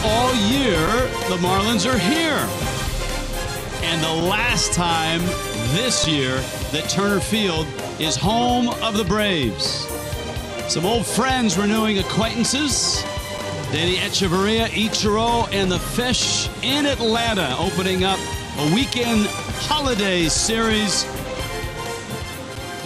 all year, the Marlins are here. And the last time this year that Turner Field is home of the Braves. Some old friends renewing acquaintances. Danny Echeverria, Ichiro, and the Fish in Atlanta, opening up a weekend holiday series.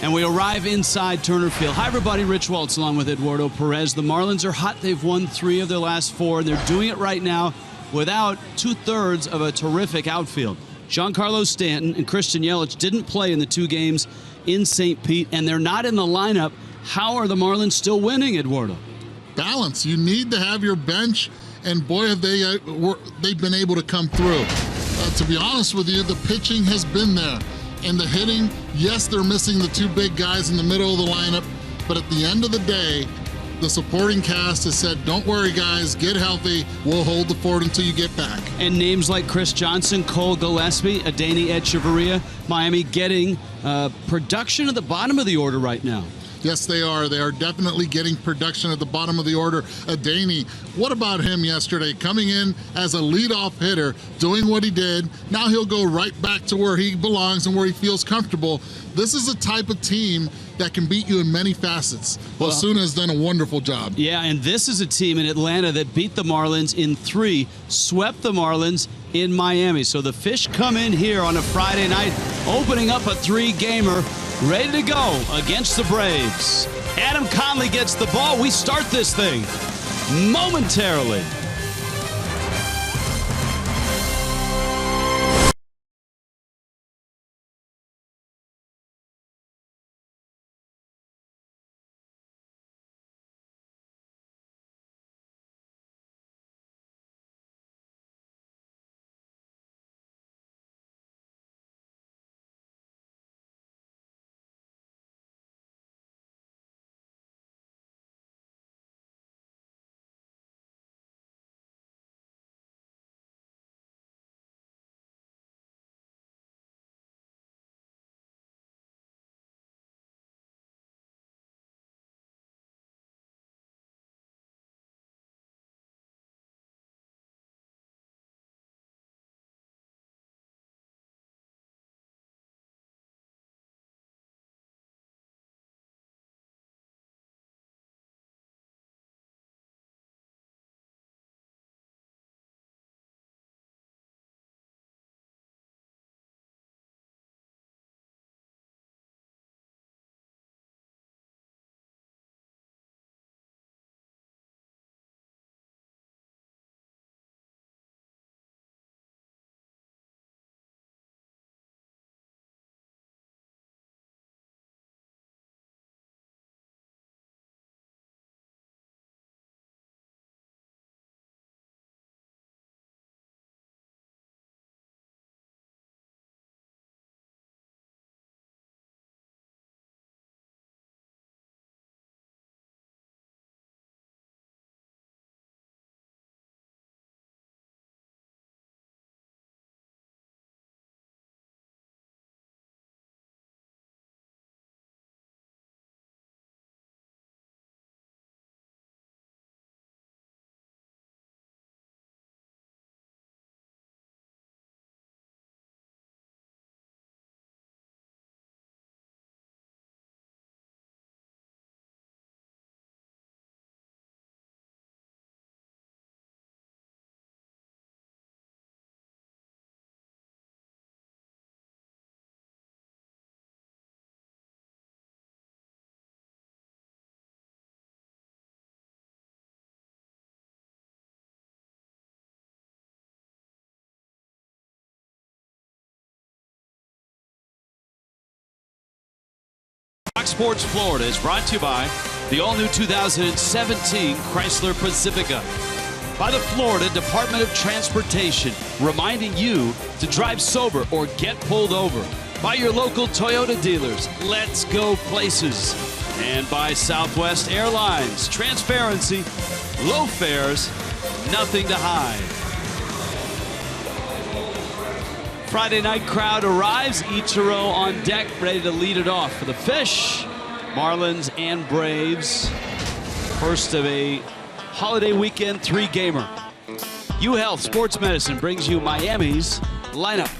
And we arrive inside Turner Field. Hi, everybody. Rich Waltz along with Eduardo Perez. The Marlins are hot. They've won 3 of their last 4, and they're doing it right now without 2/3 of a terrific outfield. Giancarlo Stanton and Christian Yelich didn't play in the 2 games in St. Pete, and they're not in the lineup. How are the Marlins still winning, Eduardo? Balance. You need to have your bench, and boy, have they've been able to come through. To be honest with you, the pitching has been there. And the hitting, yes, they're missing the 2 big guys in the middle of the lineup, but at the end of the day, the supporting cast has said, don't worry, guys, get healthy. We'll hold the fort until you get back. And names like Chris Johnson, Cole Gillespie, Adeiny Echeverria, Miami getting production at the bottom of the order right now. Yes, they are. They are definitely getting production at the bottom of the order. Adeiny, what about him yesterday? Coming in as a leadoff hitter, doing what he did. Now he'll go right back to where he belongs and where he feels comfortable. This is a type of team that can beat you in many facets. Well, Osuna has done a wonderful job. Yeah, and this is a team in Atlanta that beat the Marlins in 3, swept the Marlins in Miami. So the Fish come in here on a Friday night, opening up a 3-gamer, ready to go against the Braves. Adam Conley gets the ball. We start this thing momentarily. Fox Sports Florida is brought to you by the all-new 2017 Chrysler Pacifica. By the Florida Department of Transportation, reminding you to drive sober or get pulled over. By your local Toyota dealers, let's go places. And by Southwest Airlines, transparency, low fares, nothing to hide. Friday night crowd arrives. Ichiro on deck, ready to lead it off for the Fish. Marlins and Braves. First of a holiday weekend 3-gamer. UHealth Sports Medicine brings you Miami's lineup.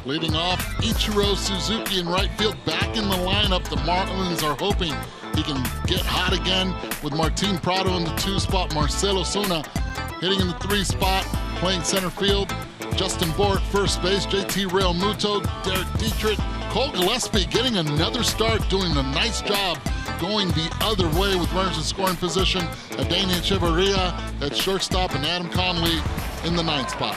Leading off, Ichiro Suzuki in right field, back in the lineup. The Marlins are hoping he can get hot again with Martin Prado in the 2 spot. Marcell Ozuna hitting in the 3 spot, playing center field. Justin Bour at first base, JT Realmuto, Derek Dietrich, Cole Gillespie getting another start, doing a nice job going the other way with runners in scoring position. Adeiny Echeverria at shortstop, and Adam Conley in the 9th spot.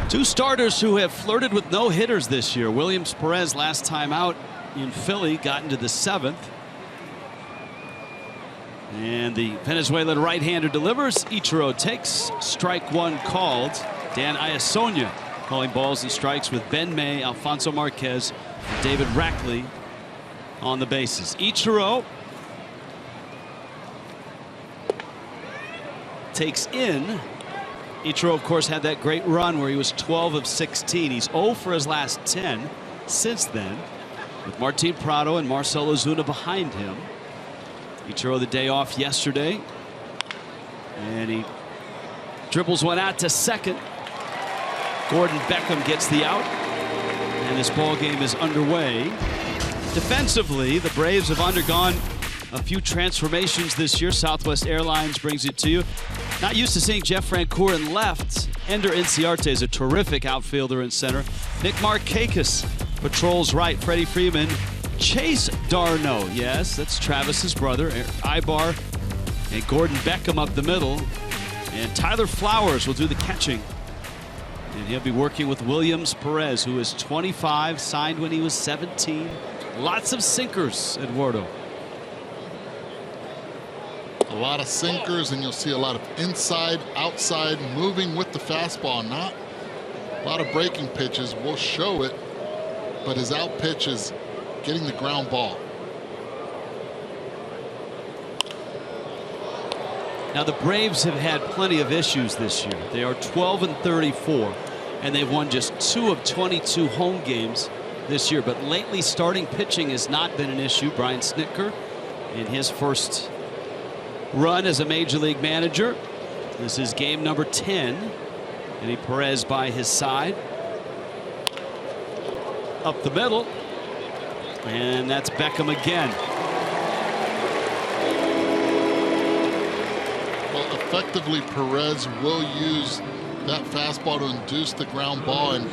2 starters who have flirted with no hitters this year. Williams Perez last time out in Philly got into the 7th. And the Venezuelan right-hander delivers. Ichiro takes. Strike 1 called. Dan Iasonia calling balls and strikes with Ben May, Alfonso Marquez, and David Rackley on the bases. Ichiro takes in. Ichiro, of course, had that great run where he was 12 of 16. He's 0 for his last 10 since then, with Martin Prado and Marcell Ozuna behind him. Ichiro the day off yesterday, and he dribbles one out to second. Gordon Beckham gets the out, and this ball game is underway. Defensively, the Braves have undergone a few transformations this year. Southwest Airlines brings it to you. Not used to seeing Jeff Francoeur in left. Ender Inciarte is a terrific outfielder in center. Nick Markakis patrols right. Freddie Freeman, Chase Darno, yes, that's Travis's brother, Ibar, and Gordon Beckham up the middle. And Tyler Flowers will do the catching. And he'll be working with Williams Perez, who is 25, signed when he was 17. Lots of sinkers, Eduardo. A lot of sinkers, and you'll see a lot of inside, outside, moving with the fastball. Not a lot of breaking pitches. We'll show it, but his out pitch is getting the ground ball. Now the Braves have had plenty of issues this year. They are 12 and 34, and they've won just 2 of 22 home games this year. But lately, starting pitching has not been an issue. Brian Snitker, in his first run as a major league manager, this is game number 10. Eddie Perez by his side, up the middle, and that's Beckham again. Well, effectively, Perez will use that fastball to induce the ground ball, and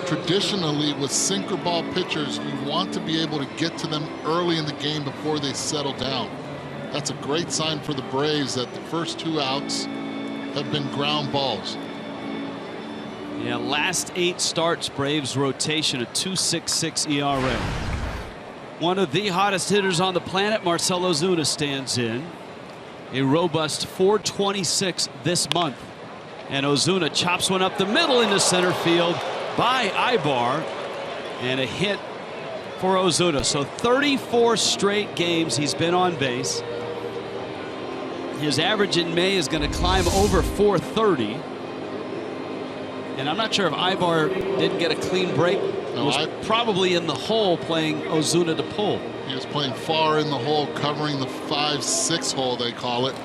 traditionally with sinker ball pitchers, you want to be able to get to them early in the game before they settle down. That's a great sign for the Braves that the first 2 outs have been ground balls. Yeah, last 8 starts, Braves rotation, a 2.66 ERA. One of the hottest hitters on the planet, Marcell Ozuna, stands in. A robust 426 this month. And Ozuna chops one up the middle into center field by Ibar, and a hit for Ozuna. So 34 straight games he's been on base. His average in May is going to climb over 430. And I'm not sure if Ibar didn't get a clean break. No, was probably in the hole playing Ozuna to pull. He was playing far in the hole, covering the 5-6 hole, they call it.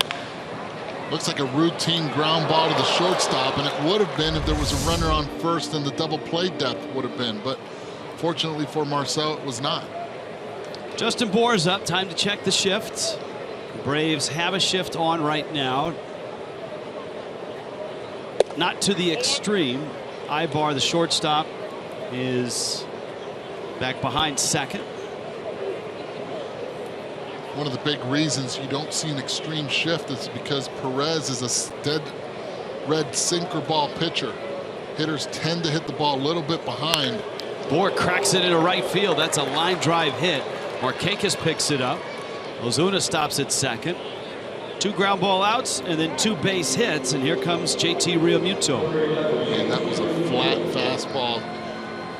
Looks like a routine ground ball to the shortstop, and it would have been if there was a runner on first and the double play depth would have been. But fortunately for Marcell, it was not. Justin Bour is up. Time to check the shift. The Braves have a shift on right now. Not to the extreme. Ibar, the shortstop, is back behind second. One of the big reasons you don't see an extreme shift is because Perez is a dead red sinker ball pitcher. Hitters tend to hit the ball a little bit behind. Bour cracks it into right field. That's a line drive hit. Markakis picks it up. Ozuna stops at second. 2 ground ball outs and then 2 base hits, and here comes JT Realmuto. And that was a flat fastball.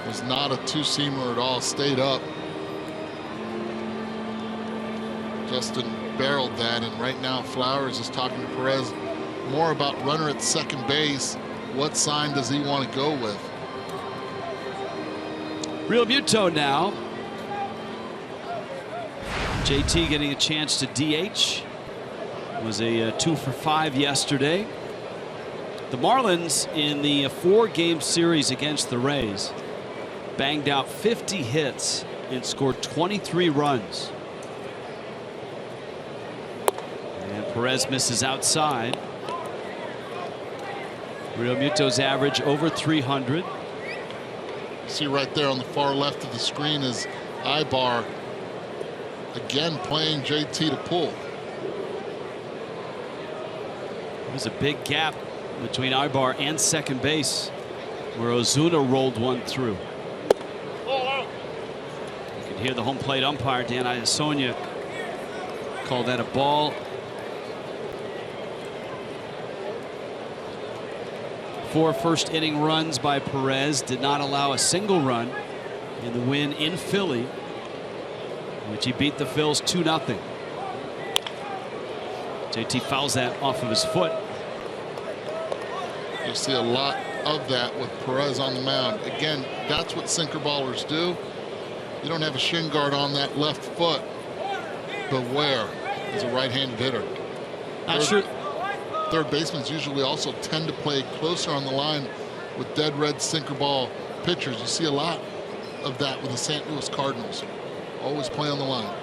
It was not a 2-seamer at all. Stayed up. Justin barreled that, and right now Flowers is talking to Perez more about runner at second base. What sign does he want to go with? Realmuto now. JT getting a chance to DH. Was a 2 for 5 yesterday. The Marlins in the 4-game series against the Rays banged out 50 hits and scored 23 runs. And Perez misses outside. Real Muto's average over 300. See right there on the far left of the screen is Ibar again playing JT to pull. There's a big gap between Ibar and second base where Ozuna rolled one through. You can hear the home plate umpire Dan Iasonia call that a ball. 4 first-inning runs by Perez did not allow a single run in the win in Philly, which he beat the Phils 2-0. JT fouls that off of his foot. You'll see a lot of that with Perez on the mound. Again, that's what sinker ballers do. You don't have a shin guard on that left foot. Beware, as a right-handed hitter. Not sure. Third basemen usually also tend to play closer on the line with dead red sinker ball pitchers. You see a lot of that with the St. Louis Cardinals. Always play on the line.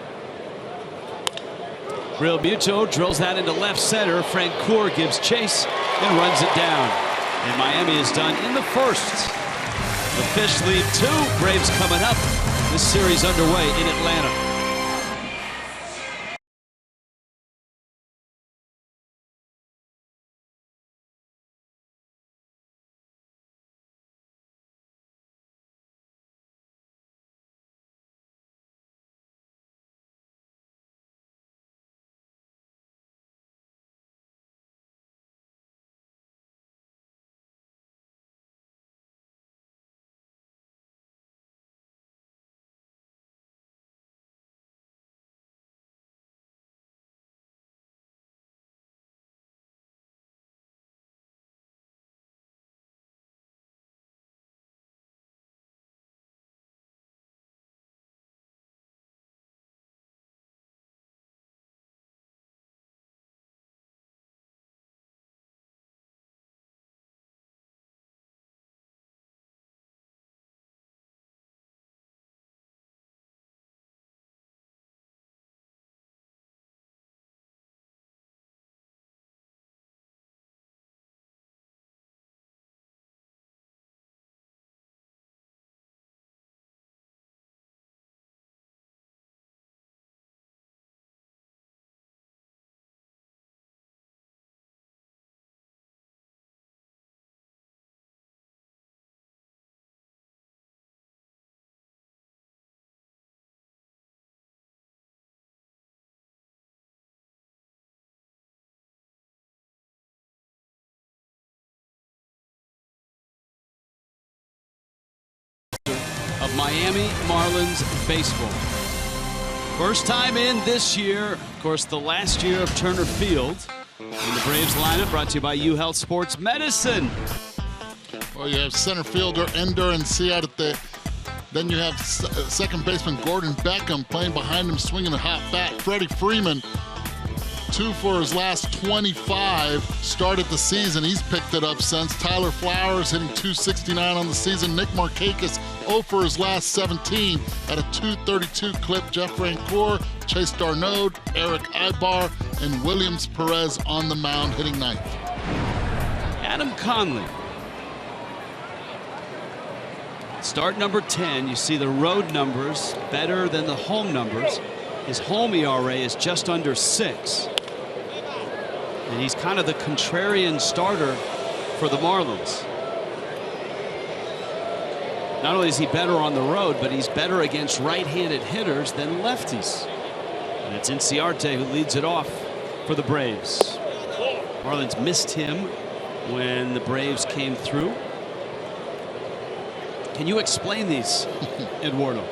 Real Muto drills that into left center. Frank Coor gives chase and runs it down. And Miami is done in the first. The Fish lead 2. Braves coming up. This series underway in Atlanta. Of Miami Marlins baseball. First time in this year, of course, the last year of Turner Field. In the Braves lineup, brought to you by UHealth Sports Medicine. Well, you have center fielder Ender and Ciarte. Then you have second baseman Gordon Beckham playing behind him, swinging a hot bat. Freddie Freeman, 2 for his last 25. Started the season. He's picked it up since. Tyler Flowers hitting .269 on the season. Nick Markakis 0 for his last 17 at a .232 clip. Jeff Francoeur, Chase Darnaud, Eric Ibar, and Williams Perez on the mound hitting ninth. Adam Conley. Start number 10. You see the road numbers better than the home numbers. His home ERA is just under 6. And he's kind of the contrarian starter for the Marlins. Not only is he better on the road, but he's better against right-handed hitters than lefties. And it's Ciarte who leads it off for the Braves. Marlins missed him when the Braves came through. Can you explain these, Eduardo?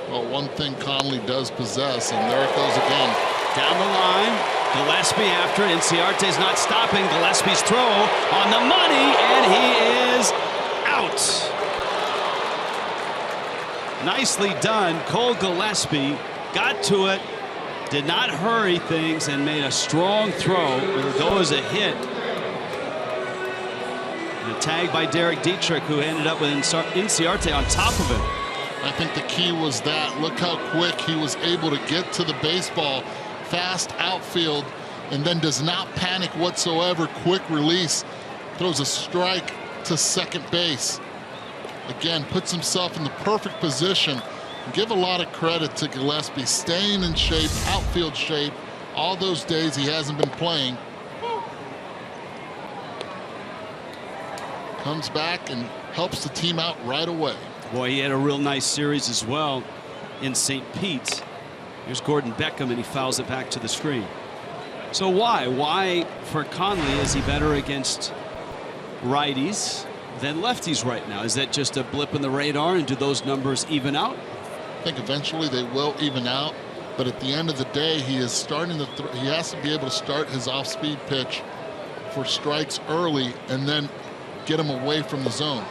Well, one thing Conley does possess, and there it goes again. Down the line, Gillespie after it. Ciarte's not stopping. Gillespie's throw on the money, and he is out. Nicely done. Cole Gillespie got to it, did not hurry things, and made a strong throw. It'll go as a hit. And a tag by Derek Dietrich, who ended up with Inciarte on top of him. I think the key was that. Look how quick he was able to get to the baseball. Fast outfield, and then does not panic whatsoever. Quick release. Throws a strike to second base. Again, puts himself in the perfect position. Give a lot of credit to Gillespie, staying in shape, outfield shape, all those days he hasn't been playing. Comes back and helps the team out right away. Boy, he had a real nice series as well in St. Pete. Here's Gordon Beckham, and he fouls it back to the screen. So why for Conley is he better against righties than lefties right now? Is that just a blip in the radar, and do those numbers even out? I think eventually they will even out, but at the end of the day, he is starting to he has to be able to start his off-speed pitch for strikes early and then get him away from the zone.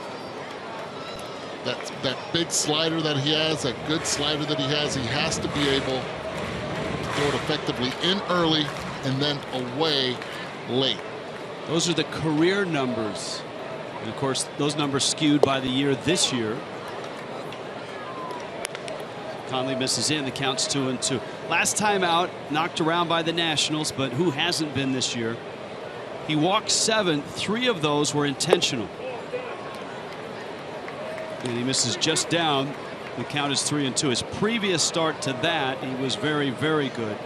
That big slider that he has, that good slider that he has to be able to throw it effectively in early and then away late. Those are the career numbers, and of course those numbers skewed by the year this year. Conley misses in. The count's 2-2. Last time out, knocked around by the Nationals, but who hasn't been this year? He walked 7. 3 of those were intentional. And he misses just down. The count is 3-2. His previous start to that, he was very, very good.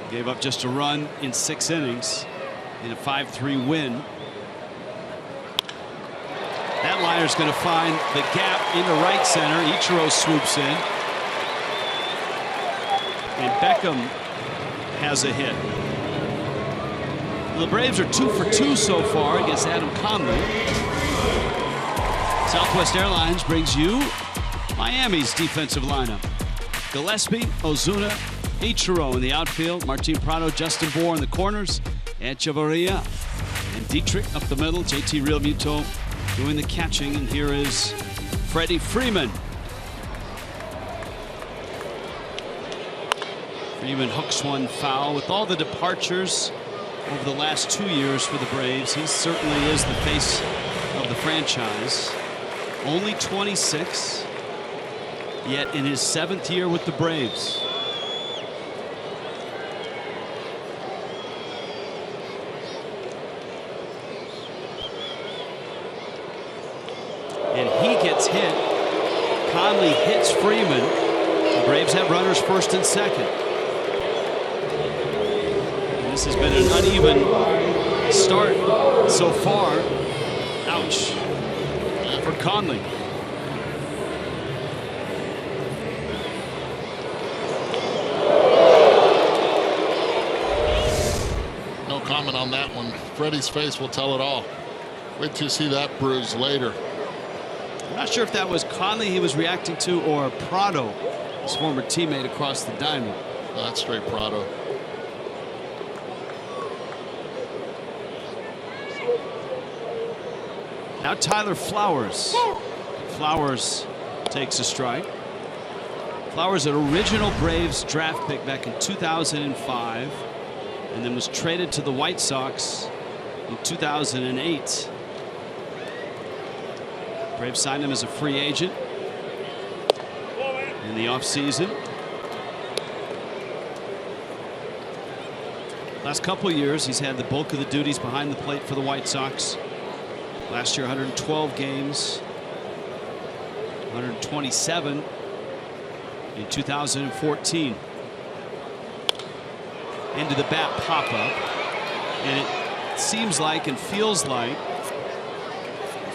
Gave up just a run in 6 innings in a 5-3 win. That liner's going to find the gap into right center. Ichiro swoops in. And Beckham has a hit. The Braves are 2 for 2 so far against Adam Conley. Southwest Airlines brings you Miami's defensive lineup. Gillespie, Ozuna, Ichiro in the outfield. Martin Prado, Justin Bour in the corners. Echeverria and Dietrich up the middle. JT Realmuto doing the catching. And here is Freddie Freeman. Freeman hooks one foul. With all the departures over the last 2 years for the Braves, he certainly is the face of the franchise. Only 26, yet in his 7th year with the Braves. And he gets hit. Conley hits Freeman. The Braves have runners first and second. This has been an uneven start so far. Ouch. For Conley. No comment on that one. Freddie's face will tell it all. Wait till you see that bruise later. I'm not sure if that was Conley he was reacting to or Prado, his former teammate across the diamond. Oh, that's straight Prado. Now Tyler Flowers. Flowers takes a strike. Flowers, an original Braves draft pick back in 2005, and then was traded to the White Sox in 2008. Braves signed him as a free agent in the offseason. Last couple years, he's had the bulk of the duties behind the plate for the White Sox. Last year, 112 games, 127 in 2014. Into the bat pop-up, and it seems like and feels like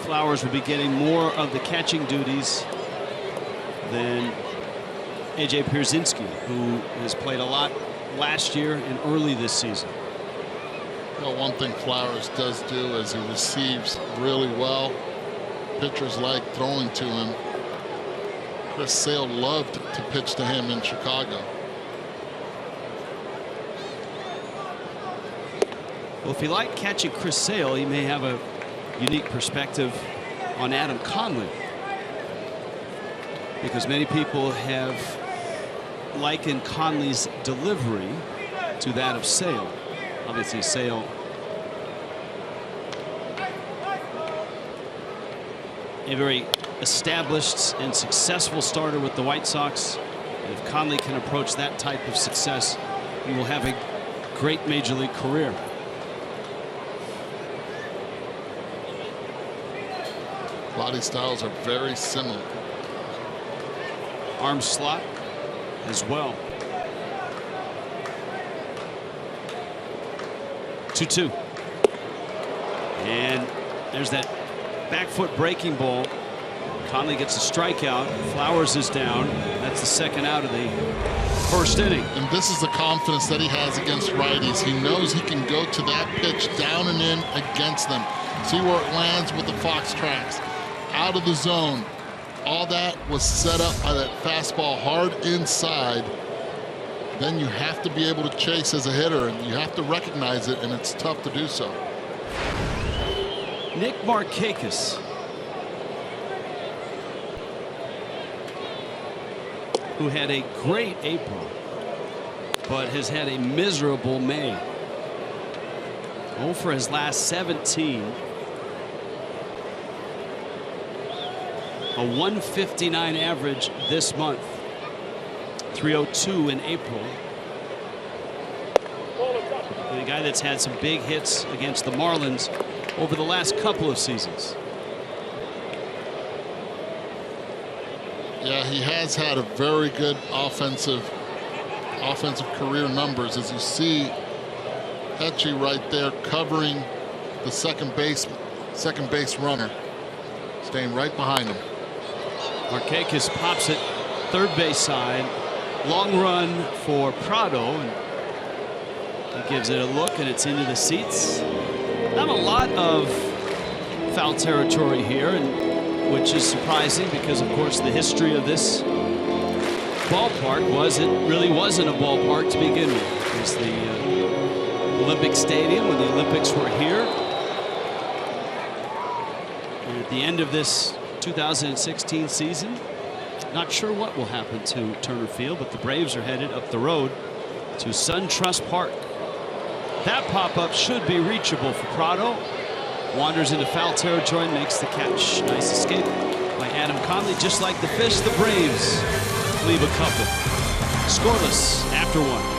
Flowers will be getting more of the catching duties than A.J. Pierzynski, who has played a lot last year and early this season. Well, one thing Flowers does do is he receives really well. Pitchers like throwing to him. Chris Sale loved to pitch to him in Chicago. Well, if you like catching Chris Sale, he may have a unique perspective on Adam Conley, because many people have likened Conley's delivery to that of Sale. Obviously, Sale a very established and successful starter with the White Sox. And if Conley can approach that type of success, he will have a great major league career. Body styles are very similar. Arm slot as well. 2-2. And there's that back foot breaking ball. Conley gets a strikeout. Flowers is down. That's the second out of the first inning. And this is the confidence that he has against righties. He knows he can go to that pitch down and in against them. See where it lands with the fox tracks. Out of the zone. All that was set up by that fastball hard inside. Then you have to be able to chase as a hitter, and you have to recognize it, and it's tough to do so. Nick Markakis, who had a great April, but has had a miserable May. 0 for his last 17. A 159 average this month. 302 in April. And a guy that's had some big hits against the Marlins over the last couple of seasons. Yeah, he has had a very good offensive career numbers. As you see, Hetchy right there covering the second base runner, staying right behind him. Markakis pops it third base side. Long run for Prado, and he gives it a look, and it's into the seats. Not a lot of foul territory here, and which is surprising because, of course, the history of this ballpark was it really wasn't a ballpark to begin with. It was the Olympic Stadium when the Olympics were here. And at the end of this 2016 season, not sure what will happen to Turner Field, but the Braves are headed up the road to SunTrust Park. That pop-up should be reachable for Prado. Wanders into foul territory and makes the catch. Nice escape by Adam Conley. Just like the Fish, the Braves leave a couple. Scoreless after one.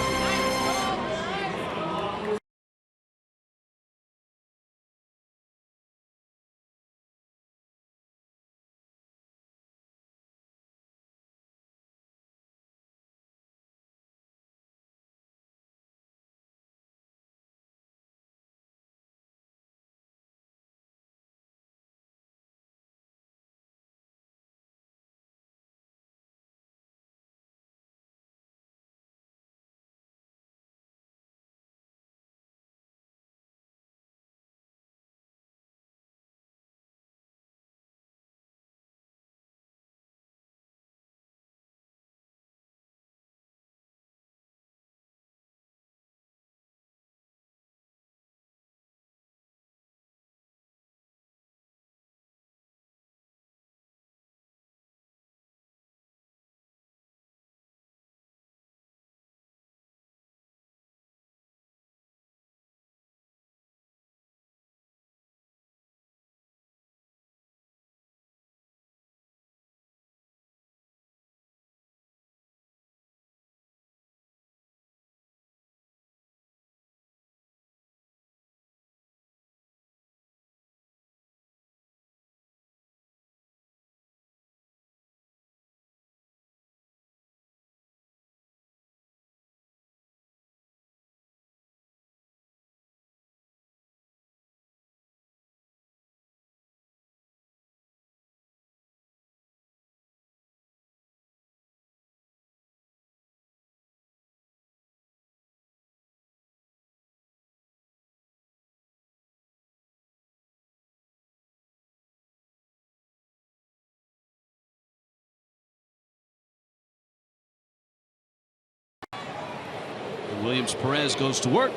Williams Perez goes to work.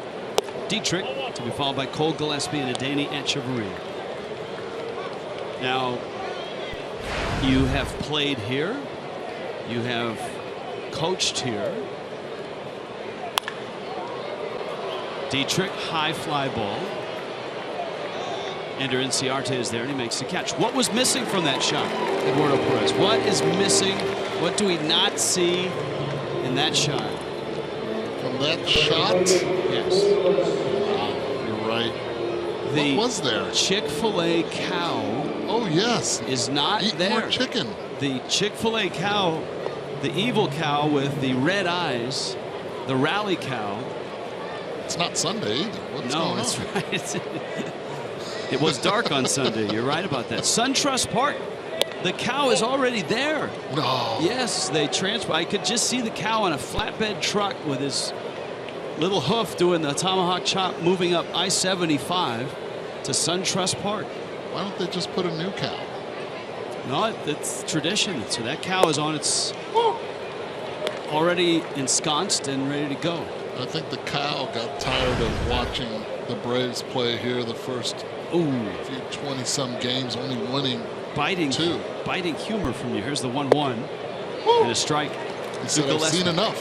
Dietrich to be followed by Cole Gillespie and Adeiny Echeverria. Now, you have played here. You have coached here. Dietrich, high fly ball. Ender Inciarte is there, and he makes the catch. What was missing from that shot, Eduardo Perez? What is missing? What do we not see in that shot? From that shot? Yes. Wow, you're right. What was there? Chick-fil-A cow. Oh, yes. Is not Eat there. more chicken. The Chick-fil-A cow, the evil cow with the red eyes, the rally cow. It's not Sunday either. What's going on? No, that's right. It was dark on Sunday. You're right about that. SunTrust Park. The cow is already there. No. Yes, they transfer. I could just see the cow on a flatbed truck with his little hoof doing the tomahawk chop, moving up I-75 to SunTrust Park. Why don't they just put a new cow? No, it's tradition. So that cow is on its already ensconced and ready to go. I think the cow got tired of watching the Braves play here the first few 20-some games, only winning biting 2. Biting humor from you. Here's the 1-1 and a strike. He said, I've seen enough.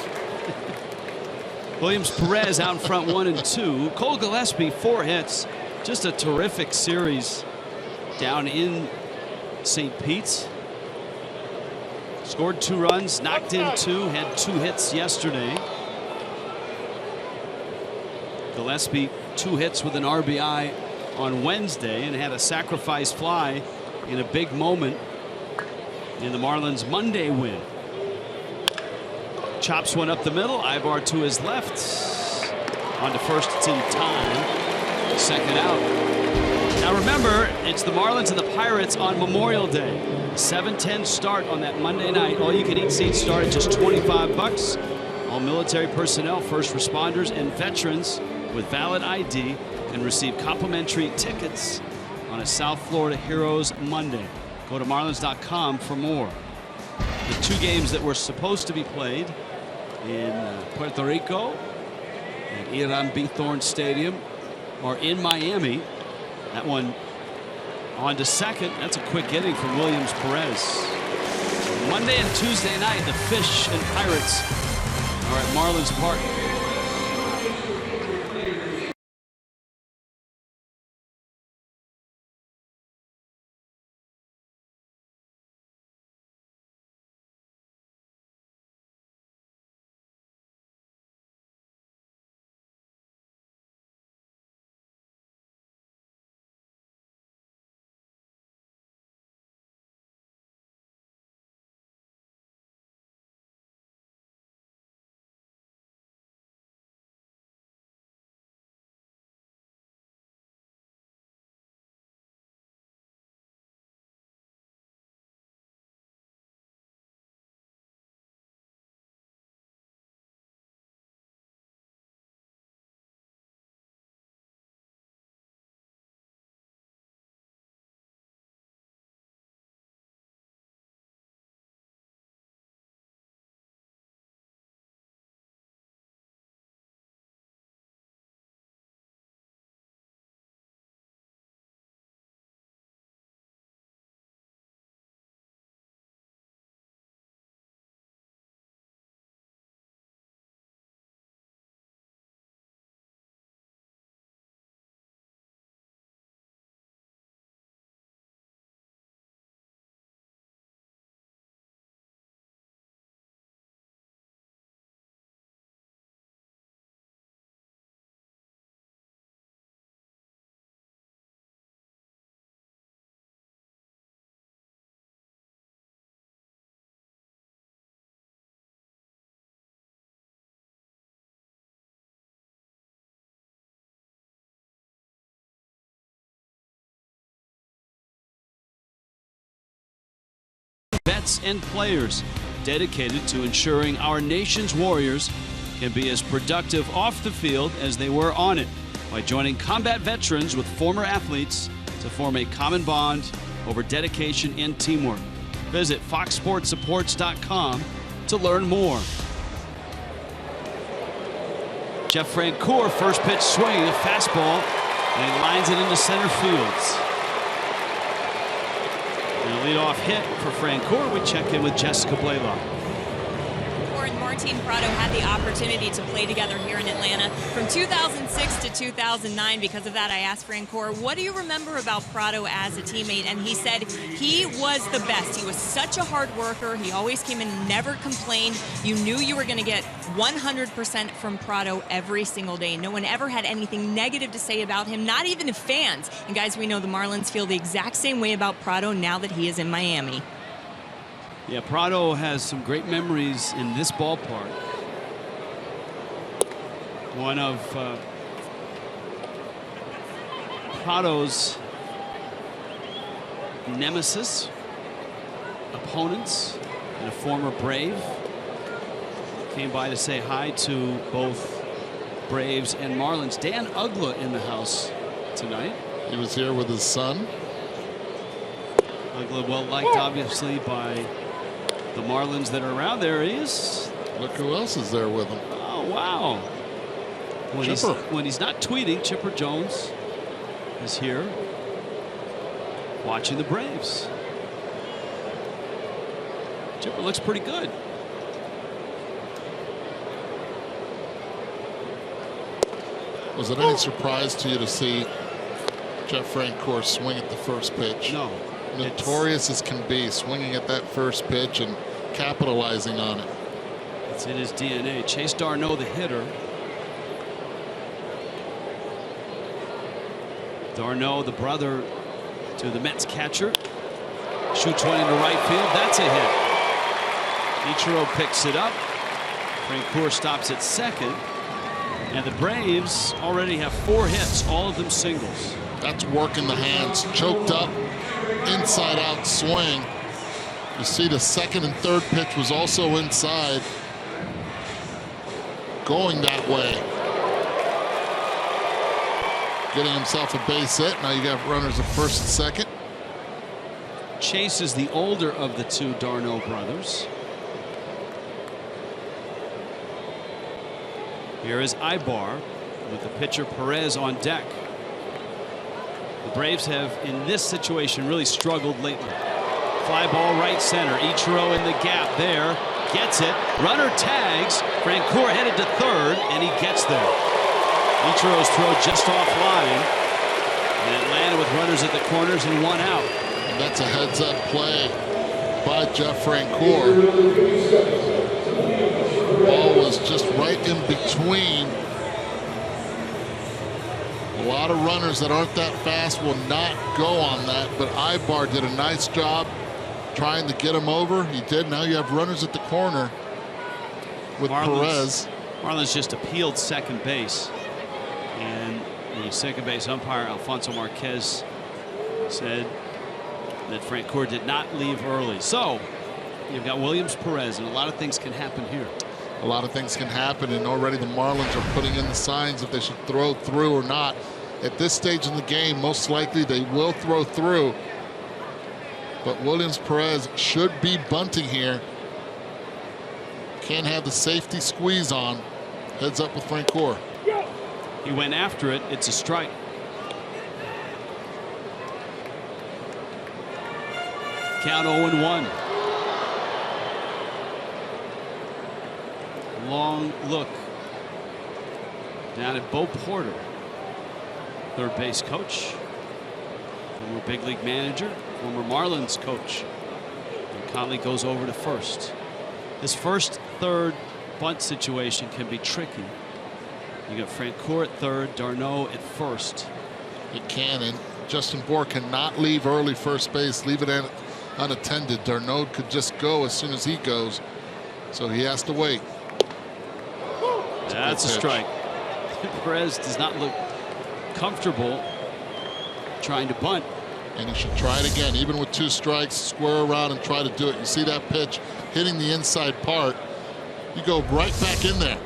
Williams Perez out in front 1 and 2. Cole Gillespie 4 hits. Just a terrific series down in St. Pete's. Scored 2 runs, knocked in 2, had 2 hits yesterday. Gillespie 2 hits with an RBI on Wednesday and had a sacrifice fly in a big moment in the Marlins Monday win. Chops one up the middle. Ibar to his left. On to first. It's in time. Second out. Now remember, it's the Marlins and the Pirates on Memorial Day. 7:10 start on that Monday night. All you can eat seats start at just $25. All military personnel, first responders, and veterans with valid ID can receive complimentary tickets on a South Florida Heroes Monday. Go to Marlins.com for more. The 2 games that were supposed to be played in Puerto Rico at Iran Bithorn Stadium are in Miami. That one on to second. That's a quick inning from Williams Perez. Monday and Tuesday night, the Fish and Pirates are at Marlins Park. Vets and players dedicated to ensuring our nation's warriors can be as productive off the field as they were on it by joining combat veterans with former athletes to form a common bond over dedication and teamwork. Visit foxsportsupports.com to learn more. Jeff Francoeur, first pitch swing, a fastball, and he lines it into center field. And a leadoff hit for Francoeur. We check in with Jessica Blaylock. Warren Martin T and Prado had the opportunity to play together here in Atlanta from 2006 to 2009. Because of that, I asked Francoeur, what do you remember about Prado as a teammate? And he said he was the best. He was such a hard worker. He always came in, never complained. You knew you were going to get 100% from Prado every single day. No one ever had anything negative to say about him, not even fans. And guys, we know the Marlins feel the exact same way about Prado now that he is in Miami. Yeah, Prado has some great memories in this ballpark. One of Prado's nemesis, opponents, and a former Brave came by to say hi to both Braves and Marlins. Dan Ugla in the house tonight. He was here with his son. Ugla well liked, obviously, by the Marlins that are around. There he is. Look who else is there with him. Oh, wow. When he's not tweeting, Chipper Jones is here watching the Braves. Chipper looks pretty good. Was it any surprise to you to see Jeff Francoeur swing at the first pitch? No. Notorious as can be, swinging at that first pitch and capitalizing on it. It's in his DNA. Chase d'Arnaud, the hitter. d'Arnaud, the brother to the Mets catcher. Shoots one into right field. That's a hit. Ichiro picks it up. Francoeur stops at second. And the Braves already have 4 hits, all of them singles. That's working the hands. Choked up, inside out swing. You see the second and third pitch was also inside. Going that way. Getting himself a base hit. Now you got runners at first and second. Chase is the older of the 2 d'Arnaud brothers. Here is Ibar with the pitcher Perez on deck. The Braves have, in this situation, really struggled lately. Fly ball right center. Ichiro in the gap there. Gets it. Runner tags. Francoeur headed to third, and he gets there. Ichiro's throw just offline. And Atlanta with runners at the corners and 1 out. And that's a heads-up play by Jeff Francoeur. Ball was just right in between. A lot of runners that aren't that fast will not go on that, but Ibar did a nice job trying to get him over. He did. Now you have runners at the corner with Perez. Marlins just appealed second base, and the second base umpire Alfonso Marquez said that Francoeur did not leave early. So you've got Williams, Perez, and a lot of things can happen here. A lot of things can happen, and already the Marlins are putting in the signs if they should throw through or not. At this stage in the game, most likely they will throw through. But Williams Perez should be bunting here. Can't have the safety squeeze on. Heads up with Francoeur. He went after it. It's a strike. Count 0-1. Long look down at Bo Porter, third base coach, former big league manager, former Marlins coach. And Conley goes over to first. This first third bunt situation can be tricky. You got Francoeur at third, d'Arnaud at first. It can, and Justin Bour cannot leave early first base, leave it unattended. d'Arnaud could just go as soon as he goes, so he has to wait. That's a strike. Perez does not look comfortable trying to bunt. And he should try it again, even with 2 strikes, square around and try to do it. You see that pitch hitting the inside part. You go right back in there.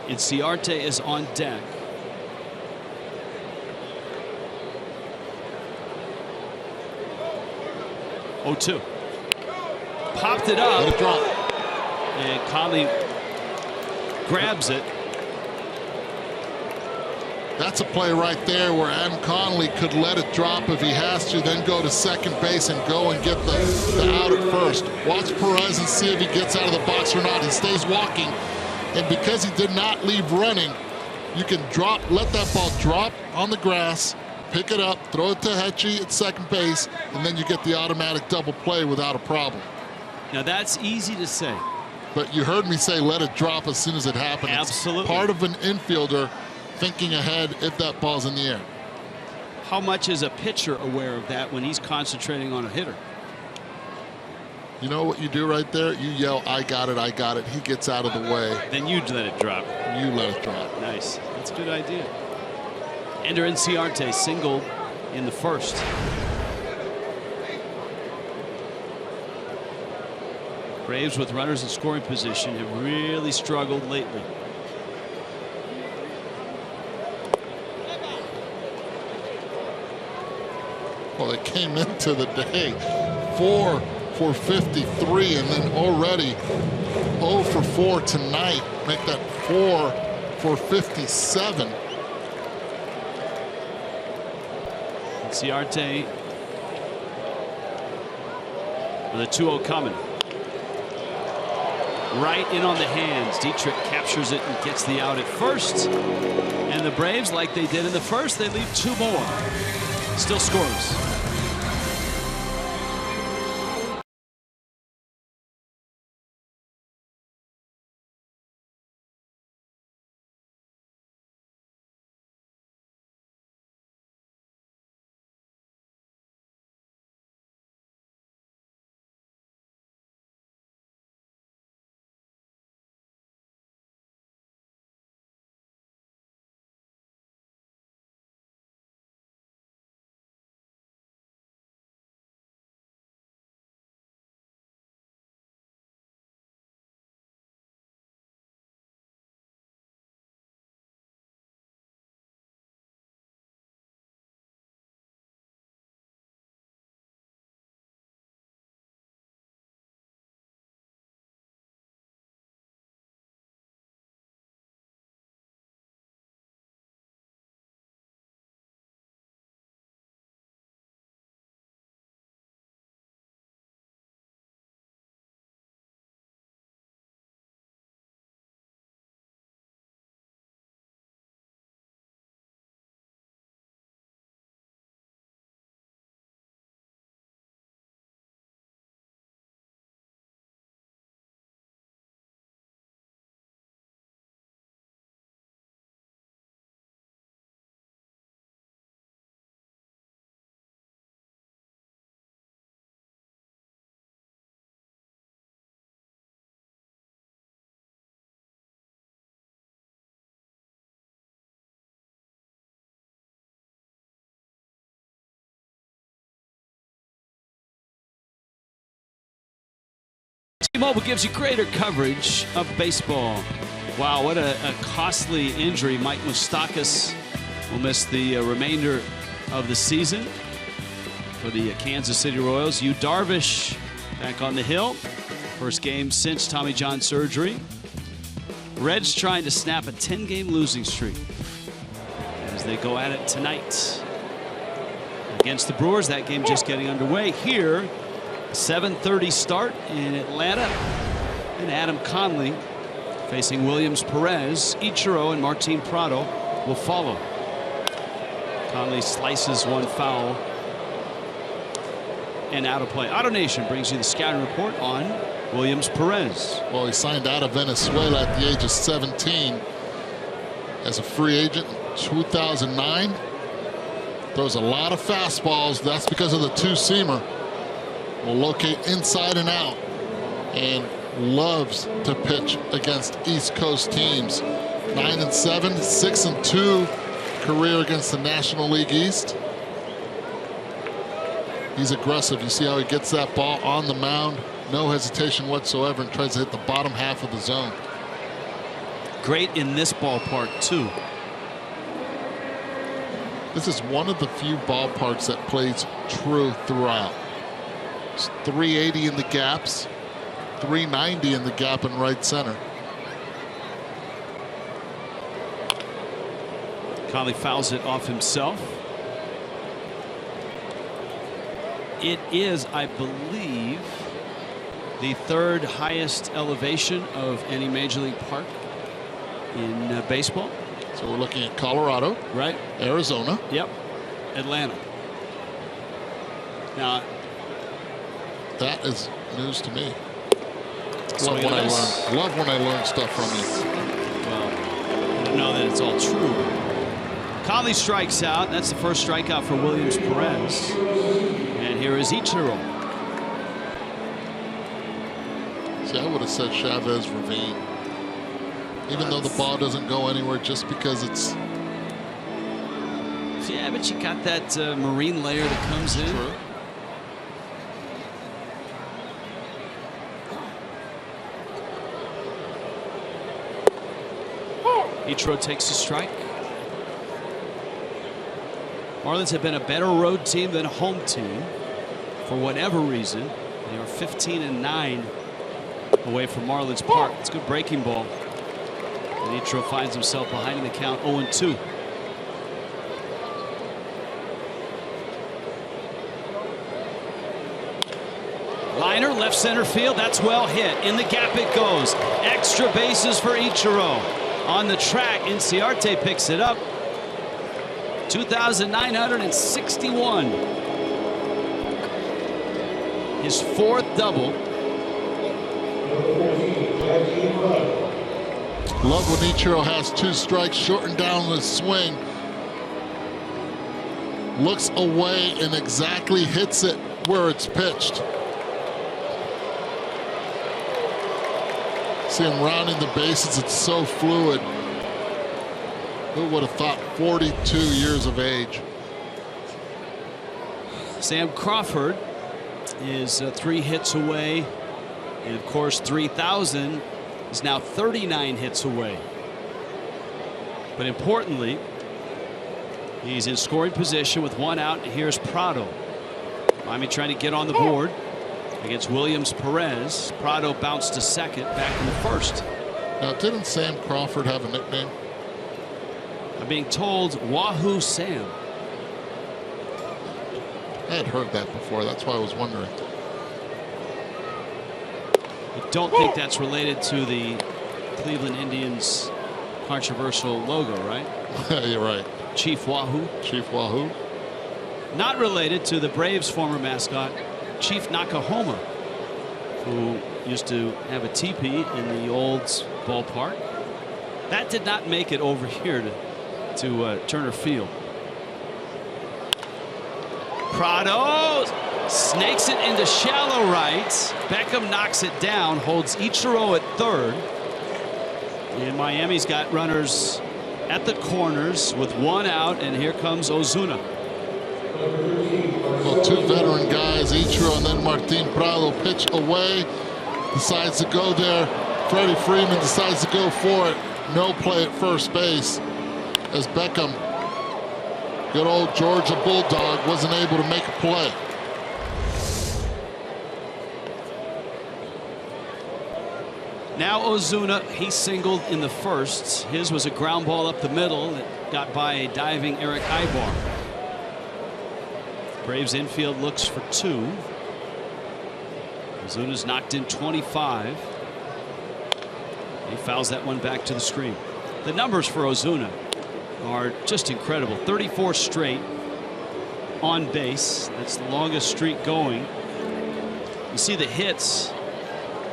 Inciarte is on deck. Oh, 2. Popped it up. Let it drop. And Conley grabs it. That's a play right there where Adam Conley could let it drop if he has to, then go to second base and go and get the out at first. Watch Perez and see if he gets out of the box or not. He stays walking, and because he did not leave running, you can let that ball drop on the grass, pick it up, throw it to Hetchy at second base, and then you get the automatic double play without a problem. Now that's easy to say. But you heard me say let it drop as soon as it happens. Absolutely. It's part of an infielder thinking ahead if that ball's in the air. How much is a pitcher aware of that when he's concentrating on a hitter? You know what you do right there? You yell, I got it, I got it. He gets out of the way. Then you let it drop. You let it drop. Nice. That's a good idea. Ender Inciarte singled in the first. Braves with runners in scoring position have really struggled lately. Well, they came into the day 4 for 53 and then already 0 for 4 tonight. Make that 4 for 57. Ciarte with a 2-0 coming. Right in on the hands. Dietrich captures it and gets the out at first. And the Braves, like they did in the first, they leave 2 more. Still scores. T-Mobile gives you greater coverage of baseball. Wow, what a costly injury. Mike Moustakas will miss the remainder of the season for the Kansas City Royals. Yu Darvish back on the hill. First game since Tommy John surgery. Reds trying to snap a 10-game losing streak as they go at it tonight against the Brewers. That game just getting underway here. 7:30 start in Atlanta, and Adam Conley facing Williams Perez. Ichiro and Martin Prado will follow. Conley slices one foul and out of play. Auto Nation brings you the scouting report on Williams Perez. Well, he signed out of Venezuela at the age of 17 as a free agent in 2009. Throws a lot of fastballs. That's because of the two-seamer. Will locate inside and out, and loves to pitch against East Coast teams. 9-7, 6-2 career against the National League East. He's aggressive. You see how he gets that ball on the mound, no hesitation whatsoever, and tries to hit the bottom half of the zone. Great in this ballpark too. This is one of the few ballparks that plays true throughout. 380 in the gaps, 390 in the gap in right center. Conley fouls it off himself. It is, I believe, the third highest elevation of any major league park in baseball. So we're looking at Colorado, right? Arizona. Yep. Atlanta. Now, that is news to me. Love when I learn stuff from you. Well, I don't know that it's all true. Conley strikes out. That's the first strikeout for Williams Perez. And here is Ichiro. See, I would have said Chavez Ravine. Even though the ball doesn't go anywhere, just because it's... Yeah, but you got that marine layer that comes in. True. Ichiro takes a strike. Marlins have been a better road team than a home team for whatever reason. They are 15-9 away from Marlins Park. It's a good breaking ball. And Ichiro finds himself behind in the count 0-2. Liner left center field. That's well hit. In the gap it goes. Extra bases for Ichiro. On the track, Inciarte picks it up. 2,961. His fourth double. Love when Ichiro has two strikes, shortened down with swing. Looks away and exactly hits it where it's pitched. See him rounding the bases. It's so fluid. Who would have thought 42 years of age? Sam Crawford is 3 hits away. And of course, 3,000 is now 39 hits away. But importantly, he's in scoring position with 1 out. And here's Prado. Miami trying to get on the board against Williams Perez. Prado bounced to second back in the first. Now, didn't Sam Crawford have a nickname? I'm being told Wahoo Sam. I had heard that before. That's why I was wondering. I don't think that's related to the Cleveland Indians controversial logo, right? You're right. Chief Wahoo. Chief Wahoo. Not related to the Braves' former mascot, Chief Nakahoma, who used to have a teepee in the old ballpark. That did not make it over here to Turner Field. Prado snakes it into shallow right. Beckham knocks it down, holds Ichiro at third. And Miami's got runners at the corners with 1 out, and here comes Ozuna. Well, 2 veteran guys, Ichiro and then Martin Prado, pitch away. Decides to go there. Freddie Freeman decides to go for it. No play at first base as Beckham, good old Georgia Bulldog, wasn't able to make a play. Now Ozuna, he singled in the first. His was a ground ball up the middle that got by a diving Eric Ibar. Braves infield looks for 2. Ozuna's knocked in 25. He fouls that one back to the screen. The numbers for Ozuna are just incredible. 34 straight on base. That's the longest streak going. You see the hits.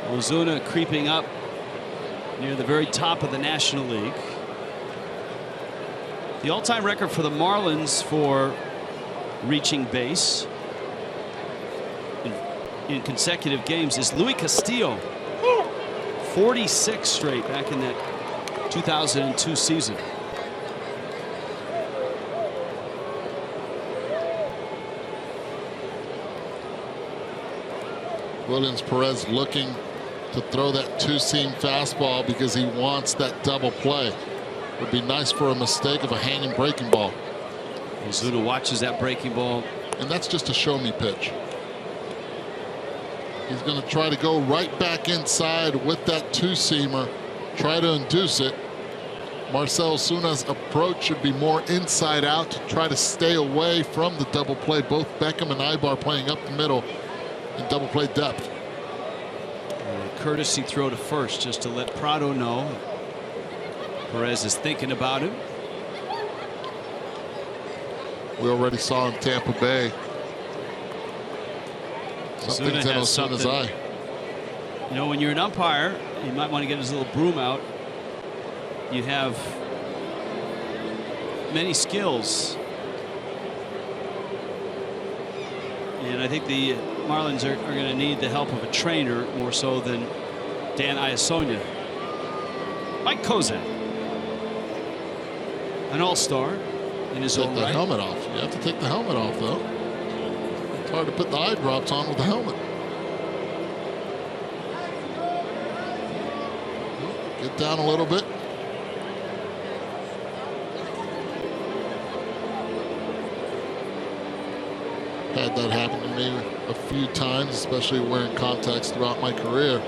Ozuna creeping up near the very top of the National League. The all-time record for the Marlins for reaching base in consecutive games is Luis Castillo. 46 straight back in that 2002 season. Williams Perez looking to throw that 2-seam fastball because he wants that double play. It would be nice for a mistake of a hanging breaking ball. Ozuna watches that breaking ball. And that's just a show me pitch. He's going to try to go right back inside with that 2-seamer, try to induce it. Marcell Ozuna's approach should be more inside out to try to stay away from the double play. Both Beckham and Ibar playing up the middle in double play depth. Courtesy throw to first just to let Prado know Perez is thinking about him. We already saw in Tampa Bay. Something's in Ozuna's eye. You know, when you're an umpire, you might want to get his little broom out. You have many skills. And I think the Marlins are going to need the help of a trainer more so than Dan Iasonia. Mike Kozak, an all-star in his own right. Take the helmet off. You have to take the helmet off, though. It's hard to put the eye drops on with the helmet. Get down a little bit. Had that happen to me a few times, especially wearing contacts throughout my career.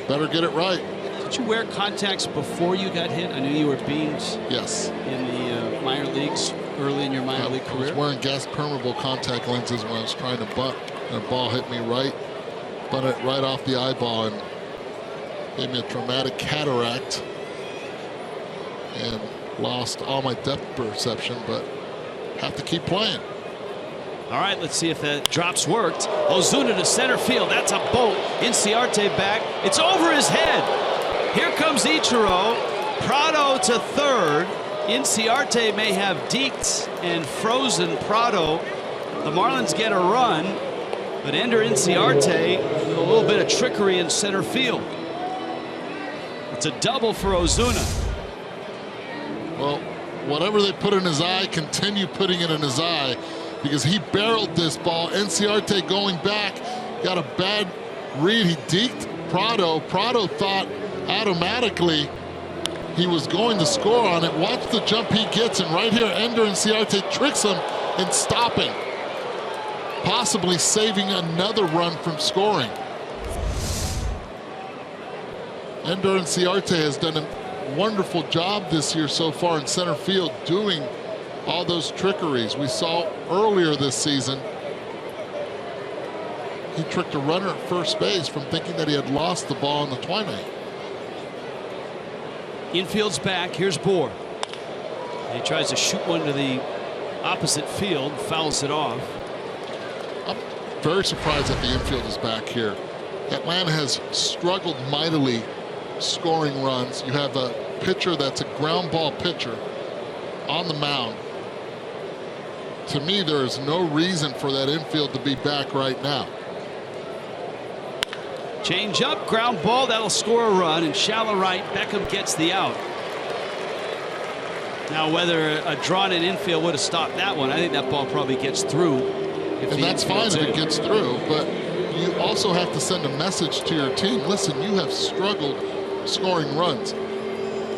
Better get it right. Did you wear contacts before you got hit? I knew you were beamed. Yes. In the minor leagues, early in your minor league career. I was wearing gas permeable contact lenses when I was trying to bunt, and a ball hit me right, bunt it right off the eyeball, and gave me a traumatic cataract, and lost all my depth perception, but have to keep playing. All right, let's see if that drops worked. Ozuna to center field. That's a bolt. Inciarte back. It's over his head. Here comes Ichiro. Prado to third. Inciarte may have deked and frozen Prado. The Marlins get a run, but Ender Inciarte with a little bit of trickery in center field. It's a double for Ozuna. Well, whatever they put in his eye, continue putting it in his eye, because he barreled this ball. Inciarte going back, got a bad read. He deked Prado. Prado thought automatically he was going to score on it. Watch the jump he gets, and right here, Ender Inciarte tricks him in stopping, possibly saving another run from scoring. Ender Inciarte has done a wonderful job this year so far in center field, doing all those trickeries. We saw earlier this season, he tricked a runner at first base from thinking that he had lost the ball in the twilight. Infield's back. Here's Bohr. He tries to shoot one to the opposite field, fouls it off. I'm very surprised that the infield is back here. Atlanta has struggled mightily scoring runs. You have a pitcher that's a ground ball pitcher on the mound. To me, there is no reason for that infield to be back right now. Change up, ground ball, that'll score a run, and shallow right, Beckham gets the out. Now, whether a drawn-in infield would have stopped that one, I think that ball probably gets through. And that's fine if it gets through, but you also have to send a message to your team. Listen, you have struggled scoring runs.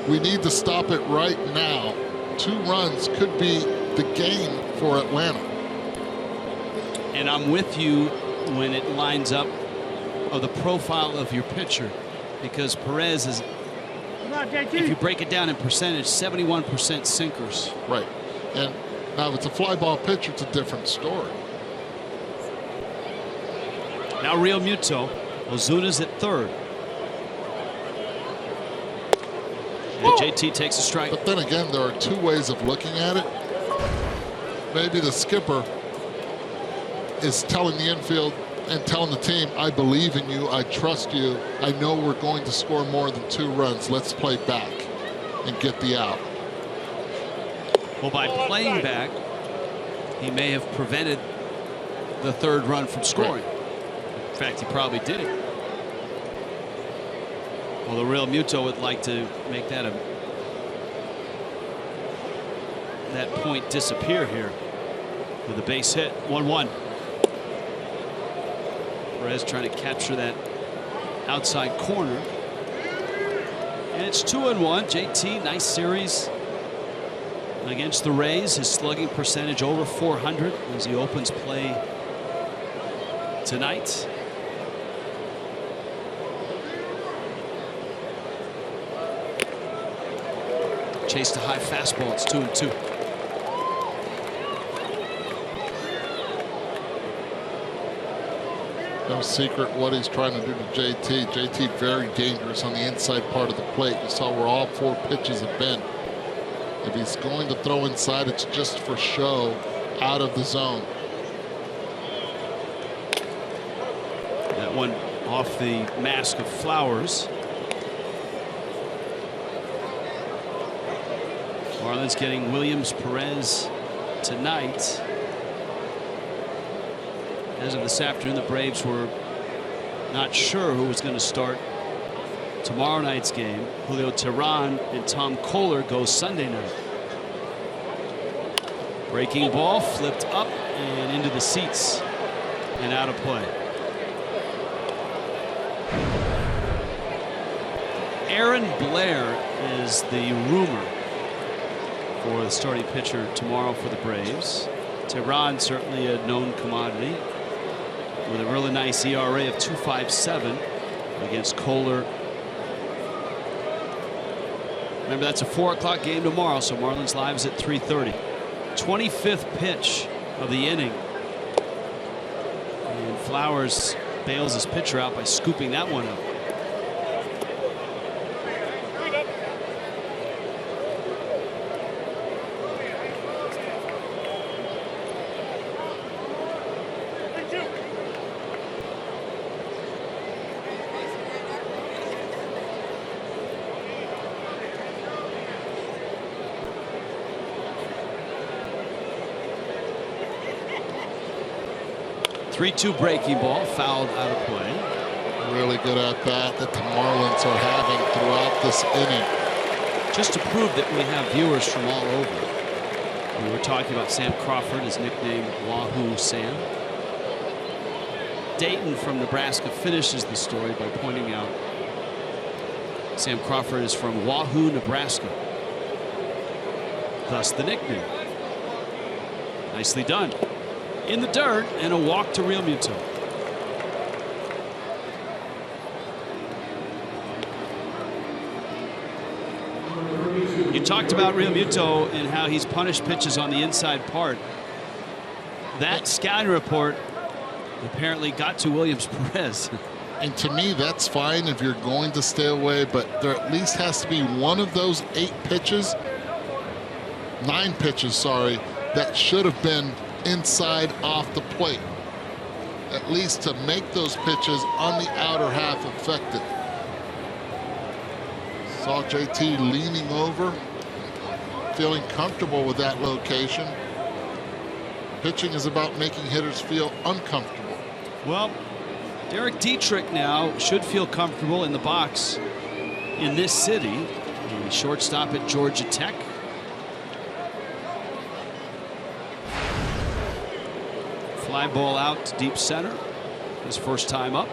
We need to stop it right now. 2 runs could be the game for Atlanta. And I'm with you when it lines up of the profile of your pitcher, because Perez is, if you break it down in percentage, 71% sinkers. Right. And now if it's a fly ball pitcher, it's a different story. Now Real Muto. Ozuna's at third. And JT takes a strike. But then again, there are 2 ways of looking at it. Maybe the skipper is telling the infield and telling the team, I believe in you, I trust you, I know we're going to score more than 2 runs, let's play back and get the out. Well, by playing back, he may have prevented the 3rd run from scoring. Right. In fact, he probably did it. Well, the Real Muto would like to make that point disappear here with a base hit. 1-1. Perez trying to capture that outside corner. And it's 2-1. JT, nice series against the Rays. His slugging percentage over 400 as he opens play tonight. Chased a high fastball. It's 2-2. No secret what he's trying to do to JT. JT very dangerous on the inside part of the plate. You saw where all 4 pitches have been. If he's going to throw inside, it's just for show, out of the zone. That one off the mask of Flowers. Marlins getting Williams Perez tonight. As of this afternoon, the Braves were not sure who was going to start tomorrow night's game. Julio Teheran and Tom Kohler go Sunday night. Breaking ball flipped up and into the seats and out of play. Aaron Blair is the rumor for the starting pitcher tomorrow for the Braves. Teheran certainly a known commodity with a really nice ERA of 2.57 against Kohler. Remember, that's a 4 o'clock game tomorrow, so Marlins Live is at 3:30. 25th pitch of the inning. And Flowers bails his pitcher out by scooping that one up. Three-two breaking ball, fouled out of play. Really good at bat that the Marlins are having throughout this inning. Just to prove that we have viewers from all over. We were talking about Sam Crawford, his nickname Wahoo Sam. Dayton from Nebraska finishes the story by pointing out Sam Crawford is from Wahoo, Nebraska. Thus the nickname. Nicely done. In the dirt, and a walk to Real Muto. You talked about Real Muto and how he's punished pitches on the inside part. That scouting report apparently got to Williams Perez. And to me, that's fine if you're going to stay away, but there at least has to be one of those 9 pitches, that should have been inside off the plate, at least to make those pitches on the outer half effective. Saw JT leaning over, feeling comfortable with that location. Pitching is about making hitters feel uncomfortable. Well, Derek Dietrich now should feel comfortable in the box in this city. The shortstop at Georgia Tech. Fly ball out to deep center. His first time up.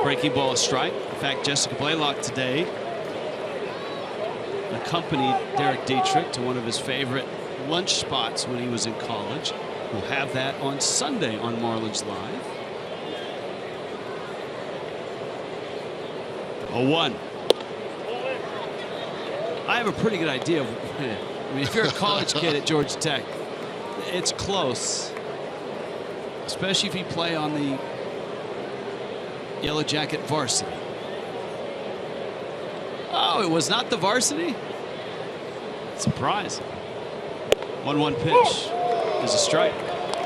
Breaking ball, a strike. In fact, Jessica Blaylock today accompanied Derek Dietrich to one of his favorite lunch spots when he was in college. We'll have that on Sunday on Marlins Live. 0-1. I have a pretty good idea of, I mean, if you're a college kid at Georgia Tech, it's close, especially if you play on the Yellow Jacket varsity. Oh, it was not the varsity? Surprise. 1-1 pitch is a strike.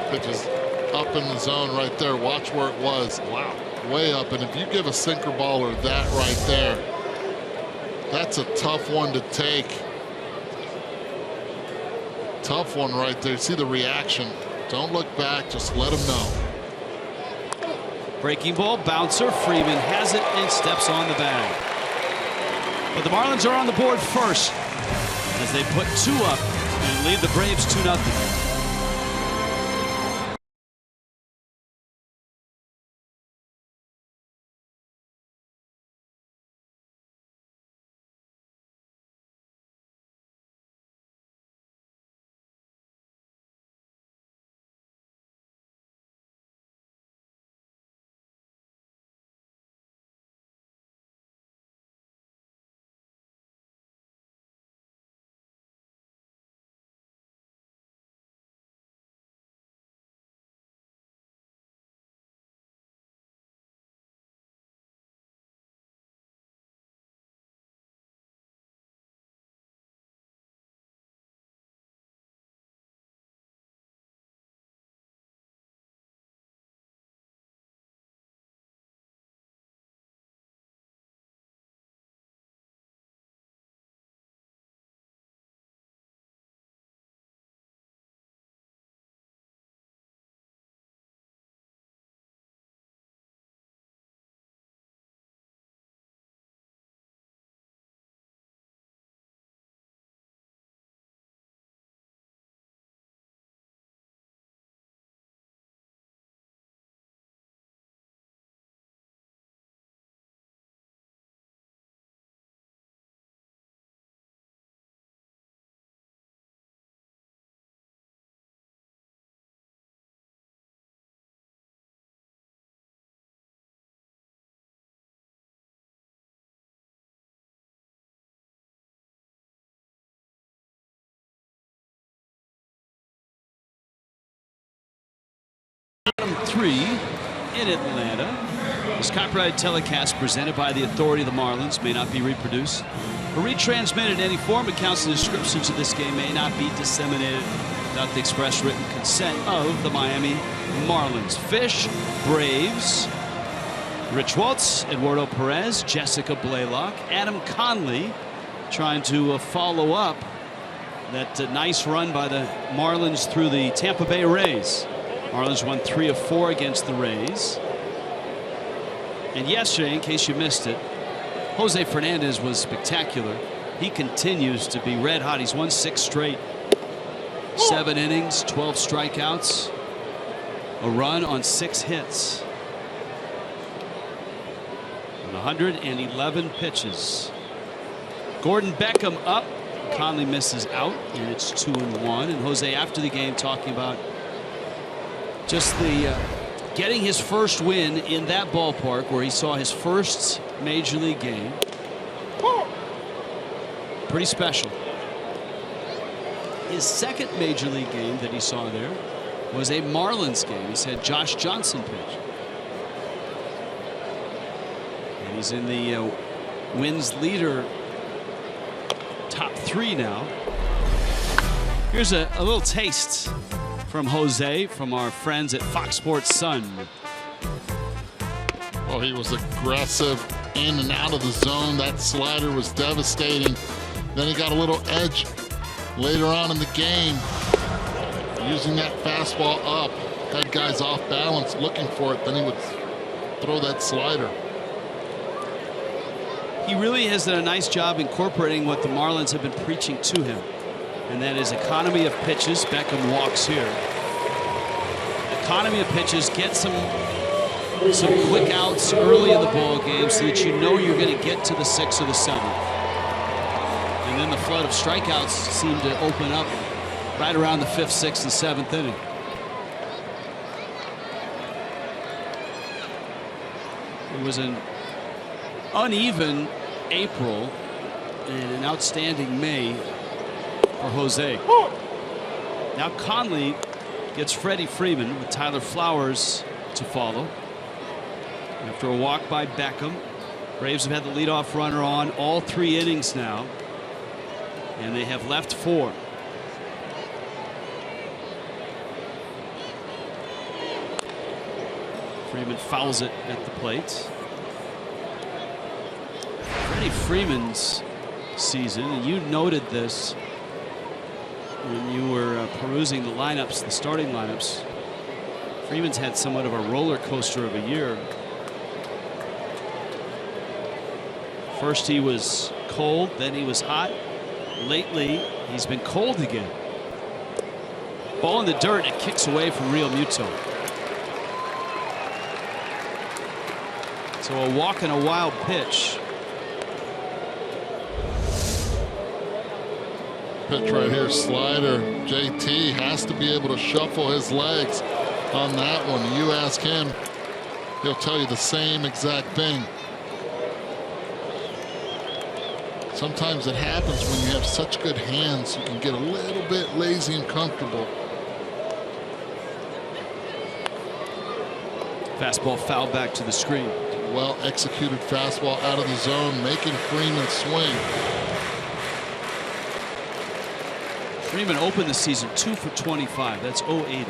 Pitch is up in the zone right there. Watch where it was. Wow. Way up. And if you give a sinker baller that right there, that's a tough one to take. Tough one right there. See the reaction. Don't look back. Just let him know. Breaking ball, bouncer. Freeman has it and steps on the bag. But the Marlins are on the board first as they put 2 up and lead the Braves 2-0. Bottom 3 in Atlanta. This copyrighted telecast presented by the authority of the Marlins may not be reproduced or retransmitted in any form. Accounts and descriptions of this game may not be disseminated without the express written consent of the Miami Marlins. Fish, Braves, Rich Waltz, Eduardo Perez, Jessica Blaylock, Adam Conley trying to follow up that nice run by the Marlins through the Tampa Bay Rays. Marlins won 3 of 4 against the Rays. And yesterday, in case you missed it, Jose Fernandez was spectacular. He continues to be red hot. He's won 6 straight. 7 innings, 12 strikeouts, a run on 6 hits. 111 pitches. Gordon Beckham up. Conley misses out, and it's 2-1. And Jose, after the game, talking about just the getting his first win in that ballpark where he saw his first major league game. Pretty special. His second major league game that he saw there was a Marlins game. He said Josh Johnson pitched. And he's in the wins leader top 3 now. Here's a little taste from Jose from our friends at Fox Sports Sun. Well, he was aggressive in and out of the zone. That slider was devastating. Then he got a little edge later on in the game, using that fastball up. Got guys off balance looking for it. Then he would throw that slider. He really has done a nice job incorporating what the Marlins have been preaching to him, and that is economy of pitches. Beckham walks here. Economy of pitches, get some quick outs early in the ball game so that you know you're going to get to the 6th or the 7th. And then the flood of strikeouts seemed to open up right around the 5th, 6th, and 7th inning. It was an uneven April and an outstanding May for Jose. Now Conley gets Freddie Freeman with Tyler Flowers to follow. After a walk by Beckham, Braves have had the leadoff runner on all 3 innings now, and they have left 4. Freeman fouls it at the plate. Freddie Freeman's season, and you noted this when you were perusing the lineups, the starting lineups. Freeman's had somewhat of a roller coaster of a year. First he was cold, then he was hot. Lately he's been cold again. Ball in the dirt, and it kicks away from Real Muto. So a walk and a wild pitch. Pitch right here, slider. JT has to be able to shuffle his legs on that one. You ask him, he'll tell you the same exact thing. Sometimes it happens when you have such good hands, you can get a little bit lazy and comfortable. Fastball fouled back to the screen. Well executed fastball out of the zone, making Freeman swing. Freeman opened the season 2 for 25. That's 080.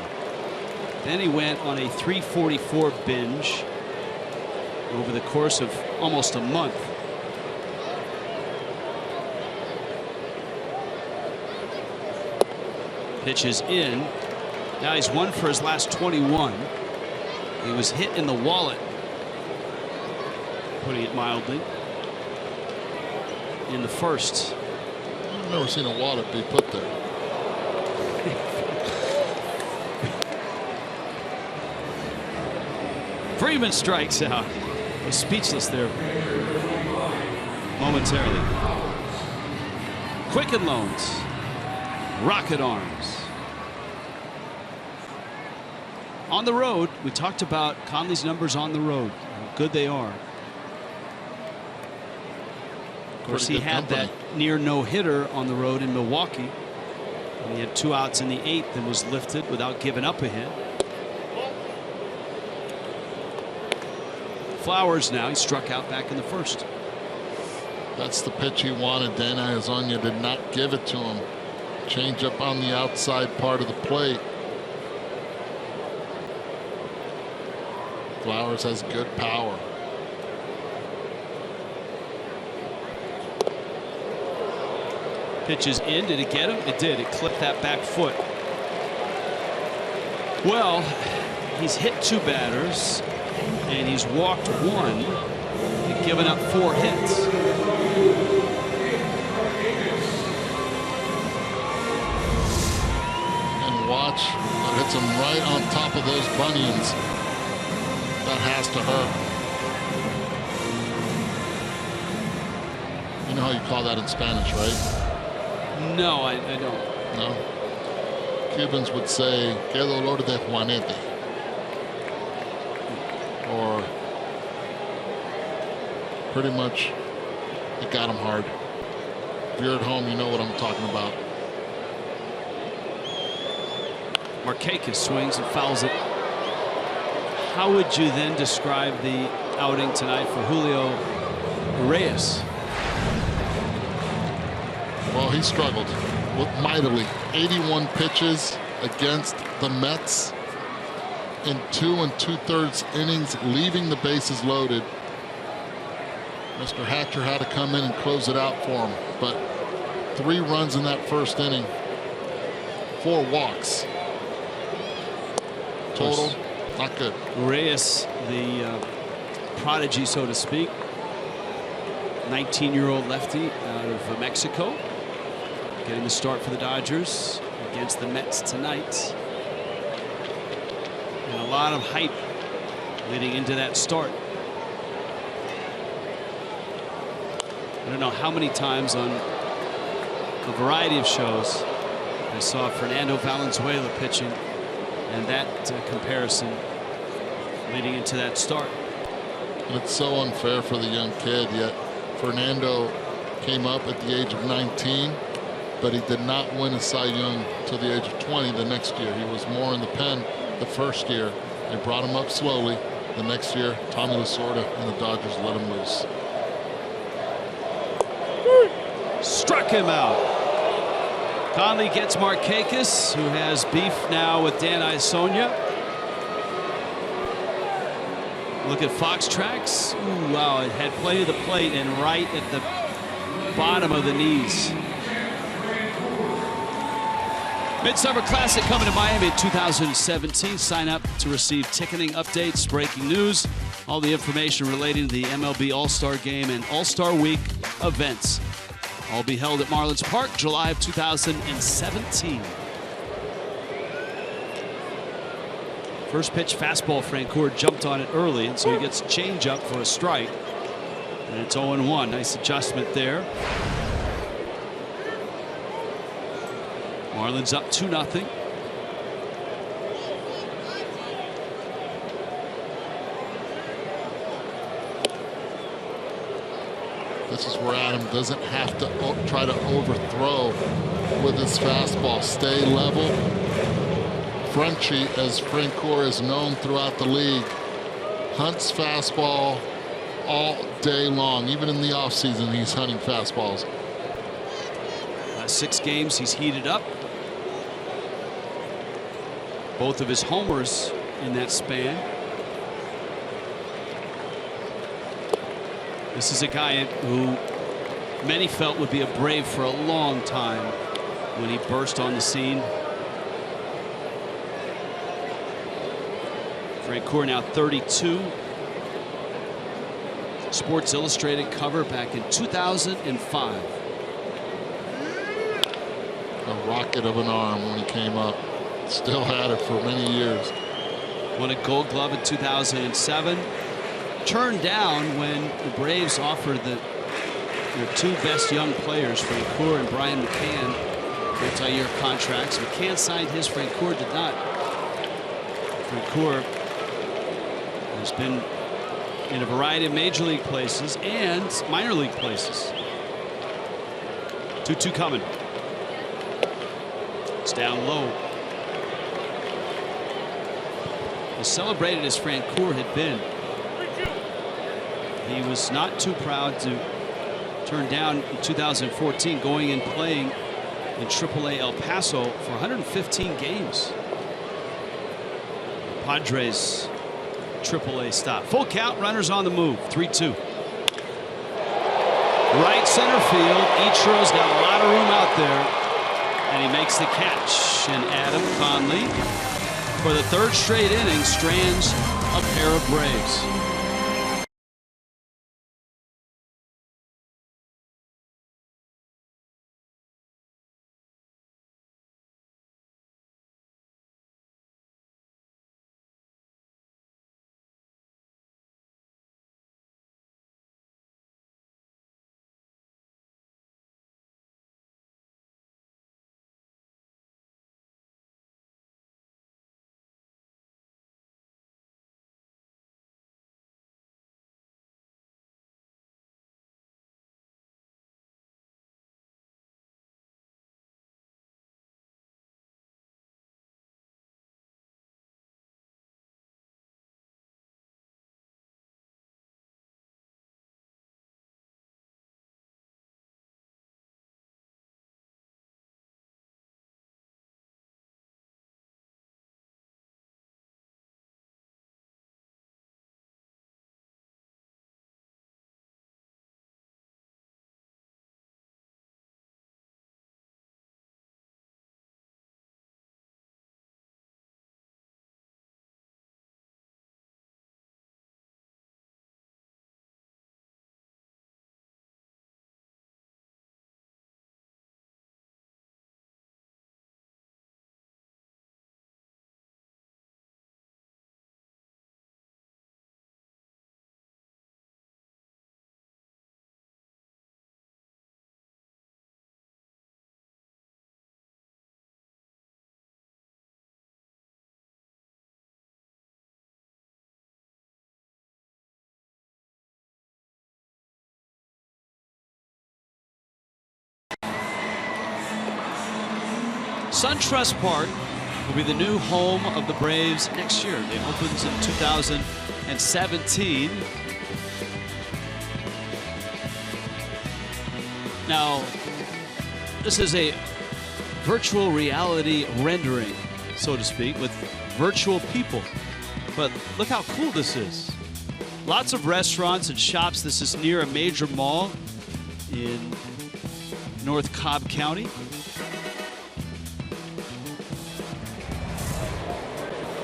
Then he went on a 344 binge over the course of almost a month. Pitch is in. Now he's 1 for his last 21. He was hit in the wallet, putting it mildly, in the first. I've never seen a wallet be put there. Freeman strikes out. Was speechless there momentarily. Quicken Loans, Rocket Arms. On the road, we talked about Conley's numbers on the road, how good they are. Of course, he had that near no-hitter on the road in Milwaukee. And he had 2 outs in the 8th and was lifted without giving up a hit. Flowers now. He struck out back in the first. That's the pitch he wanted. Dan Arizona did not give it to him. Change up on the outside part of the plate. Flowers has good power. Pitch is in. Did it get him? It did. It clipped that back foot. Well, he's hit 2 batters, and he's walked 1 and given up 4 hits. And watch, it hits him right on top of those bunions. That has to hurt. You know how you call that in Spanish, right? No, I don't. No? Cubans would say, que dolor de Juanete. Or pretty much, it got him hard. If you're at home, you know what I'm talking about. Markakis swings and fouls it. How would you then describe the outing tonight for Julio Reyes? Well, he struggled mightily. 81 pitches against the Mets in 2 2/3 innings, leaving the bases loaded. Mr. Hatcher had to come in and close it out for him, but 3 runs in that first inning, 4 walks. Total, not good. Reyes, the prodigy, so to speak, 19-year-old lefty out of Mexico, getting the start for the Dodgers against the Mets tonight. And a lot of hype leading into that start. I don't know how many times on a variety of shows I saw Fernando Valenzuela pitching, and that comparison leading into that start. And it's so unfair for the young kid, yet Fernando came up at the age of 19, but he did not win a Cy Young till the age of 20 the next year. He was more in the pen the first year. They brought him up slowly. The next year, Tommy Lasorda and the Dodgers let him loose. Struck him out. Conley gets Markakis, who has beef now with Dan Isonia. Look at Fox Tracks. Ooh, wow, it had plenty of the plate and right at the bottom of the knees. Midsummer Classic coming to Miami in 2017. Sign up to receive ticketing updates, breaking news, all the information relating to the MLB All-Star Game and All-Star Week events. All be held at Marlins Park, July of 2017. First pitch fastball, Francoeur jumped on it early, and so he gets change up for a strike. And it's 0-1. Nice adjustment there. Marlins up 2-0. This is where Adam doesn't have to try to overthrow with his fastball. Stay level. Frenchy, as Francoeur is known throughout the league, hunts fastball all day long. Even in the offseason, he's hunting fastballs. Last 6 games, he's heated up. Both of his homers in that span. This is a guy who many felt would be a Brave for a long time when he burst on the scene. Francoeur now 32. Sports Illustrated cover back in 2005. A rocket of an arm when he came up. Still had it for many years. Won a Gold Glove in 2007. Turned down when the Braves offered their 2 best young players, Francoeur and Brian McCann, multi-year contracts. McCann signed his, Francoeur did not. Francoeur has been in a variety of major league places and minor league places. 2-2 coming. It's down low. As celebrated as Francoeur had been, he was not too proud to turn down in 2014, going and playing in AAA El Paso for 115 games. Padres AAA stop. Full count, runners on the move. 3-2. Right center field. Ichiro's got a lot of room out there, and he makes the catch. And Adam Conley, for the third straight inning, strands a pair of Braves. SunTrust Park will be the new home of the Braves next year. It opens in 2017. Now, this is a virtual reality rendering, so to speak, with virtual people. But look how cool this is. Lots of restaurants and shops. This is near a major mall in North Cobb County.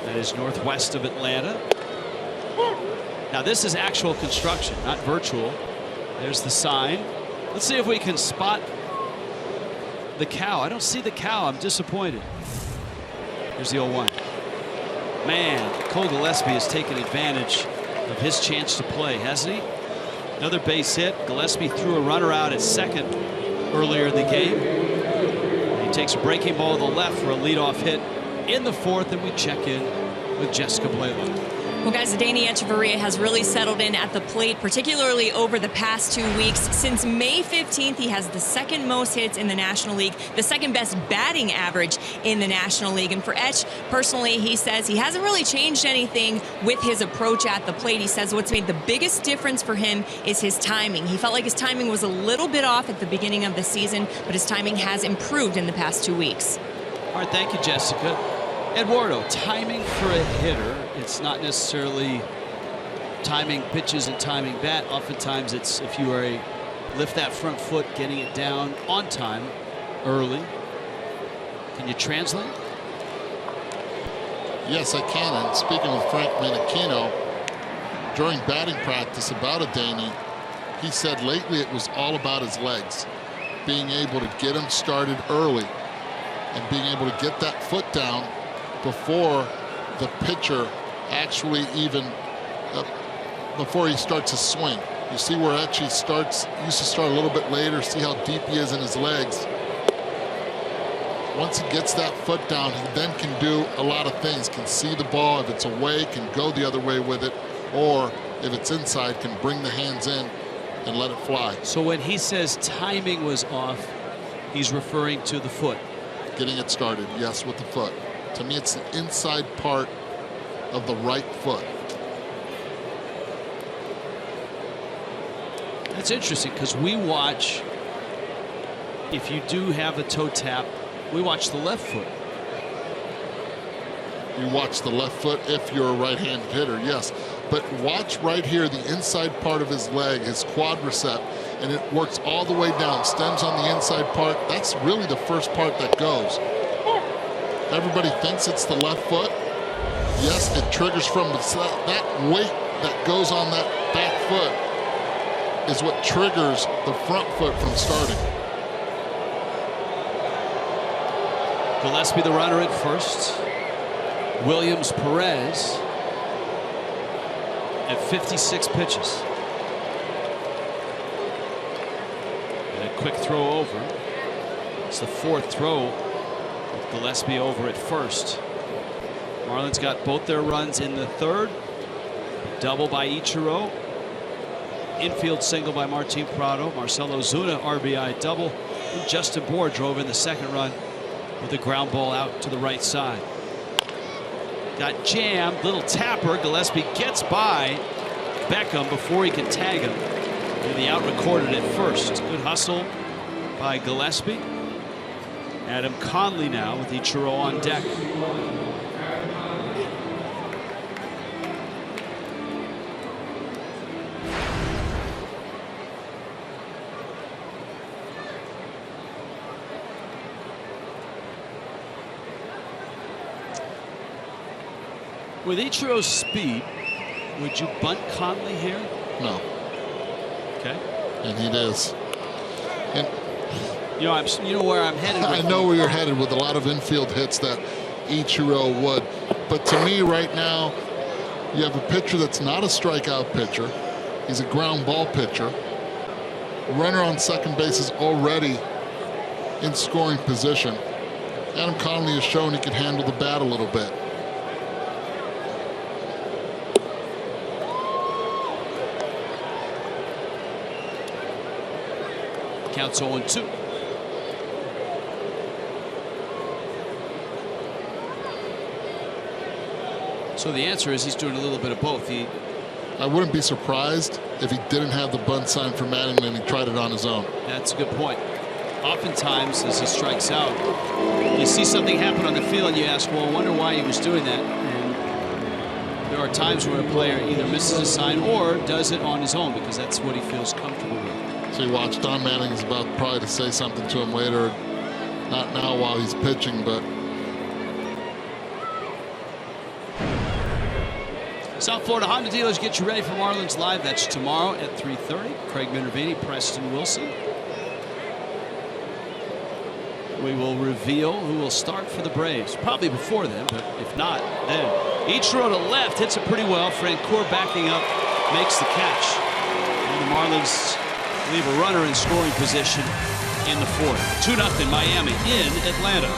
That is northwest of Atlanta. Now this is actual construction, not virtual. There's the sign. Let's see if we can spot the cow. I don't see the cow. I'm disappointed. Here's the 0-1. Man, Cole Gillespie has taken advantage of his chance to play, hasn't he? Another base hit. Gillespie threw a runner out at second earlier in the game. He takes a breaking ball to the left for a leadoff hit in the fourth, and we check in with Jessica Blaylock. Well, guys, Danny Echeverria has really settled in at the plate, particularly over the past 2 weeks. Since May 15th, he has the second most hits in the National League, the second best batting average in the National League. And for Etch, personally, he says he hasn't really changed anything with his approach at the plate. He says what's made the biggest difference for him is his timing. He felt like his timing was a little bit off at the beginning of the season, but his timing has improved in the past 2 weeks. All right, thank you, Jessica. Eduardo, timing for a hitter, it's not necessarily timing pitches and timing bat. Oftentimes it's if you are lift that front foot, getting it down on time, early. Can you translate? Yes, I can. And speaking with Frank Menachino, during batting practice about Adeiny, he said lately it was all about his legs, being able to get him started early and being able to get that foot down before the pitcher actually even before he starts his swing. You see where Etchy used to start a little bit later, see how deep he is in his legs. Once he gets that foot down, he then can do a lot of things. Can see the ball. If it's away, can go the other way with it. Or if it's inside, can bring the hands in and let it fly. So when he says timing was off, he's referring to the foot. Getting it started, yes, with the foot. To me, it's the inside part of the right foot. That's interesting because we watch, if you do have a toe tap, we watch the left foot. You watch the left foot if you're a right-handed hitter, yes. But watch right here, the inside part of his leg, his quadricep, and it works all the way down, stems on the inside part. That's really the first part that goes. Everybody thinks it's the left foot. Yes, it triggers from that weight that goes on that back foot is what triggers the front foot from starting. Gillespie the runner at first. Williams Perez at 56 pitches. And a quick throw over. It's the fourth throw with Gillespie over at first. Marlins got both their runs in the third. Double by Ichiro. Infield single by Martin Prado. Marcelo Zuna RBI double. And Justin Bour drove in the second run with a ground ball out to the right side. Got jammed, little tapper. Gillespie gets by Beckham before he can tag him. And the out recorded at first. Good hustle by Gillespie. Adam Conley now with Ichiro on deck. With Ichiro's speed, would you bunt Conley here? No. Okay. And he does. And you know where I'm headed with I know where you're headed with a lot of infield hits that Ichiro would. But to me right now, you have a pitcher that's not a strikeout pitcher. He's a ground ball pitcher. Runner on second base is already in scoring position. Adam Conley has shown he can handle the bat a little bit. Counts 0-2. So the answer is he's doing a little bit of both. I wouldn't be surprised if he didn't have the bunt sign for Mattingly and he tried it on his own. That's a good point. Oftentimes, as he strikes out, you see something happen on the field and you ask, well, I wonder why he was doing that. And there are times where a player either misses a sign or does it on his own because that's what he feels comfortable with. So you watch Don Manning is about probably to say something to him later. Not now while he's pitching, but. South Florida Honda dealers get you ready for Marlins Live. That's tomorrow at 3:30. Craig Minervini, Preston Wilson. We will reveal who will start for the Braves. Probably before then, but if not, then. Ichiro to left hits it pretty well. Francoeur backing up makes the catch. And the Marlins leave a runner in scoring position in the fourth. 2-0 Miami in Atlanta.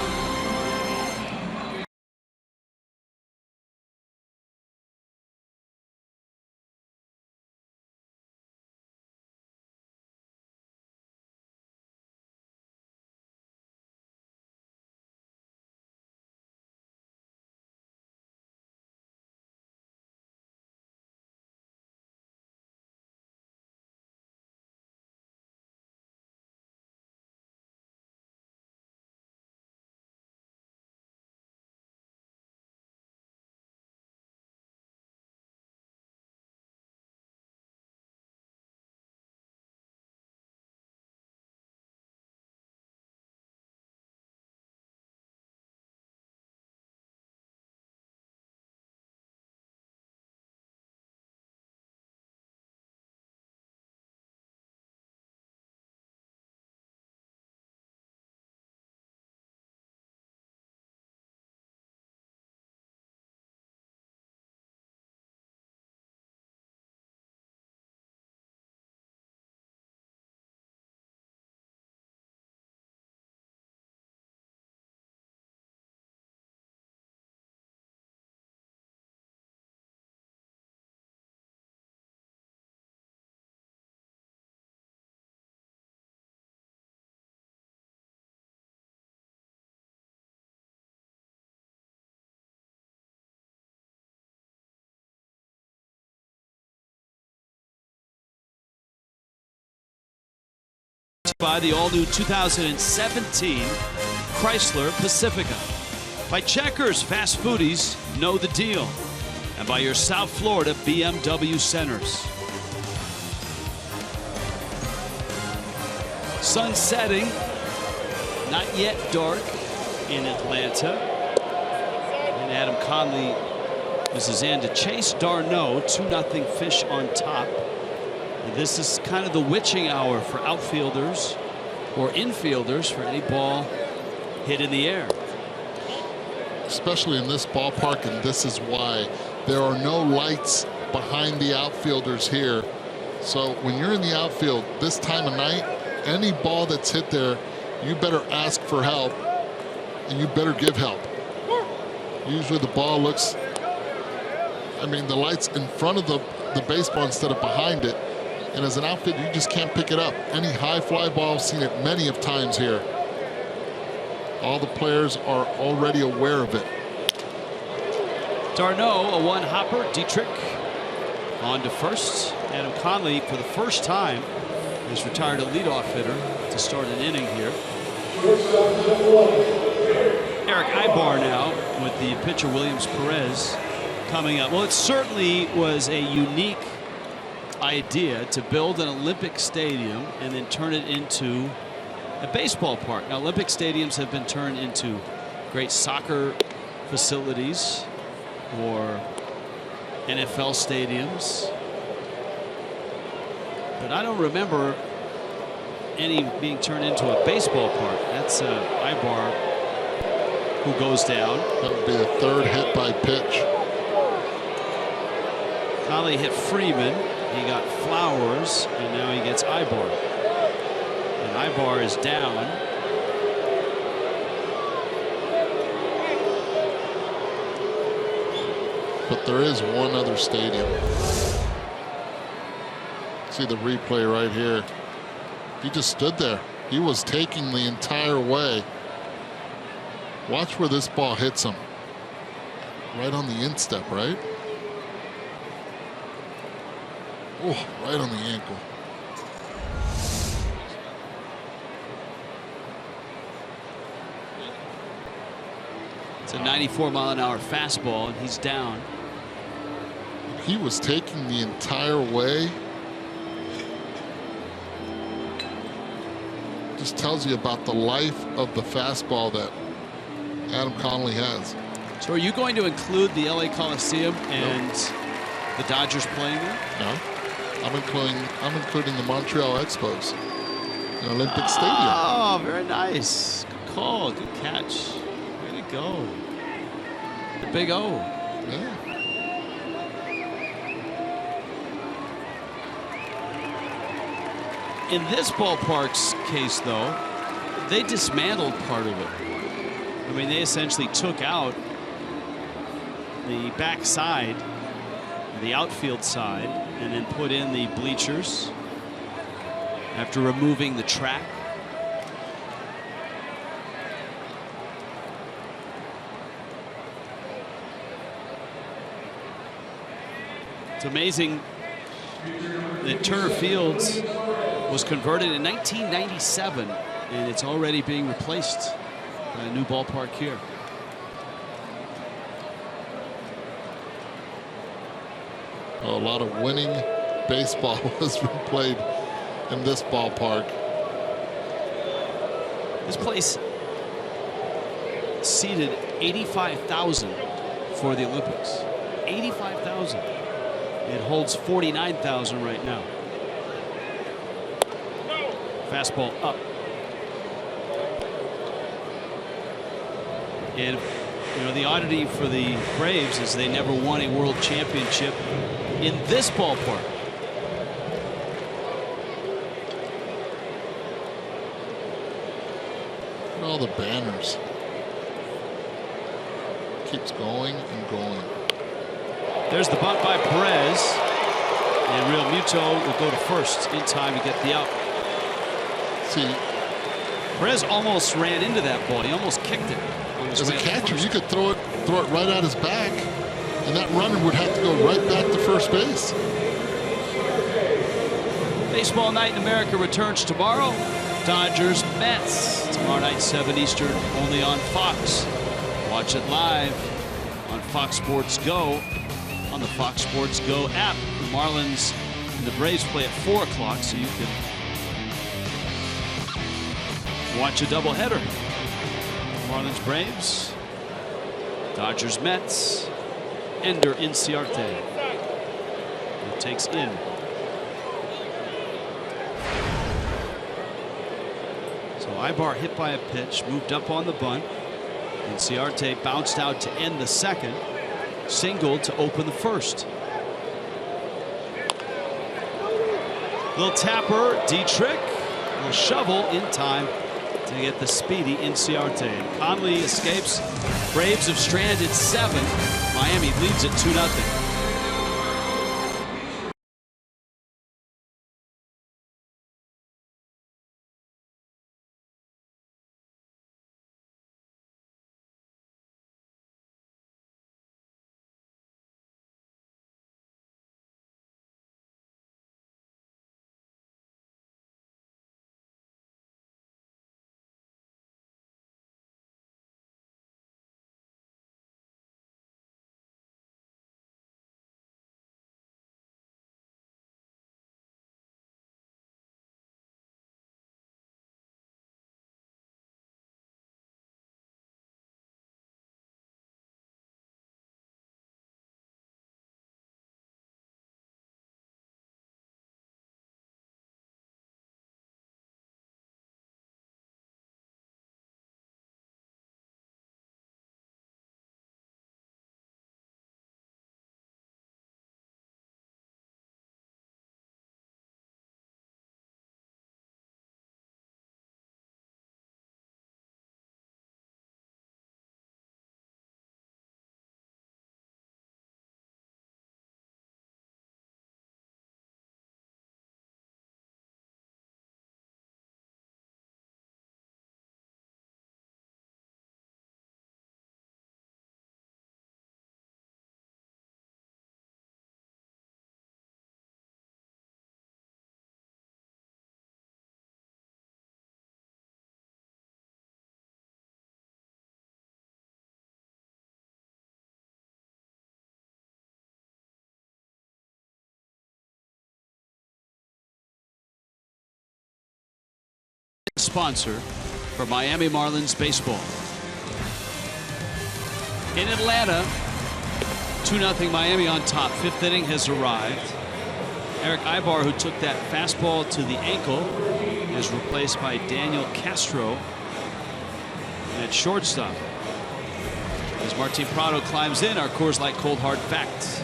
by the all-new 2017 Chrysler Pacifica. By Checkers Fast Foodies, know the deal. And by your South Florida BMW centers. Sun setting, not yet dark in Atlanta. And Adam Conley is in to chase d'Arnaud, 2-0 Fish on top. And this is kind of the witching hour for outfielders or infielders for any ball hit in the air. Especially in this ballpark, and this is why there are no lights behind the outfielders here. So when you're in the outfield this time of night, any ball that's hit there, you better ask for help and you better give help. Usually the ball looks, I mean, the light's in front of the baseball instead of behind it. And as an outfielder, you just can't pick it up. Any high fly ball, I've seen it many of times here. All the players are already aware of it. d'Arnaud, a one-hopper. Dietrich on to first. Adam Conley, for the first time, has retired a leadoff hitter to start an inning here. Eric Ibar now with the pitcher Williams Perez coming up. Well, it certainly was a unique idea to build an Olympic stadium and then turn it into a baseball park. Now, Olympic stadiums have been turned into great soccer facilities or NFL stadiums, but I don't remember any being turned into a baseball park. That's Ibar who goes down. That would be the third hit by pitch. Conley hit Freeman. He got Flowers, and now he gets Ibar. And Ibar is down. But there is one other stadium. See the replay right here. He just stood there. He was taking the entire way. Watch where this ball hits him. Right on the instep, right? Oh, right on the ankle. It's a 94-mile-an-hour fastball, and he's down. He was taking the entire way. Just tells you about the life of the fastball that Adam Conley has. So are you going to include the LA Coliseum and the Dodgers playing there? No. I'm including the Montreal Expos in Olympic Stadium. Oh, very nice. Good call. Good catch. Way to go. The big O. Yeah. In this ballpark's case, though, they dismantled part of it. I mean, they essentially took out the back side, the outfield side, and then put in the bleachers after removing the track. It's amazing that Turner Fields was converted in 1997, and it's already being replaced by a new ballpark here. A lot of winning baseball was played in this ballpark. This place seated 85,000 for the Olympics. 85,000. It holds 49,000 right now. Fastball up. And you know, the oddity for the Braves is they never won a world championship in this ballpark. Look at all the banners. Keeps going and going. There's the bunt by Perez. And Real Muto will go to first in time to get the out. See, Perez almost ran into that ball. He almost kicked it. as a catcher, you could throw it right at his back, and that runner would have to go right back to first base. Baseball Night in America returns tomorrow. Dodgers, Mets. Tomorrow night, 7 Eastern, only on Fox. Watch it live on Fox Sports Go, on the Fox Sports Go app. The Marlins and the Braves play at 4 o'clock, so you can watch a doubleheader. Marlins, Braves, Dodgers, Mets. Ender Inciarte, who takes in. So Ibar hit by a pitch, moved up on the bunt. Inciarte bounced out to end the second, singled to open the first. Little tapper, Dietrich, will shovel in time to get the speedy Inciarte. Conley escapes. Braves have stranded 7. Miami leads it 2-0. Sponsor for Miami Marlins baseball. In Atlanta, 2-0 Miami on top. 5th inning has arrived. Eric Ibar, who took that fastball to the ankle, is replaced by Daniel Castro at shortstop. As Martin Prado climbs in, our Coors Light Cold Hard Facts.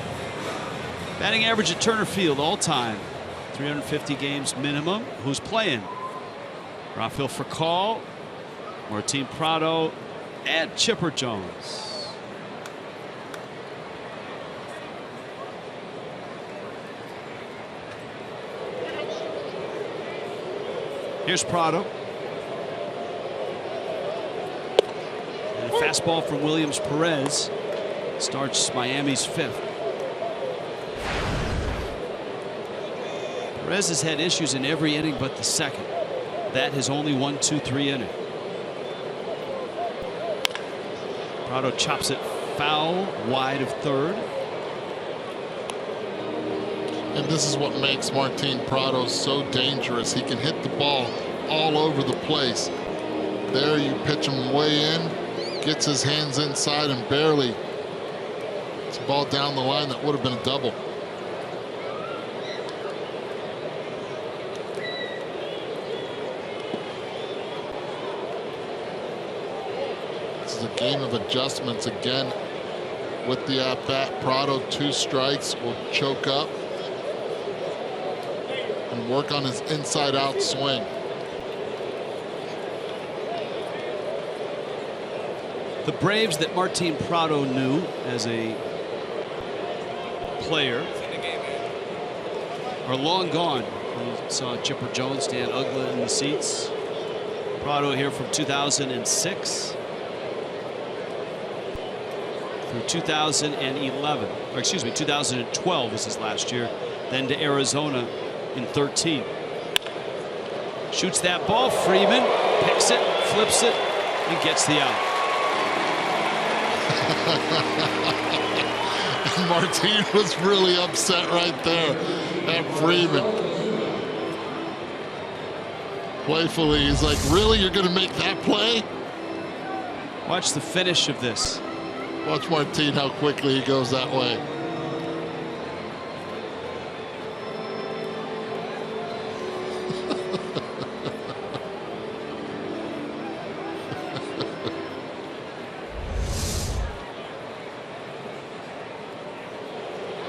Batting average at Turner Field all time, 350 games minimum. Who's playing? Rafael Furcal, Martin Prado, and Chipper Jones. Here's Prado. And a fastball from Williams Perez starts Miami's 5th. Perez has had issues in every inning but the second. That his only 1-2-3 inning. Prado chops it foul wide of third. And this is what makes Martin Prado so dangerous. He can hit the ball all over the place. There you pitch him way in, gets his hands inside and barely. It's a ball down the line that would have been a double. A game of adjustments again with the at-bat. Prado, 2 strikes, will choke up and work on his inside-out swing. The Braves that Martin Prado knew as a player are long gone. We saw Chipper Jones, Dan Uggla in the seats. Prado here from 2006. Through 2011, or excuse me, 2012 was his last year, then to Arizona in 13. Shoots that ball. Freeman picks it, flips it, and gets the out. Martin was really upset right there at Freeman. Playfully, he's like, really? You're going to make that play? Watch the finish of this. Watch Martin, how quickly he goes that way.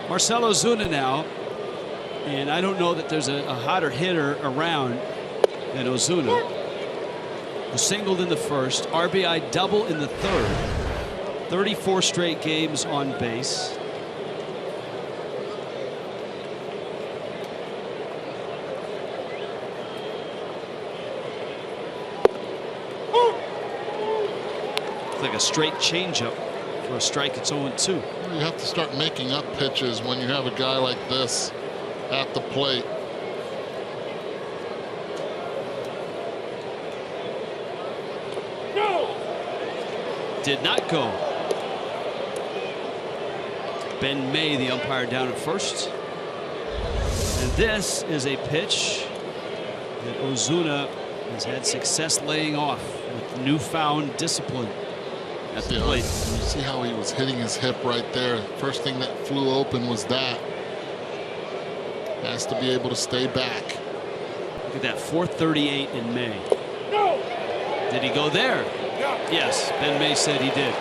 Marcell Ozuna now, and I don't know that there's a hotter hitter around than Ozuna, who singled in the first, RBI double in the third, 34 straight games on base. It's like a straight changeup. For a strike, it's 0-2. You have to start making up pitches when you have a guy like this at the plate. No. Did not go. Ben May, the umpire, down at first. And this is a pitch that Ozuna has had success laying off with newfound discipline at the plate. You see how he was hitting his hip right there. First thing that flew open was that. Has to be able to stay back. Look at that, 438 in May. No. Did he go there? Yeah. Yes, Ben May said he did.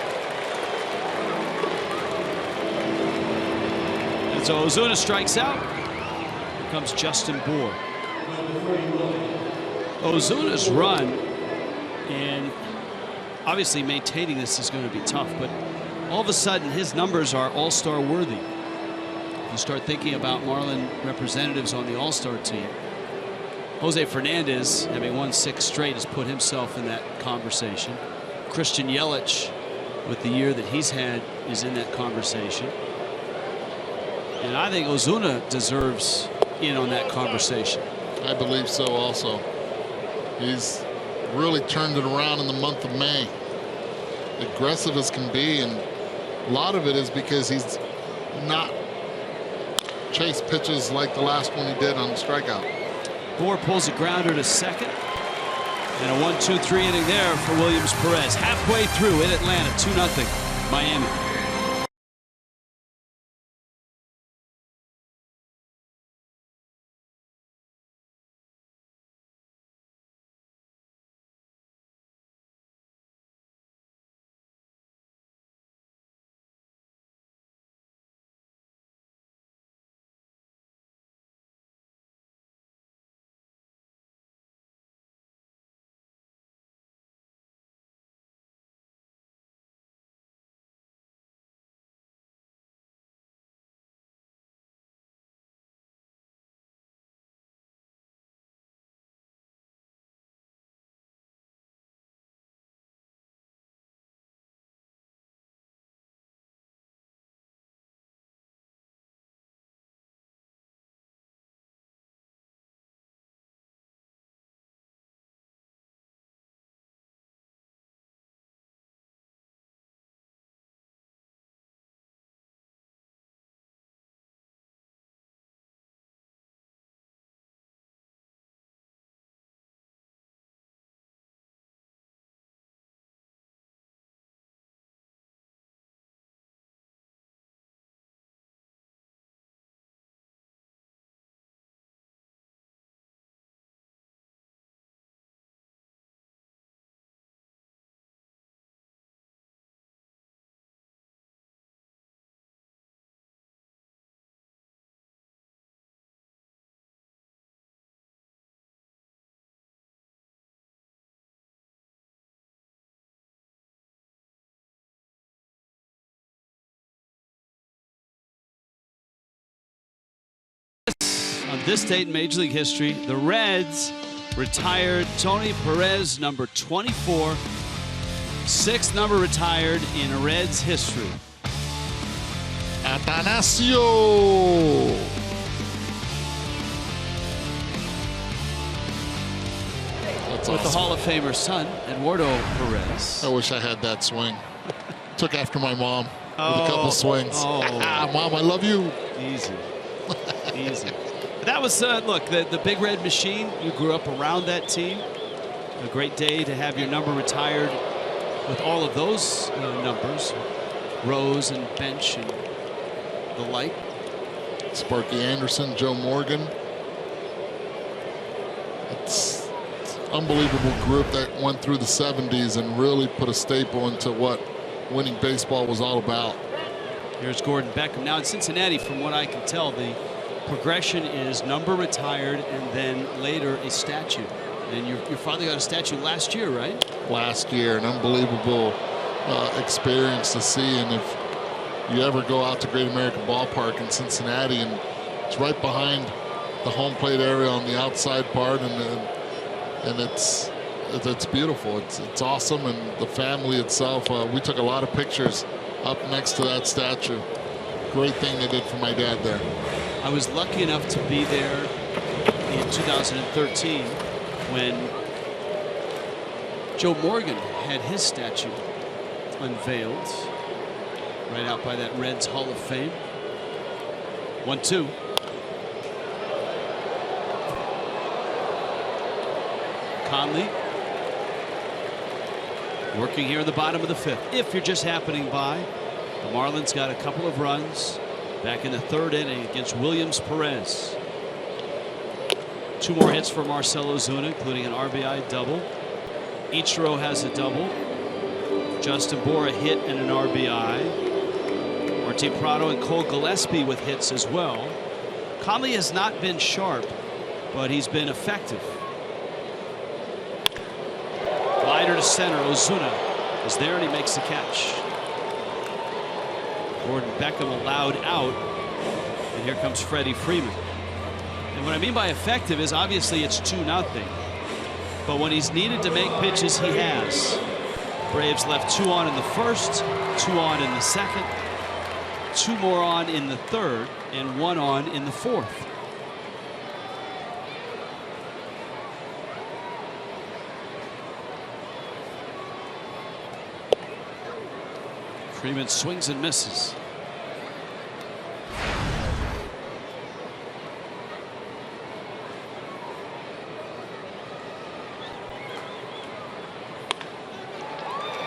And so Ozuna strikes out. Here comes Justin Bour. Ozuna's run, and obviously maintaining this is going to be tough, but all of a sudden his numbers are all-star worthy. You start thinking about Marlin representatives on the all-star team. Jose Fernandez, having won 6 straight, has put himself in that conversation. Christian Yelich, with the year that he's had, is in that conversation. And I think Ozuna deserves in on that conversation. I believe so also. He's really turned it around in the month of May. Aggressive as can be, and a lot of it is because he's not chased pitches like the last one he did on the strikeout. Bour pulls a grounder to second, and a 1-2-3 inning there for Williams Perez. Halfway through in Atlanta, 2-0 Miami. On this date in Major League history, the Reds retired Tony Perez, number 24, 6th number retired in Reds history. Atanasio. with awesome. the Hall of Famer's son, Eduardo Perez. I wish I had that swing. Took after my mom with a couple swings. Mom, I love you. Easy. Easy. But that was, look, the Big Red Machine. You grew up around that team. A great day to have your number retired with all of those numbers. Rows and bench and the like. Sparky Anderson, Joe Morgan. It's an unbelievable group that went through the 70s and really put a staple into what winning baseball was all about. Here's Gordon Beckham. Now in Cincinnati, from what I can tell, the progression is number retired and then later a statue. And your father got a statue last year, right? Last year, an unbelievable experience to see. And if you ever go out to Great American Ballpark in Cincinnati, and it's right behind the home plate area on the outside part, and it's beautiful. It's awesome, and the family itself. We took a lot of pictures up next to that statue. Great thing they did for my dad there. I was lucky enough to be there in 2013 when Joe Morgan had his statue unveiled right out by that Reds Hall of Fame. 1-2. Conley working here in the bottom of the fifth. If you're just happening by, the Marlins got a couple of runs back in the third inning against Williams Perez. 2 more hits for Marcell Ozuna, including an RBI double. Ichiro has a double. Justin Bour a hit and an RBI. Martin Prado and Cole Gillespie with hits as well. Conley has not been sharp, but he's been effective. Glider to center. Ozuna is there and he makes the catch. Gordon Beckham allowed out, and here comes Freddie Freeman. And what I mean by effective is obviously it's 2-0, but when he's needed to make pitches, he has. Braves left 2 on in the first, 2 on in the second, 2 more on in the third, and 1 on in the fourth. Freeman swings and misses.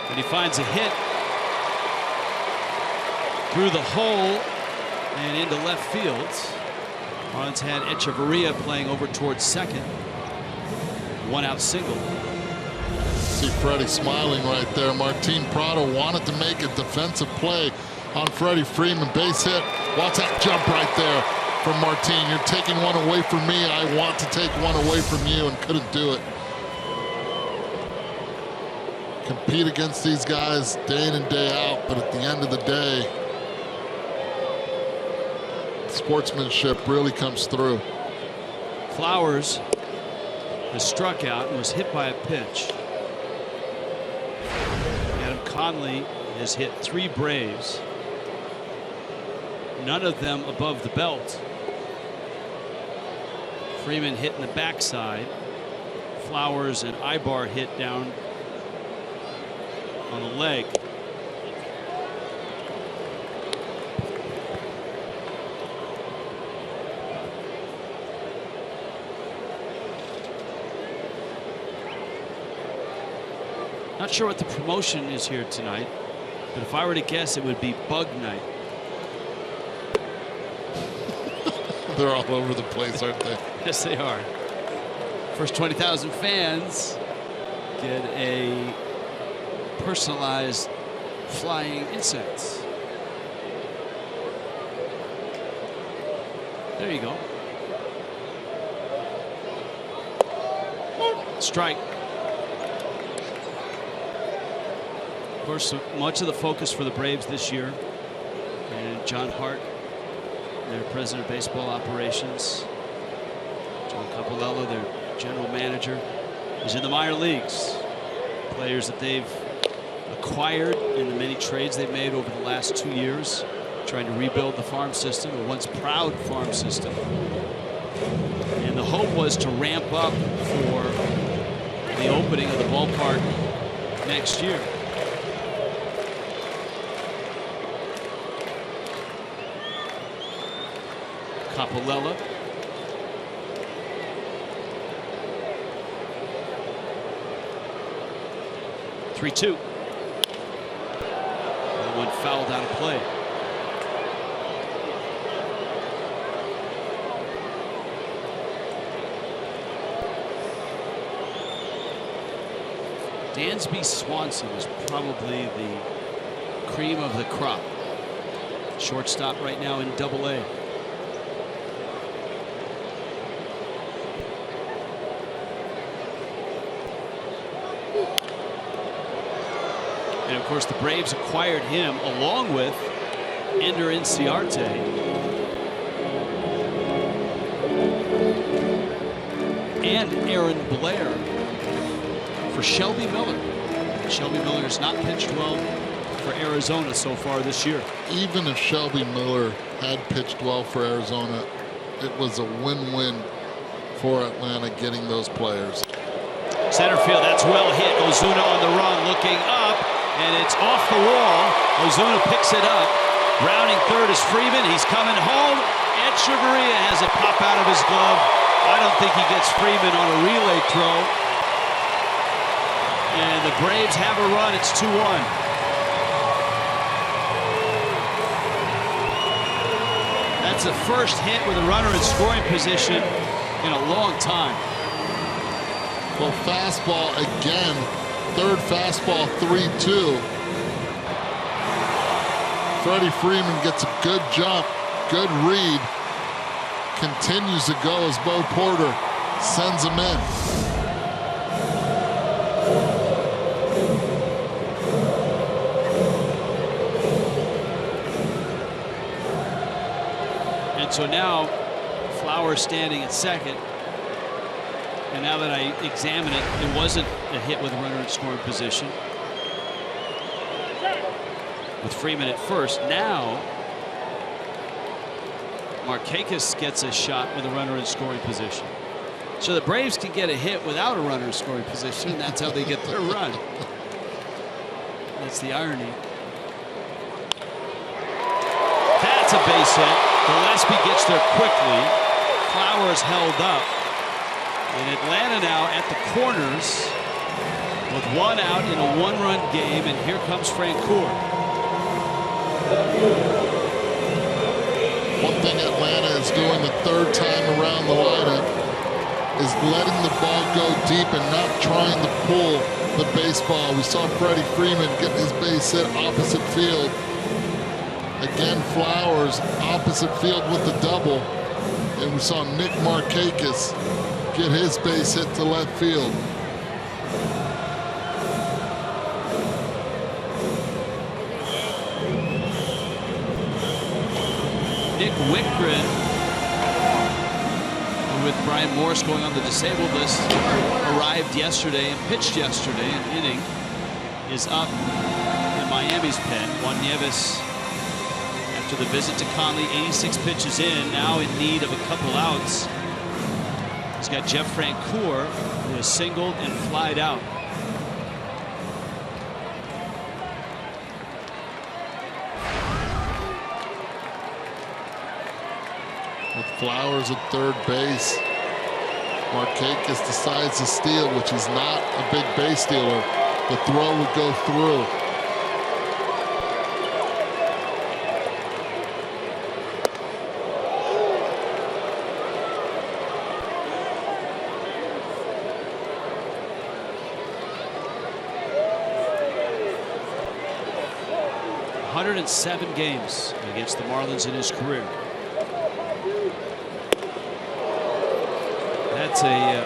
And he finds a hit through the hole and into left field. Marlins had Echeverria playing over towards second. 1-out single. See Freddie smiling right there. Martin Prado wanted to make a defensive play on Freddie Freeman. Base hit. Watch that jump right there from Martin. You're taking one away from me. I want to take one away from you, and couldn't do it. Compete against these guys day in and day out, but at the end of the day, sportsmanship really comes through. Flowers has struck out and was hit by a pitch. Adam Conley has hit 3 Braves, none of them above the belt. Freeman hit in the backside. Flowers and Ibar hit down on the leg. Not sure what the promotion is here tonight, but if I were to guess, it would be Bug Night. They're all over the place, aren't they? Yes, they are. First 20,000 fans get a personalized flying insect. There you go. Strike. Of course, much of the focus for the Braves this year, and John Hart, their president of baseball operations, John Capolella, their general manager, is in the minor leagues. Players that they've acquired in the many trades they've made over the last 2 years, trying to rebuild the farm system, a once proud farm system. And the hope was to ramp up for the opening of the ballpark next year. Capolella. Three-two. That one fouled out of play. Dansby Swanson is probably the cream of the crop. Shortstop right now in Double-A. And of course, the Braves acquired him along with Ender Inciarte. And Aaron Blair for Shelby Miller. Shelby Miller has not pitched well for Arizona so far this year. Even if Shelby Miller had pitched well for Arizona, it was a win-win for Atlanta getting those players. Center field, that's well hit. Ozuna on the run, looking up, and it's off the wall. Ozuna picks it up. Rounding third is Freeman. He's coming home. Echeverria has it pop out of his glove. I don't think he gets Freeman on a relay throw. And the Braves have a run. It's 2-1. That's the first hit with a runner in scoring position in a long time. Well, fastball again. Third fastball, 3-2. Freddie Freeman gets a good jump, good read. Continues to go as Bo Porter sends him in. And so now Flowers standing at second. And now that I examine it, it wasn't a hit with a runner in scoring position. With Freeman at first. Now Markakis gets a shot with a runner in scoring position. So the Braves can get a hit without a runner in scoring position, and that's how they get their run. That's the irony. That's a base hit. Gillespie gets there quickly. Flowers held up. And Atlanta now at the corners with one out in a one-run game, and here comes Francoeur. One thing Atlanta is doing the third time around the lineup is letting the ball go deep and not trying to pull the baseball. We saw Freddie Freeman getting his base hit opposite field. Again, Flowers opposite field with the double. And we saw Nick Markakis get his base hit to left field. Nick Wickren, with Brian Morris going on the disabled list, arrived yesterday and pitched yesterday. An inning is up in Miami's pen. Juan Nieves, after the visit to Conley, 86 pitches in, now in need of a couple outs. He's got Jeff Francoeur, who has singled and flied out. With Flowers at third base, Markakis decides to steal, which is not a big base stealer. The throw would go through. Seven games against the Marlins in his career. That's a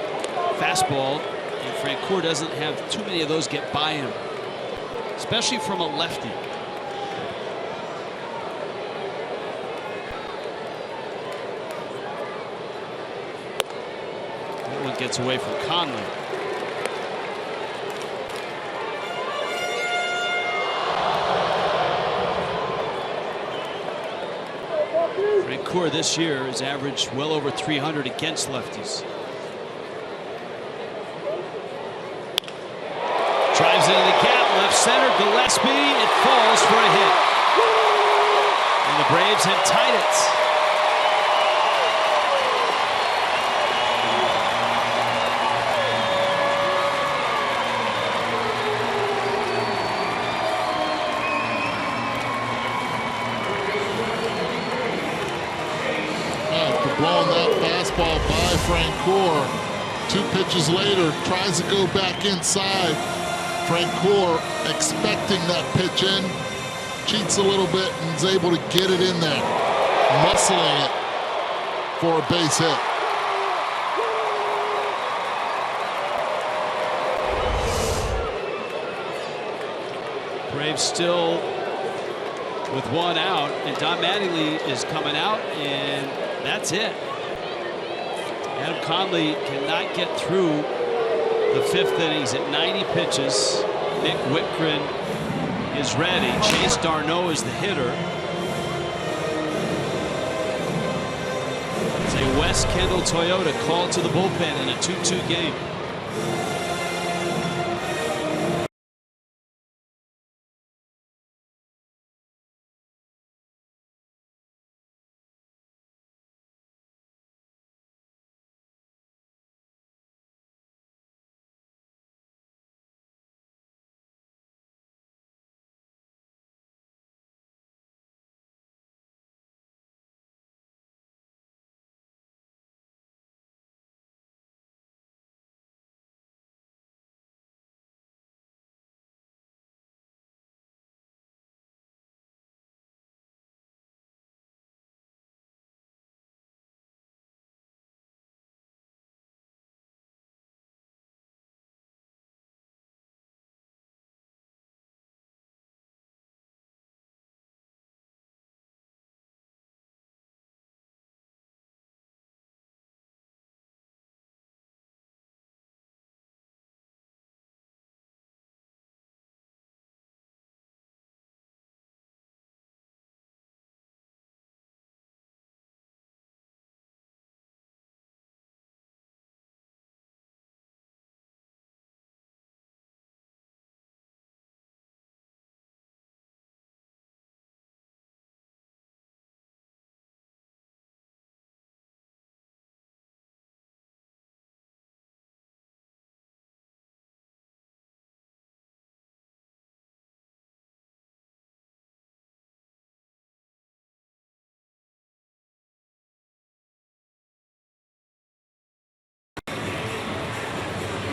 fastball, and Francoeur doesn't have too many of those get by him, especially from a lefty. That one gets away from Conley. Francoeur this year has averaged well over 300 against lefties. into the gap, left center, Gillespie. It falls for a hit. And the Braves have tied it. Blowing that fastball by Francoeur. 2 pitches later, tries to go back inside. Francoeur expecting that pitch in, cheats a little bit and is able to get it in there, muscling it for a base hit. Braves still with 1 out, and Don Mattingly is coming out, and that's it. Adam Conley cannot get through the 5th inning. He's at 90 pitches. Nick Whitgren is ready. Chase Darno is the hitter. It's a Wes Kendall Toyota called to the bullpen in a 2-2 game.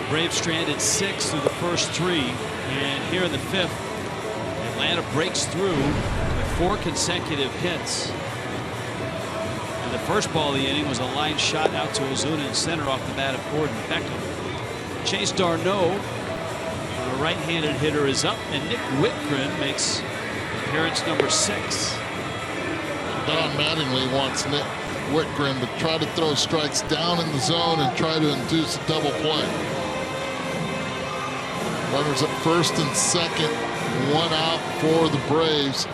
Braves stranded 6 through the first 3, and here in the 5th, Atlanta breaks through with 4 consecutive hits. And the first ball of the inning was a line shot out to Ozuna in center off the bat of Gordon Beckham. Chase Darno, a right-handed hitter, is up, and Nick Whitgren makes appearance number 6. Don Mattingly wants Nick Whitgren to try to throw strikes down in the zone and try to induce a double play. Runners at first and second, 1 out for the Braves.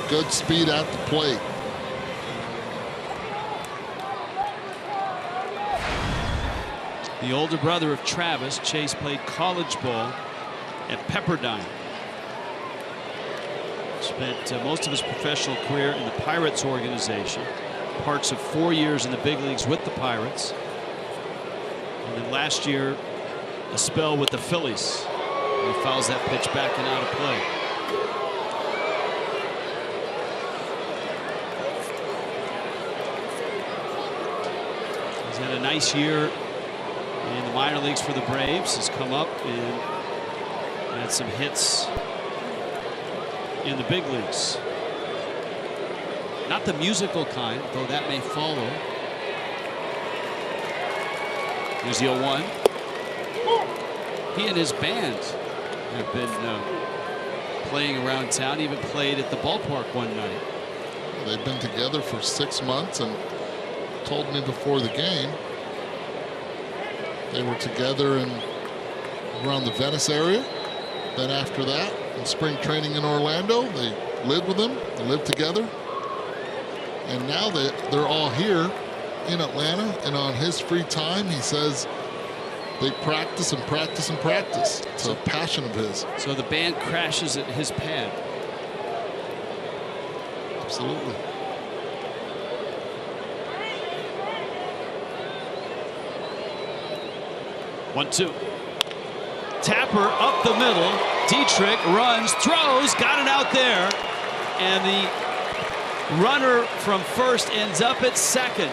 Good speed at the plate. The older brother of Travis, Chase, played college ball at Pepperdine. Spent most of his professional career in the Pirates organization. Parts of 4 years in the big leagues with the Pirates. And then last year, a spell with the Phillies. He fouls that pitch back and out of play. He's had a nice year in the minor leagues for the Braves. Has come up and had some hits in the big leagues. Not the musical kind, though that may follow. Here's the 0-1. He and his band have been playing around town. Even played at the ballpark one night. They've been together for 6 months and told me before the game they were together in around the Venice area. Then after that, in spring training in Orlando, they lived with him. They lived together. And now they're all here in Atlanta, and on his free time, he says They practice and practice and practice. It's a passion of his. So the band crashes at his pad. Absolutely. One, two. Tapper up the middle. Dietrich runs, throws, got it out there. And the runner from first ends up at second.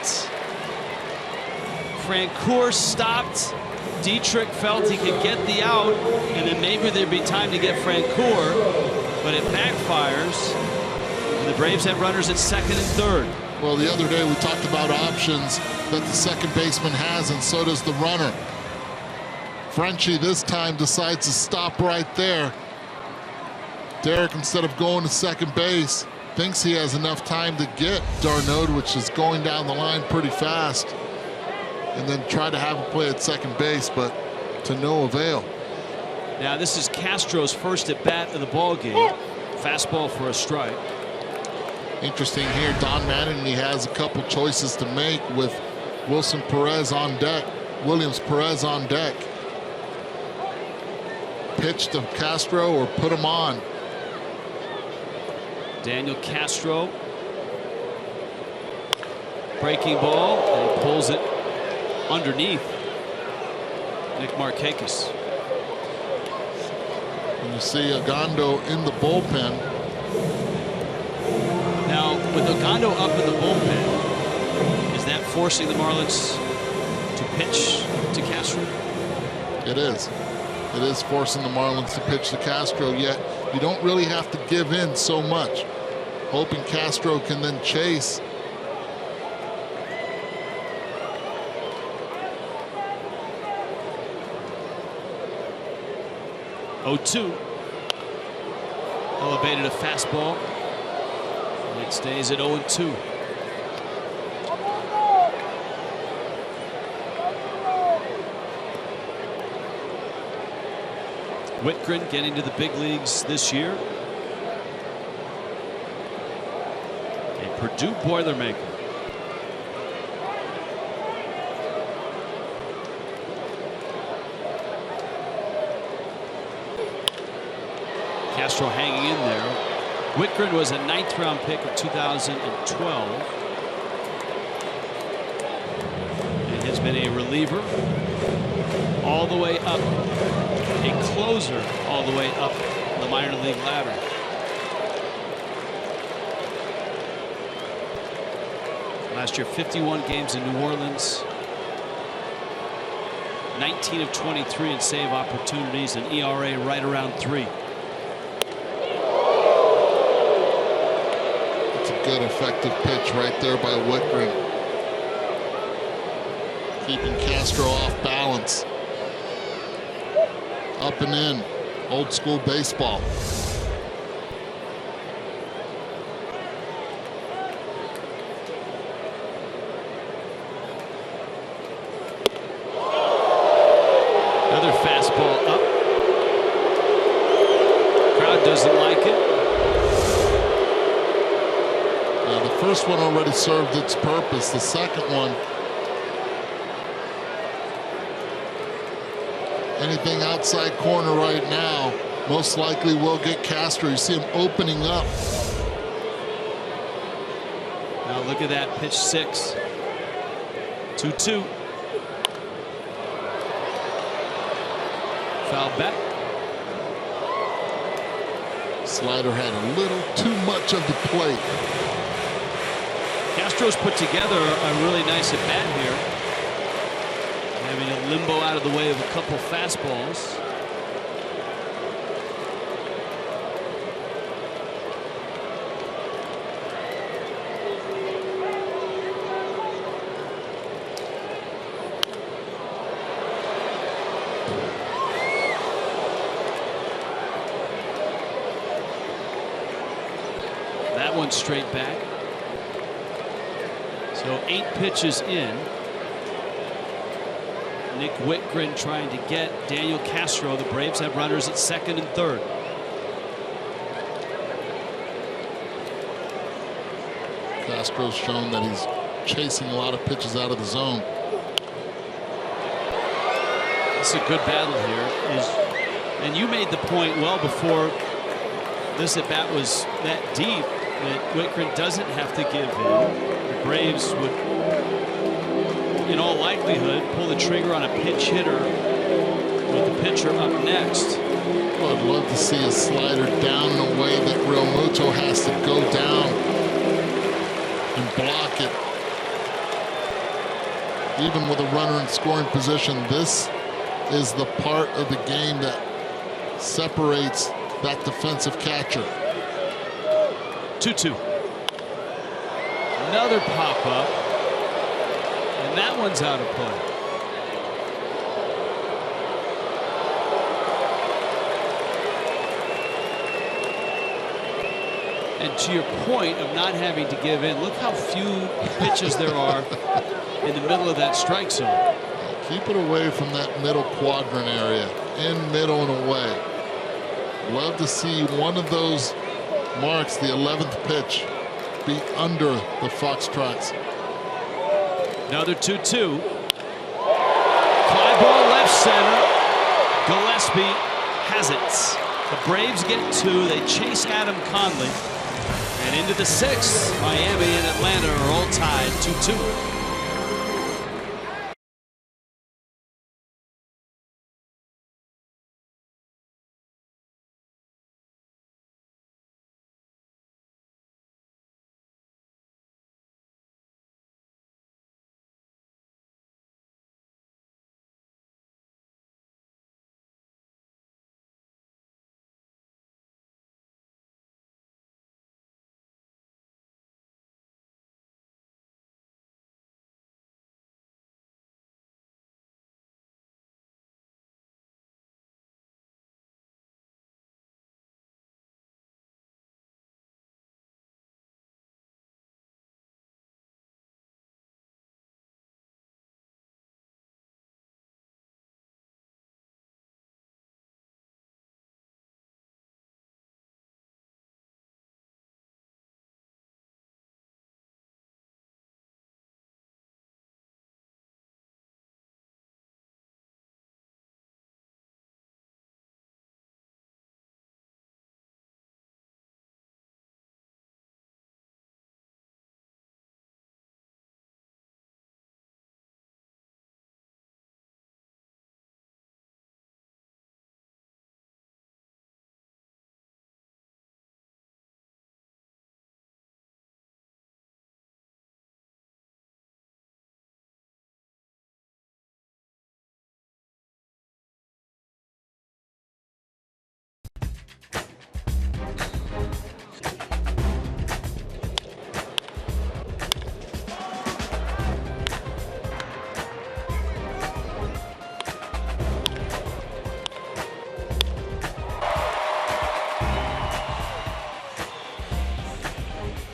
Francoeur stopped. Dietrich felt he could get the out, and then maybe there'd be time to get Francoeur, but it backfires. And the Braves have runners at second and third. Well, the other day we talked about options that the second baseman has, and so does the runner. Frenchie this time decides to stop right there. Derek, instead of going to second base, thinks he has enough time to get Darnaud, which is going down the line pretty fast, and then try to have a play at second base, but to no avail. Now this is Castro's first at bat of the ball game. Fastball for a strike. Interesting here, Don Mattingly has a couple choices to make with Williams Perez on deck. Pitch to Castro or put him on. Daniel Castro. Breaking ball, and he pulls it underneath Nick Markakis. And you see Ogando in the bullpen. Now, with Ogando up in the bullpen, is that forcing the Marlins to pitch to Castro? It is. It is forcing the Marlins to pitch to Castro, yet you don't really have to give in so much. Hoping Castro can then chase. Oh, 2. Elevated a fastball. And it stays at 0-2. Whitgren getting to the big leagues this year. A Purdue Boilermaker. Castro hanging in there. Whitgren was a 9th round pick of 2012. And has been a reliever all the way up. A closer all the way up the minor league ladder. Last year, 51 games in New Orleans. 19 of 23 in save opportunities, and ERA right around 3. It's a good, effective pitch right there by Whitgren. Keeping Castro off balance. Up and in. Old school baseball. Another fastball up. Crowd doesn't like it. The first one already served its purpose. The second one, anything outside corner right now most likely will get Castro. You see him opening up. Now look at that, pitch 6. 2-2. Foul back. Slider had a little too much of the plate. Castro's put together a really nice at bat here. Having a limbo out of the way of a couple fastballs. That one straight back. So 8 pitches in. Nick Whitgren trying to get Daniel Castro. The Braves have runners at second and third. Castro's shown that he's chasing a lot of pitches out of the zone. It's a good battle here. And you made the point well before this at bat was that deep that Whitgren doesn't have to give in. The Braves would, in all likelihood, pull the trigger on a pinch hitter with the pitcher up next. Well, I'd love to see a slider down in a way that Real Muto has to go down and block it. Even with a runner in scoring position, this is the part of the game that separates that defensive catcher. 2-2. Another pop-up. And that one's out of play. And to your point of not having to give in, look how few pitches there are in the middle of that strike zone. Keep it away from that middle quadrant area. In, middle, and away. Love to see one of those marks, the 11th pitch, be under the foxtrots. Another 2-2. Fly ball left center. Gillespie has it. The Braves get 2. They chase Adam Conley. And into the 6th, Miami and Atlanta are all tied 2-2.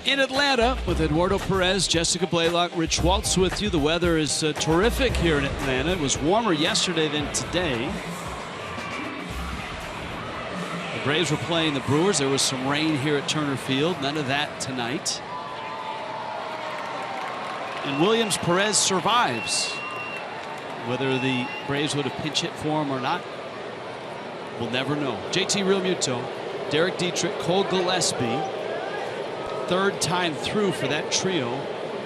In Atlanta with Eduardo Perez, Jessica Blaylock, Rich Waltz with you. The weather is terrific here in Atlanta. It was warmer yesterday than today. The Braves were playing the Brewers. There was some rain here at Turner Field. None of that tonight. And Williams Perez survives. Whether the Braves would have pinch hit for him or not, we'll never know. JT Realmuto, Derek Dietrich, Cole Gillespie. Third time through for that trio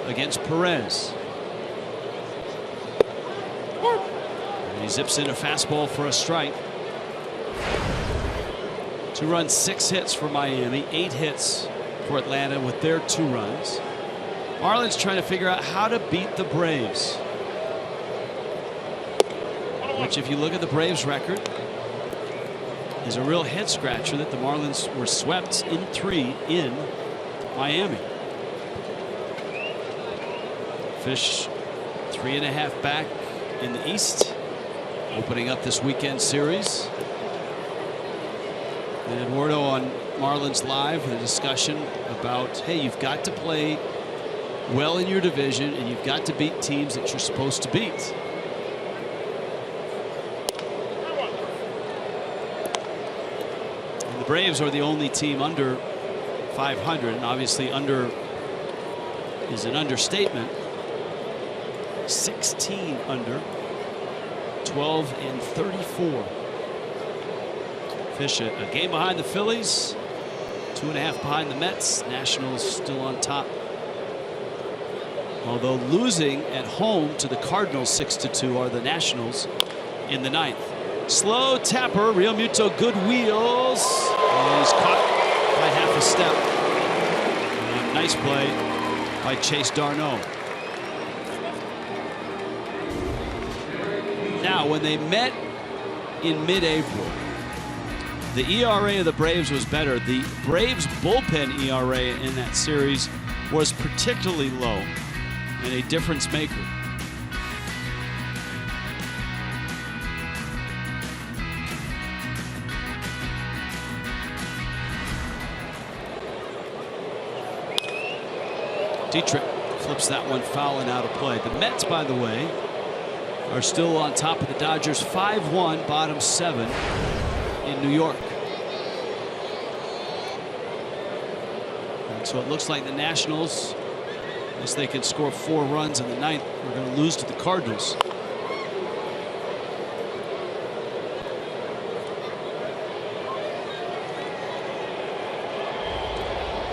against Perez. And he zips in a fastball for a strike. 2 runs, 6 hits for Miami, 8 hits for Atlanta with their 2 runs. Marlins trying to figure out how to beat the Braves. Which, if you look at the Braves record, is a real head scratcher that the Marlins were swept in 3 in Miami. Fish 3.5 back in the East, opening up this weekend series. And Eduardo on Marlins Live with a discussion about, hey, you've got to play well in your division and you've got to beat teams that you're supposed to beat. And the Braves are the only team under 500, and obviously under is an understatement. 16 under, 12-34. Fish a game behind the Phillies, 2.5 behind the Mets. Nationals still on top, although losing at home to the Cardinals 6-2 are the Nationals in the 9th. Slow tapper, Real Muto, good wheels, and he's caught by half a step. And a nice play by Chase Darno. Now, when they met in mid-April, the ERA of the Braves was better. The Braves bullpen ERA in that series was particularly low and a difference maker. Dietrich flips that one foul and out of play. The Mets, by the way, are still on top of the Dodgers, 5-1, bottom 7 in New York. And so it looks like the Nationals, unless they can score 4 runs in the 9th, are going to lose to the Cardinals.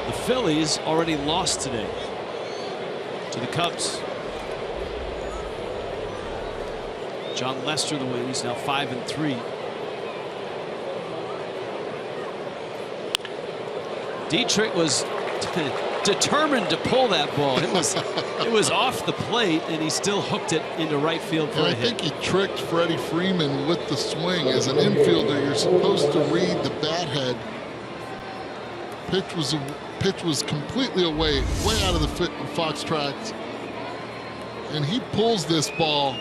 The Phillies already lost today to the Cubs. John Lester the win. He's now 5-3. Dietrich was determined to pull that ball. It was off the plate, and he still hooked it into right field for a hit. I think he tricked Freddie Freeman with the swing. As an infielder, you're supposed to read the bat head. Pitch was completely away, way out of the Fox tracks, and he pulls this ball.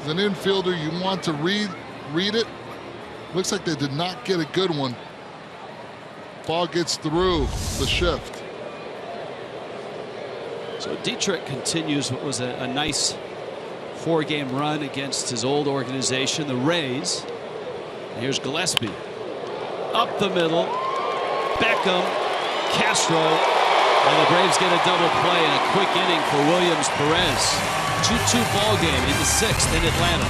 As an infielder, you want to read it. Looks like they did not get a good one. Ball gets through the shift. So Dietrich continues what was a nice 4-game run against his old organization, the Rays. And here's Gillespie. Up the middle. Beckham, Castro, and the Braves get a double play and a quick inning for Williams Perez. 2-2 ball game in the 6th in Atlanta.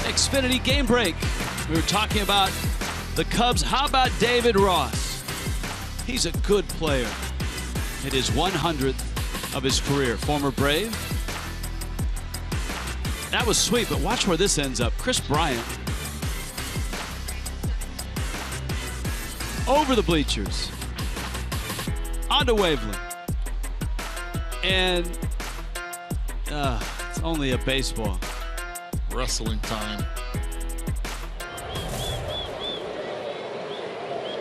Xfinity game break. We were talking about the Cubs. How about David Ross? He's a good player. It is 100th of his career. Former Brave. That was sweet, but watch where this ends up. Chris Bryant over the bleachers onto Waveland, and it's only a baseball. Wrestling time.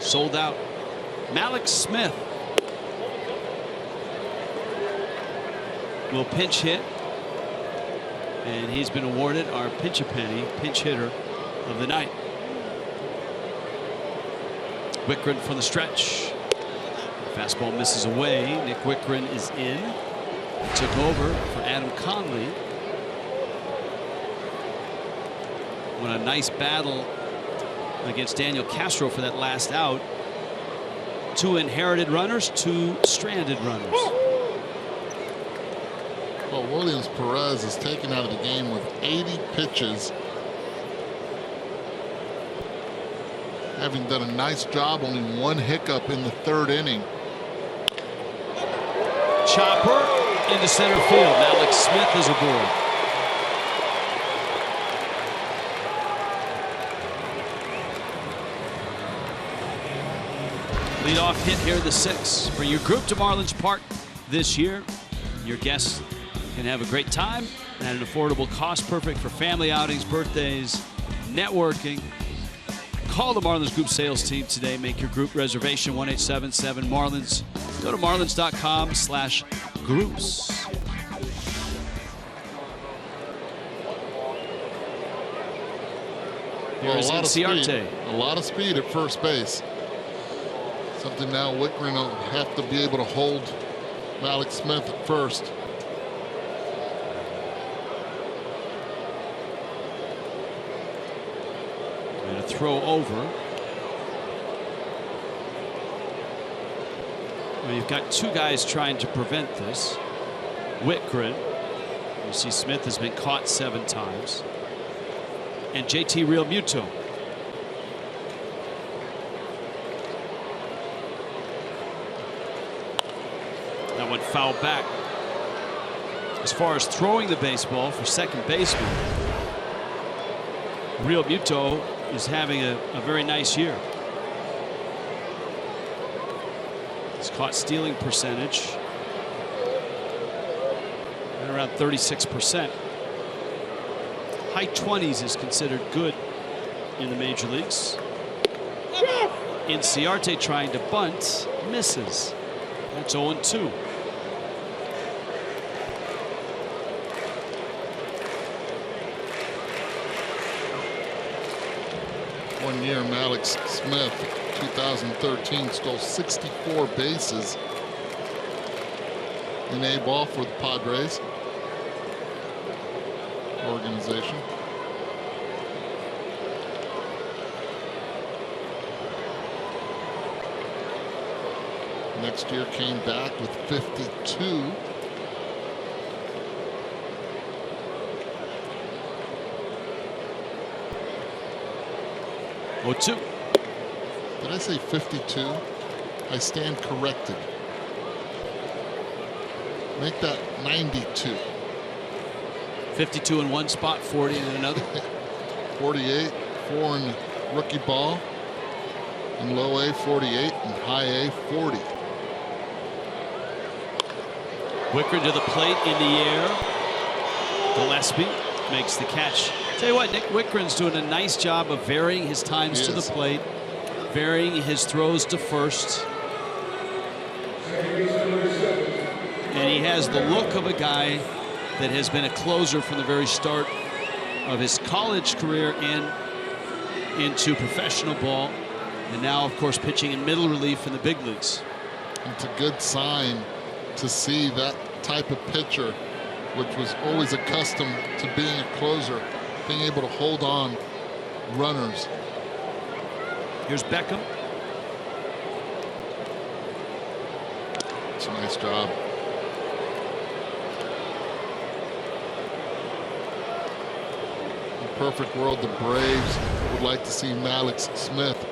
Sold out. Mallex Smith will pinch hit, and he's been awarded our pinch-a-penny pinch hitter of the night. Wickren from the stretch. Fastball misses away. Nick Wickren is in. Took over for Adam Conley. What a nice battle against Daniel Castro for that last out. 2 inherited runners, 2 stranded runners. Well, Williams Perez is taken out of the game with 80 pitches. Having done a nice job, only 1 hiccup in the 3rd inning. Chopper into center field. Mallex Smith is aboard. Leadoff hit here, the 6th. Bring your group to Marlins Park this year. Your guests can have a great time at an affordable cost, perfect for family outings, birthdays, networking. Call the Marlins Group sales team today. Make your group reservation, 1-877-MARLINS. Go to marlins.com/groups. Well, Here's Cincinnati. A lot of speed at first base. Something now Wickren will have to be able to hold Mallex Smith at first. And a throw over. Well, you've got 2 guys trying to prevent this. Wickren. You see Smith has been caught 7 times. And JT Realmuto. That one fouled back. As far as throwing the baseball for second baseman, Realmuto is having a very nice year. His caught stealing percentage at around 36%. High 20s is considered good in the major leagues. Inciarte trying to bunt, misses. That's 0-2. One year, Mallex Smith, 2013, stole 64 bases in A ball for the Padres organization. Next year came back with 52. Oh, 2. Did I say 52? I stand corrected. Make that 92. 52 in one spot, 40 in another. 48, 4 in rookie ball. In low A, 48, and high A, 40. Wickren to the plate, in the air. Gillespie makes the catch. Tell you what, Nick Wickren's doing a nice job of varying his times to the plate, varying his throws to first. And he has the look of a guy that has been a closer from the very start of his college career and into professional ball. And now, of course, pitching in middle relief in the big leagues. It's a good sign to see that type of pitcher, which was always accustomed to being a closer, being able to hold on runners. Here's Beckham. It's a nice job. In a perfect world, the Braves would like to see Mallex Smith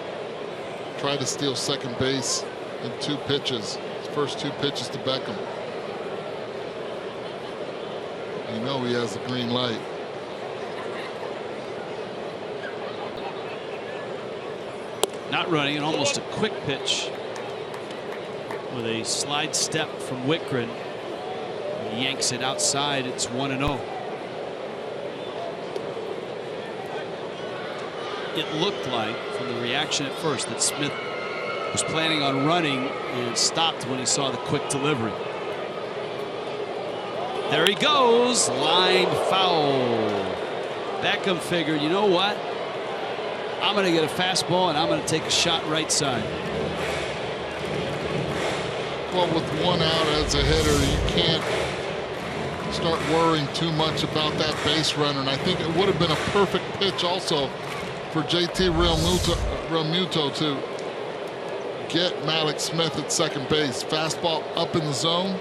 try to steal second base in 2 pitches. His first 2 pitches to Beckham. You know he has the green light. Not running, and almost a quick pitch with a slide step from Wickren. He yanks it outside. It's 1-0. It looked like, from the reaction at first, that Smith Was planning on running and stopped when he saw the quick delivery. There he goes, line foul. Beckham figured, you know what? I'm going to get a fastball and I'm going to take a shot right side. Well, with one out as a hitter, you can't start worrying too much about that base runner. And I think it would have been a perfect pitch also for JT Realmuto to get Mallex Smith at second base. Fastball up in the zone.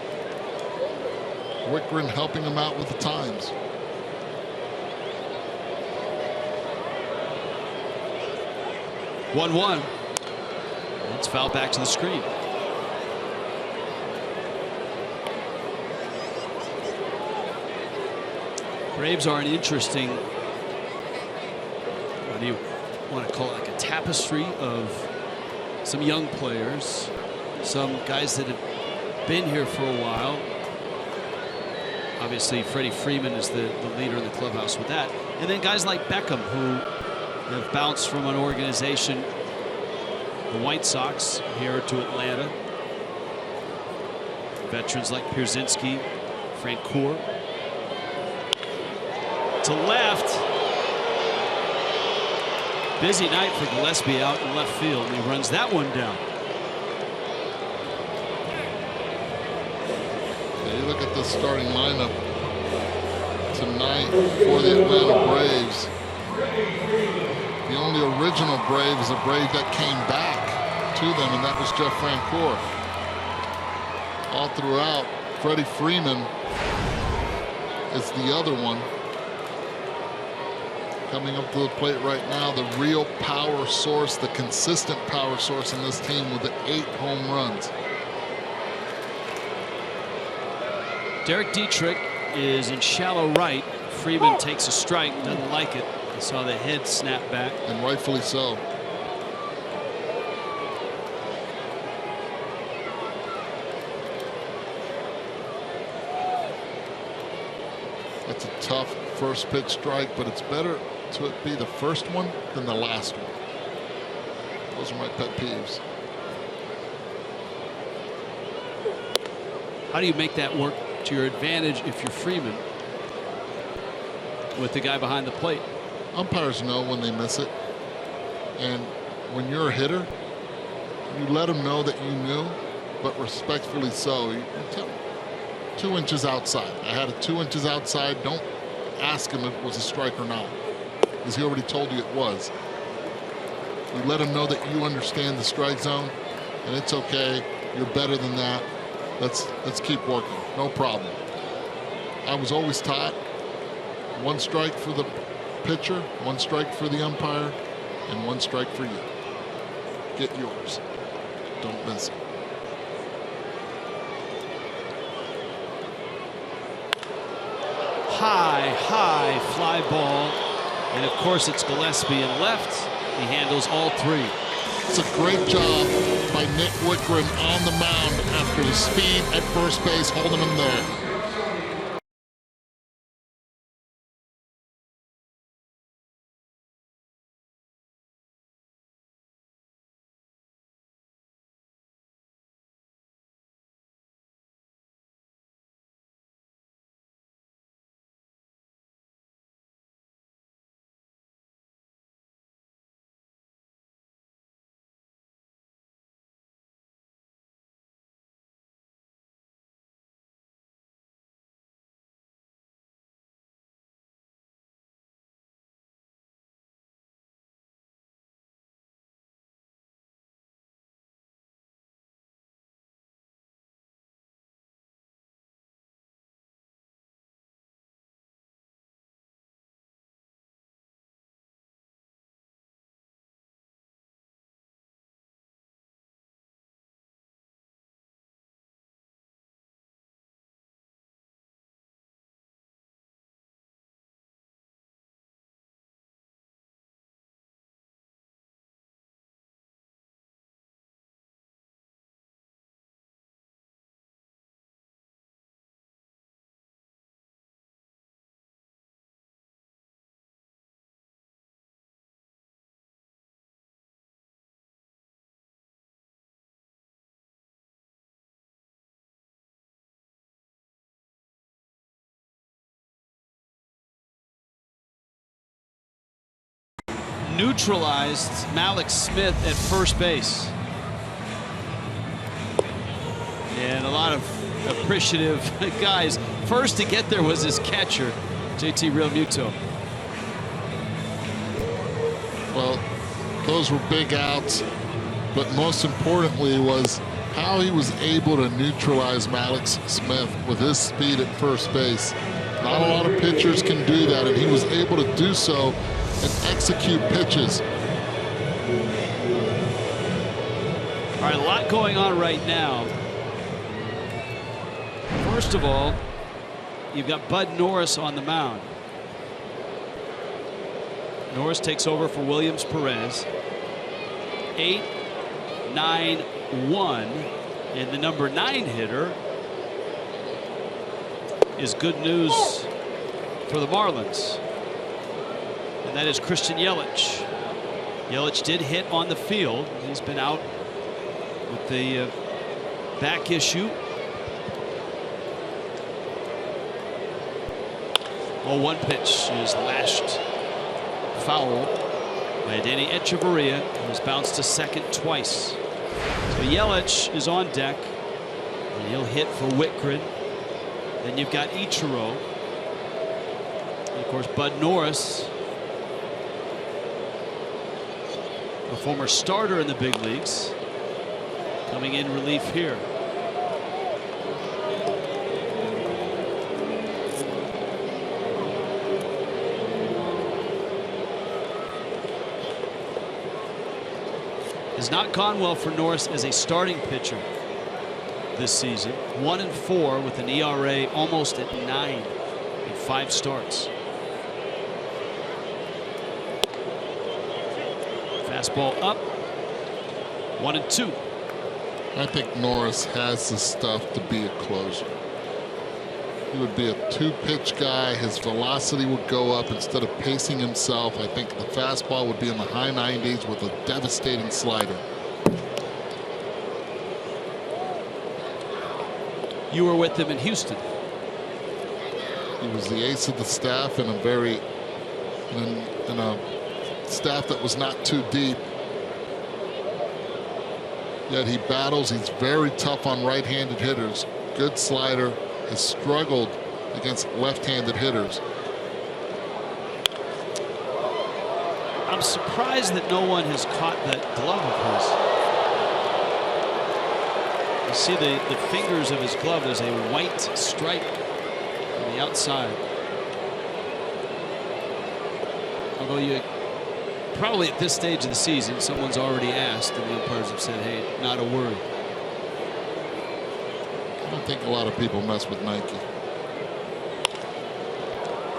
Wickren helping him out with the times. One. It's fouled back to the screen. Braves are an interesting, what do you want to call it, like a tapestry of some young players, some guys that have been here for a while. Obviously, Freddie Freeman is the leader in the clubhouse with that. And then guys like Beckham, who have bounced from an organization, the White Sox, here to Atlanta. Veterans like Pierzynski, Francoeur. To left. Busy night for Gillespie out in left field, and he runs that one down. You look at the starting lineup tonight for the Atlanta Braves. The only original Brave is a Brave that came back to them, and that was Jeff Francoeur. All throughout, Freddie Freeman is the other one. Coming up to the plate right now, the real power source, the consistent power source in this team with the 8 home runs. Derek Dietrich is in shallow right. Freeman takes a strike, doesn't like it. I saw the head snap back. And rightfully so. That's a tough first pitch strike, but it's better to it be the first one than the last one. Those are my pet peeves. How do you make that work to your advantage if you're Freeman with the guy behind the plate? Umpires know when they miss it. And when you're a hitter, you let them know that you knew, but respectfully so. You tell them 2 inches outside. I had it 2 inches outside. Don't ask him if it was a strike or not, because he already told you it was. You let him know that you understand the strike zone, and it's okay. You're better than that. Let's keep working. No problem. I was always taught 1 strike for the pitcher, 1 strike for the umpire, and 1 strike for you. Get yours. Don't miss it. High fly ball, and of course it's Gillespie in left. He handles all 3. It's a great job by Nick Wickren on the mound after the speed at first base, holding him there. neutralized Malik Smith at first base. And a lot of appreciative guys. First to get there was his catcher, JT Realmuto. Well, those were big outs, but most importantly was how he was able to neutralize Malik Smith with his speed at first base. Not a lot of pitchers can do that, and he was able to do so and execute pitches. All right, a lot going on right now. First of all, you've got Bud Norris on the mound. Norris takes over for Williams Perez. 8-9-1, and the number 9 hitter is good news for the Marlins, and that is Christian Yelich. Yelich did hit on the field. He's been out with the back issue. Oh, one pitch is lashed foul by Danny Echeverria, who's bounced to second twice. So Yelich is on deck, and he'll hit for Whitgren. Then you've got Ichiro. And of course, Bud Norris, a former starter in the big leagues, coming in relief here. Has not gone well for Norris as a starting pitcher this season. 1-4 with an ERA almost at 9 in 5 starts. Fastball up. 1-2. I think Norris has the stuff to be a closer. He would be a 2-pitch guy. His velocity would go up instead of pacing himself. I think the fastball would be in the high 90s with a devastating slider. You were with him in Houston. He was the ace of the staff in a staff that was not too deep. Yet he battles. He's very tough on right-handed hitters. Good slider. Has struggled against left-handed hitters. I'm surprised that no one has caught that glove of his. You see the fingers of his glove. There's a white stripe on the outside. Although you probably at this stage of the season, someone's already asked, and the umpires have said, "Hey, not a worry." I don't think a lot of people mess with Nike.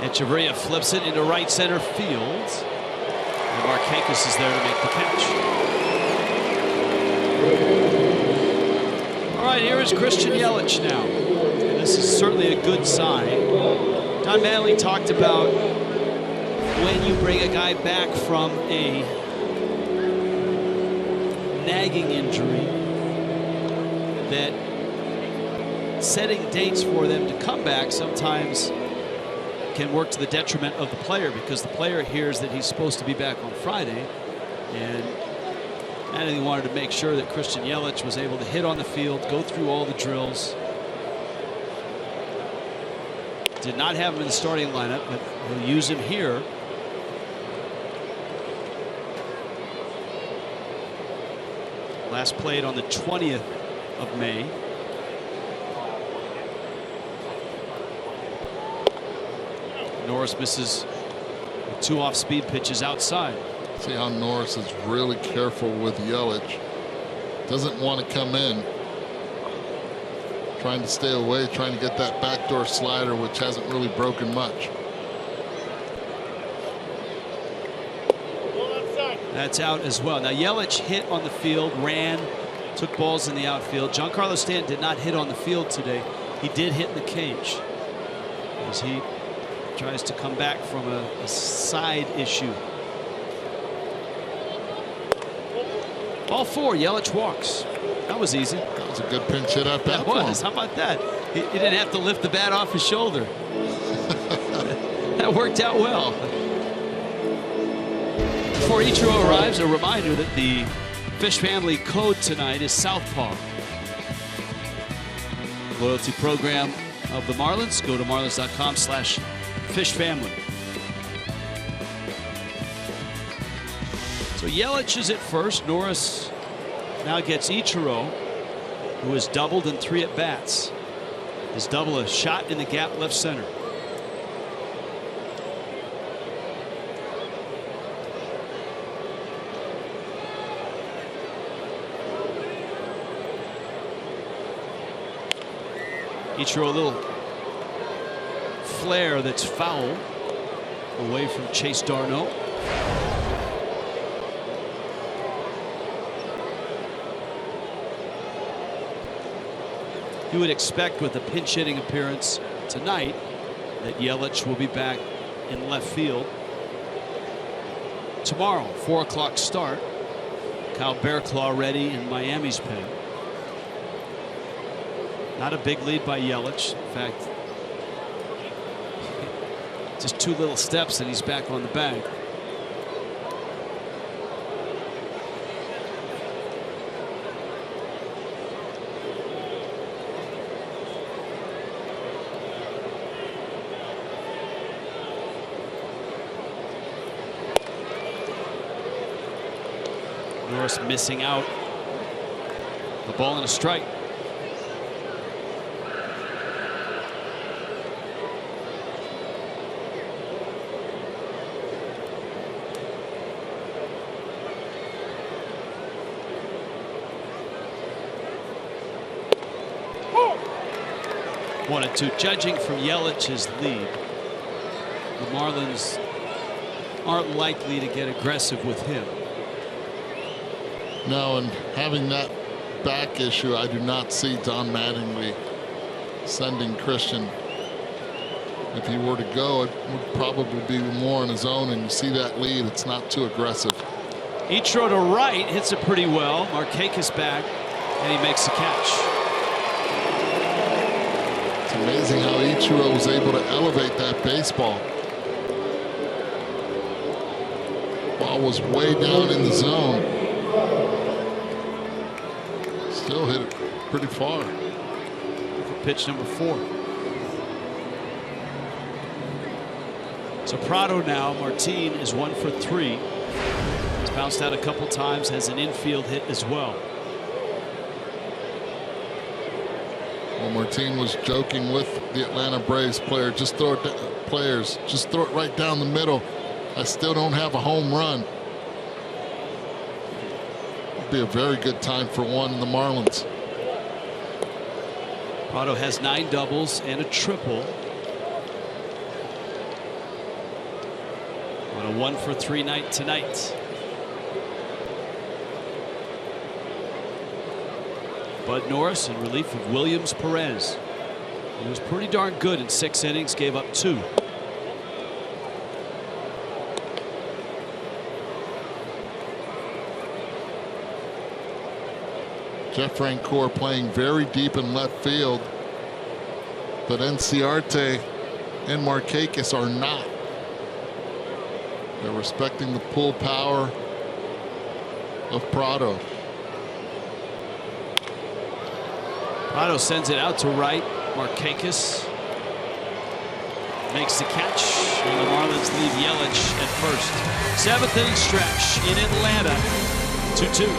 Echeverria flips it into right center field. And Markakis is there to make the catch. All right, here is Christian Yelich now. And this is certainly a good sign. Don Mattingly talked about when you bring a guy back from a nagging injury that setting dates for them to come back sometimes can work to the detriment of the player, because the player hears that he's supposed to be back on Friday, and Mattingly wanted to make sure that Christian Yelich was able to hit on the field, go through all the drills. Did not have him in the starting lineup, but he'll use him here. Last played on the 20th of May. Norris misses with 2 off-speed pitches outside. See how Norris is really careful with Yelich. Doesn't want to come in. Trying to stay away, trying to get that backdoor slider, which hasn't really broken much. That's out as well. Now Yelich hit on the field, ran, took balls in the outfield. Giancarlo Stanton did not hit on the field today. He did hit in the cage as he tries to come back from a side issue. Ball 4, Yelich walks. That was easy. That was a good pinch hit at bat. That was. How about that? He didn't have to lift the bat off his shoulder. That worked out well. Before Ichiro arrives, a reminder that the Fish Family code tonight is Southpaw. Loyalty program of the Marlins. Go to marlins.com/fishfamily. So Yelich is at first. Norris now gets Ichiro, who has doubled in 3 at-bats. His double a shot in the gap left center. Ichiro, a little flare that's foul away from Chase Darno. You would expect with a pinch hitting appearance tonight that Yelich will be back in left field. Tomorrow, 4 o'clock start. Kyle Bearclaw ready in Miami's pen. Not a big lead by Yelich. In fact, just 2 little steps and he's back on the bag. Norris missing out. The ball and a strike. One and two. Judging from Yelich's lead, the Marlins aren't likely to get aggressive with him. No, and having that back issue, I do not see Don Mattingly sending Christian. If he were to go, it would probably be more on his own, and you see that lead, it's not too aggressive. Ichiro to right, hits it pretty well. Markakis back, and he makes the catch. It's amazing how Ichiro was able to elevate that baseball. Ball was way down in the zone. Still hit it pretty far. For pitch number 4. So Prado now, Martin is 1 for 3. He's bounced out a couple times, has an infield hit as well. Well, Martin was joking with the Atlanta Braves player, just throw it right down the middle. I still don't have a home run. It'd be a very good time for one in the Marlins. Prado has 9 doubles and a triple. On a 1 for 3 night tonight. Bud Norris in relief of Williams Perez. He was pretty darn good in 6 innings, gave up 2. Jeff Francoeur playing very deep in left field, but Enciarte and Markakis are not. They're respecting the pull power of Prado. Prado sends it out to right. Markakis makes the catch, and the Marlins leave Yelich at first. 7th inning stretch in Atlanta. 2-2.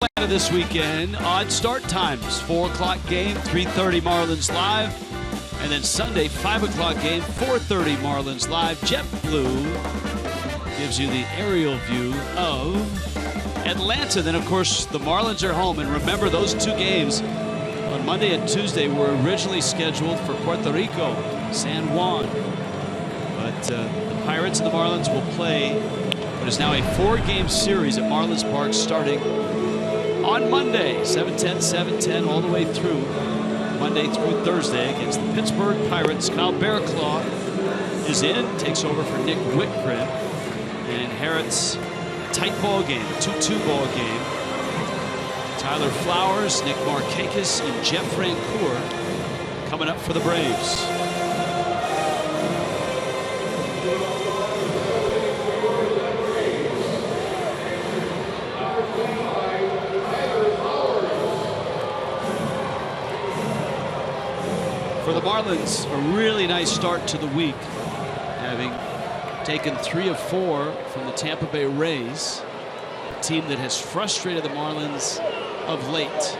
Atlanta this weekend. Odd start times. 4 o'clock game, 3:30 Marlins live. And then Sunday, 5 o'clock game, 4:30 Marlins live. JetBlue gives you the aerial view of Atlanta. Then, of course, the Marlins are home. And remember, those 2 games on Monday and Tuesday were originally scheduled for Puerto Rico, San Juan. But the Pirates and the Marlins will play what is now a 4-game series at Marlins Park starting on Monday, 7:10, 7:10, all the way through Monday through Thursday against the Pittsburgh Pirates. Kyle Barraclough is in, takes over for Nick Whitgren, and inherits a tight ball game, a 2-2 ball game. Tyler Flowers, Nick Markakis, and Jeff Francoeur coming up for the Braves. For the Marlins, a really nice start to the week, having taken 3 of 4 from the Tampa Bay Rays, a team that has frustrated the Marlins of late.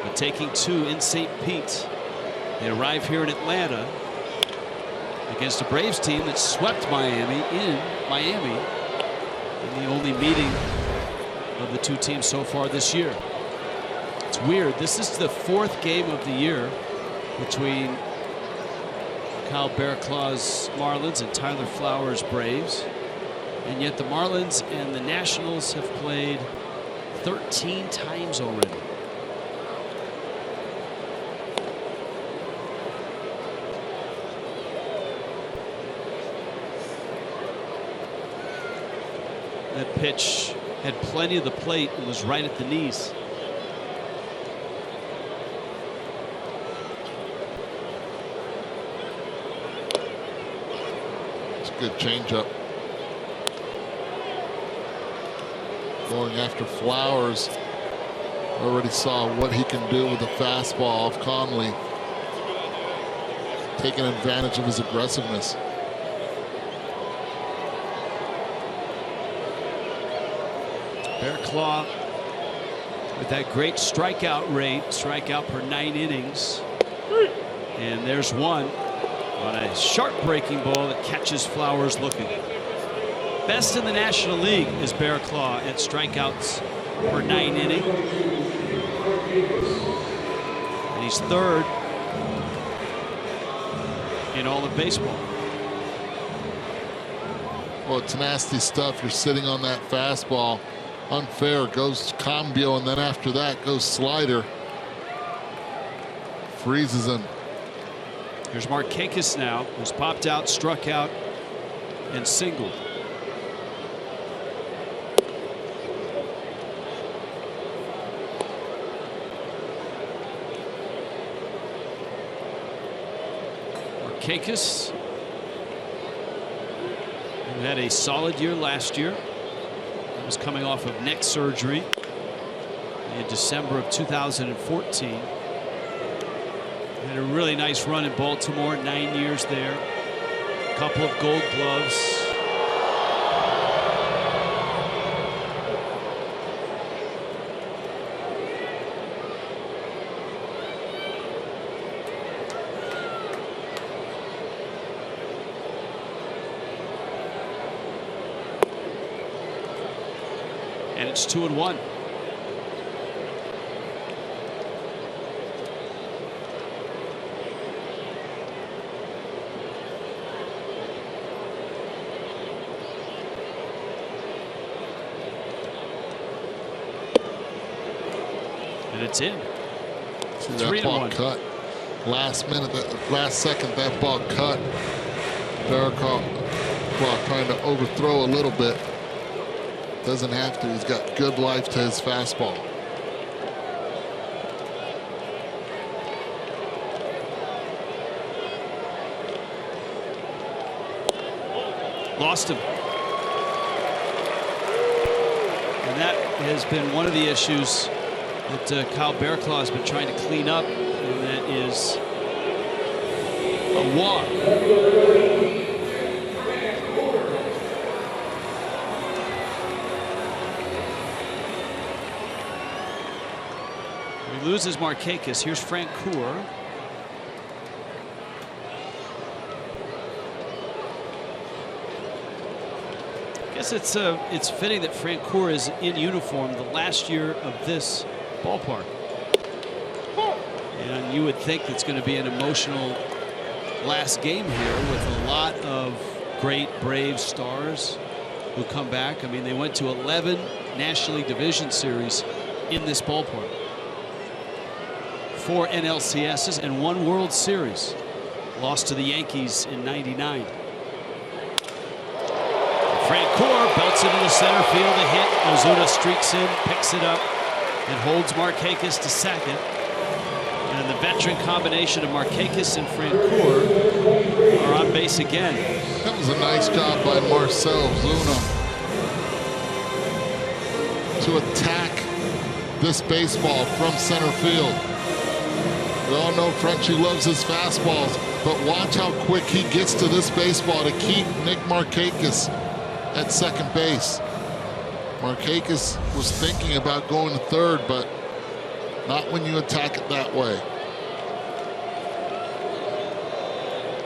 But taking 2 in St. Pete, they arrive here in Atlanta against a Braves team that swept Miami in Miami in the only meeting of the 2 teams so far this year. It's weird. This is the 4th game of the year between Kyle Barraclough's Marlins and Tyler Flowers' Braves. And yet the Marlins and the Nationals have played 13 times already. That pitch had plenty of the plate and was right at the knees. Good changeup. Going after Flowers. Already saw what he can do with a fastball off Conley. Taking advantage of his aggressiveness. Barraclough with that great strikeout rate, strikeout per 9 innings. And there's one on a sharp breaking ball that catches Flowers looking. Best in the National League is Barraclough at strikeouts per 9 inning. And he's 3rd in all of baseball. Well, it's nasty stuff. You're sitting on that fastball. Unfair. Goes cambio, and then after that goes slider. Freezes him. Here's Markakis now, who's popped out, struck out, and singled. Markakis, who had a solid year last year, he was coming off of neck surgery in December of 2014. Had a really nice run in Baltimore, 9 years there. A couple of Gold Gloves. And it's 2-1. And it's in. See that ball cut. Last minute, that last second, that ball cut. Barraclough trying to overthrow a little bit. Doesn't have to. He's got good life to his fastball. Lost him. And that has been one of the issues that Kyle Barraclough has been trying to clean up, and that is a walk. He loses Markakis. Here's Frank Coeur. I guess it's fitting that Frank Coeur is in uniform the last year of this ballpark. And you would think it's going to be an emotional last game here with a lot of great Braves stars who come back. I mean, they went to 11 National League Division Series in this ballpark. 4 NLCSs and 1 World Series. Lost to the Yankees in '99. Frank Coeur belts it into center field. A hit. Ozuna streaks in, picks it up, and holds Markakis to second. And the veteran combination of Markakis and Frank Coeur are on base again. That was a nice job by Marcell Ozuna to attack this baseball from center field. We all know Frenchie loves his fastballs, but watch how quick he gets to this baseball to keep Nick Markakis at second base. Markakis was thinking about going to third, but not when you attack it that way.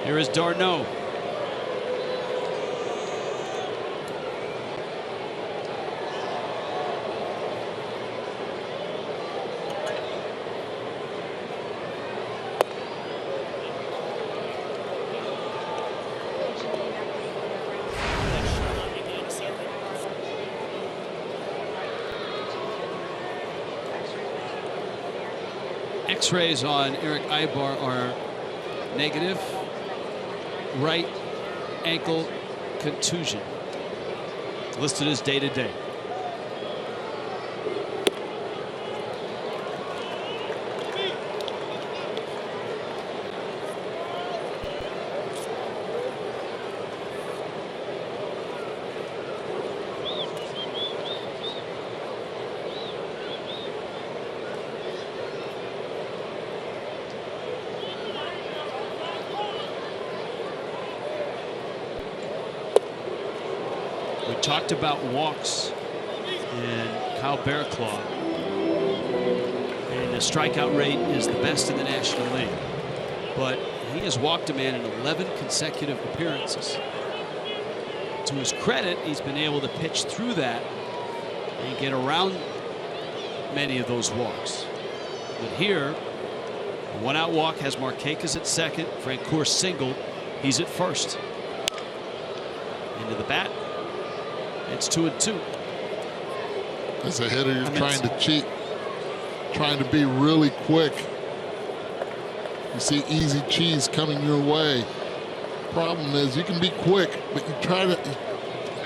Here is d'Arnaud. X-rays on Eric Ibar are negative. Right ankle contusion. Listed as day-to-day. Talked about walks and Kyle Barraclough, and the strikeout rate is the best in the National League, but he has walked a man in 11 consecutive appearances. To his credit, he's been able to pitch through that and get around many of those walks. But here, a one-out walk has Markakis at second. Frank Coeur singled. He's at first. Into the bat. It's 2-2. As a hitter, you're trying to cheat, trying to be really quick. You see easy cheese coming your way. Problem is, you can be quick, but you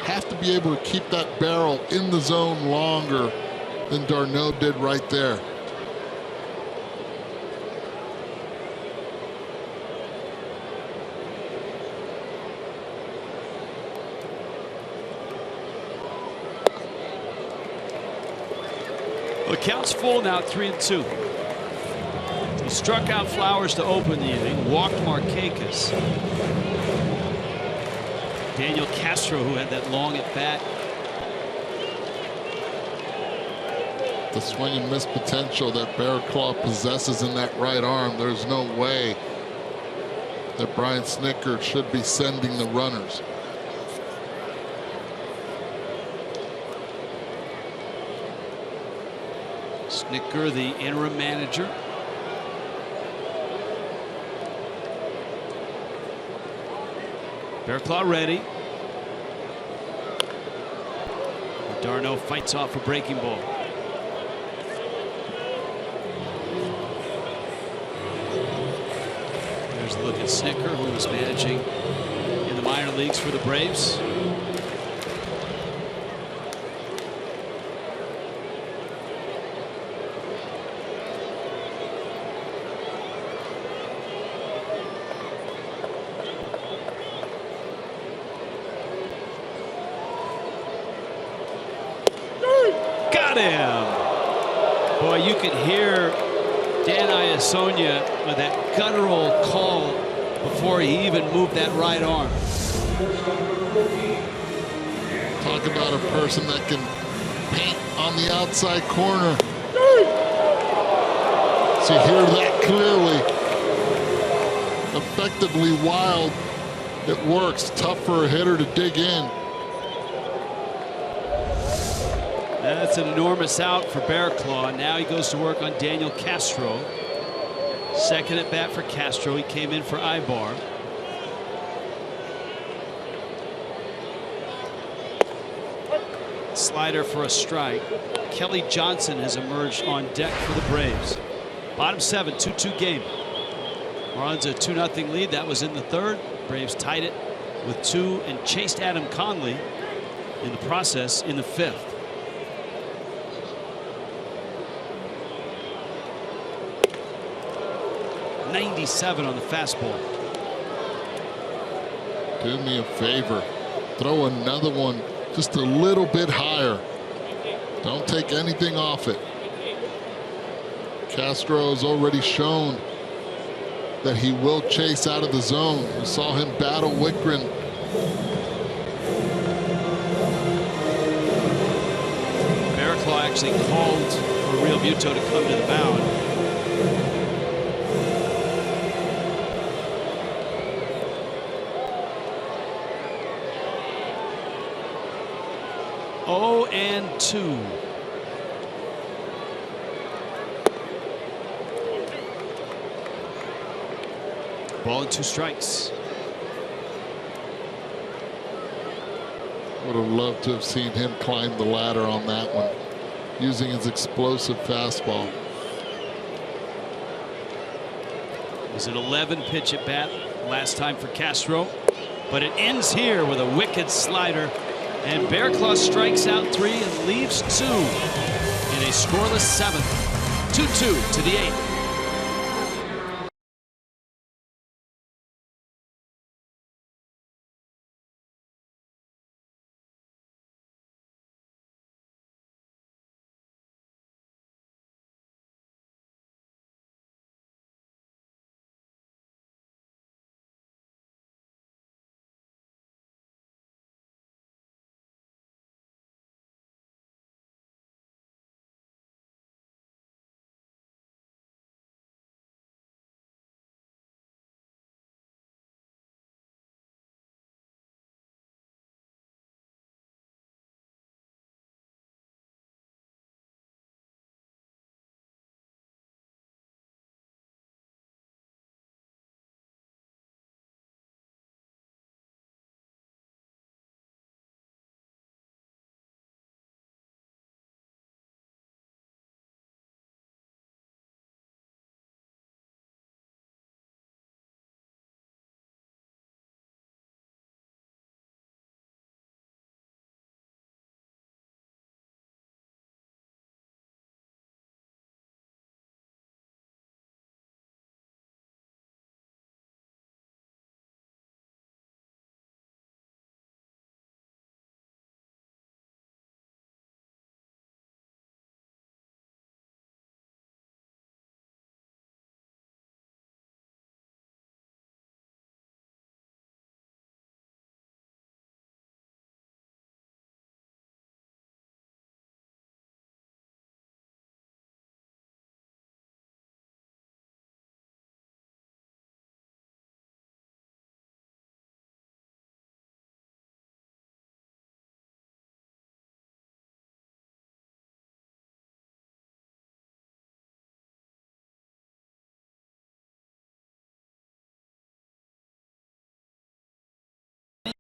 have to be able to keep that barrel in the zone longer than d'Arnaud did right there. The count's full now, 3-2. He struck out Flowers to open the inning, walked Markakis. Daniel Castro, who had that long at bat. The swing and miss potential that Barraclough possesses in that right arm, there's no way that Brian Snitker should be sending the runners. Snitker, the interim manager. Barraclough ready. d'Arnaud fights off a breaking ball. There's a look at Snitker, who was managing in the minor leagues for the Braves. Boy, you could hear Dan Iasonia with that guttural call before he even moved that right arm. Talk about a person that can paint on the outside corner. Yes, you hear that clearly. Effectively wild. It works. Tough for a hitter to dig in. That's an enormous out for Bearclaw. Now he goes to work on Daniel Castro. Second at bat for Castro. He came in for Ibar. Slider for a strike. Kelly Johnson has emerged on deck for the Braves. Bottom 7, 2-2 game. Marlins a 2-0 lead. That was in the third. Braves tied it with 2 and chased Adam Conley in the process in the 5th. .97 on the fastball. Do me a favor. Throw another one just a little bit higher. Don't take anything off it. Castro has already shown that he will chase out of the zone. We saw him battle Wickren. Bearclaw actually called for Real Muto to come to the mound. Oh, and 2. Ball and 2 strikes. Would have loved to have seen him climb the ladder on that one, using his explosive fastball. It was an 11 pitch at bat last time for Castro, but it ends here with a wicked slider. And Bearclaw strikes out 3 and leaves 2 in a scoreless 7th. 2-2 to the 8th.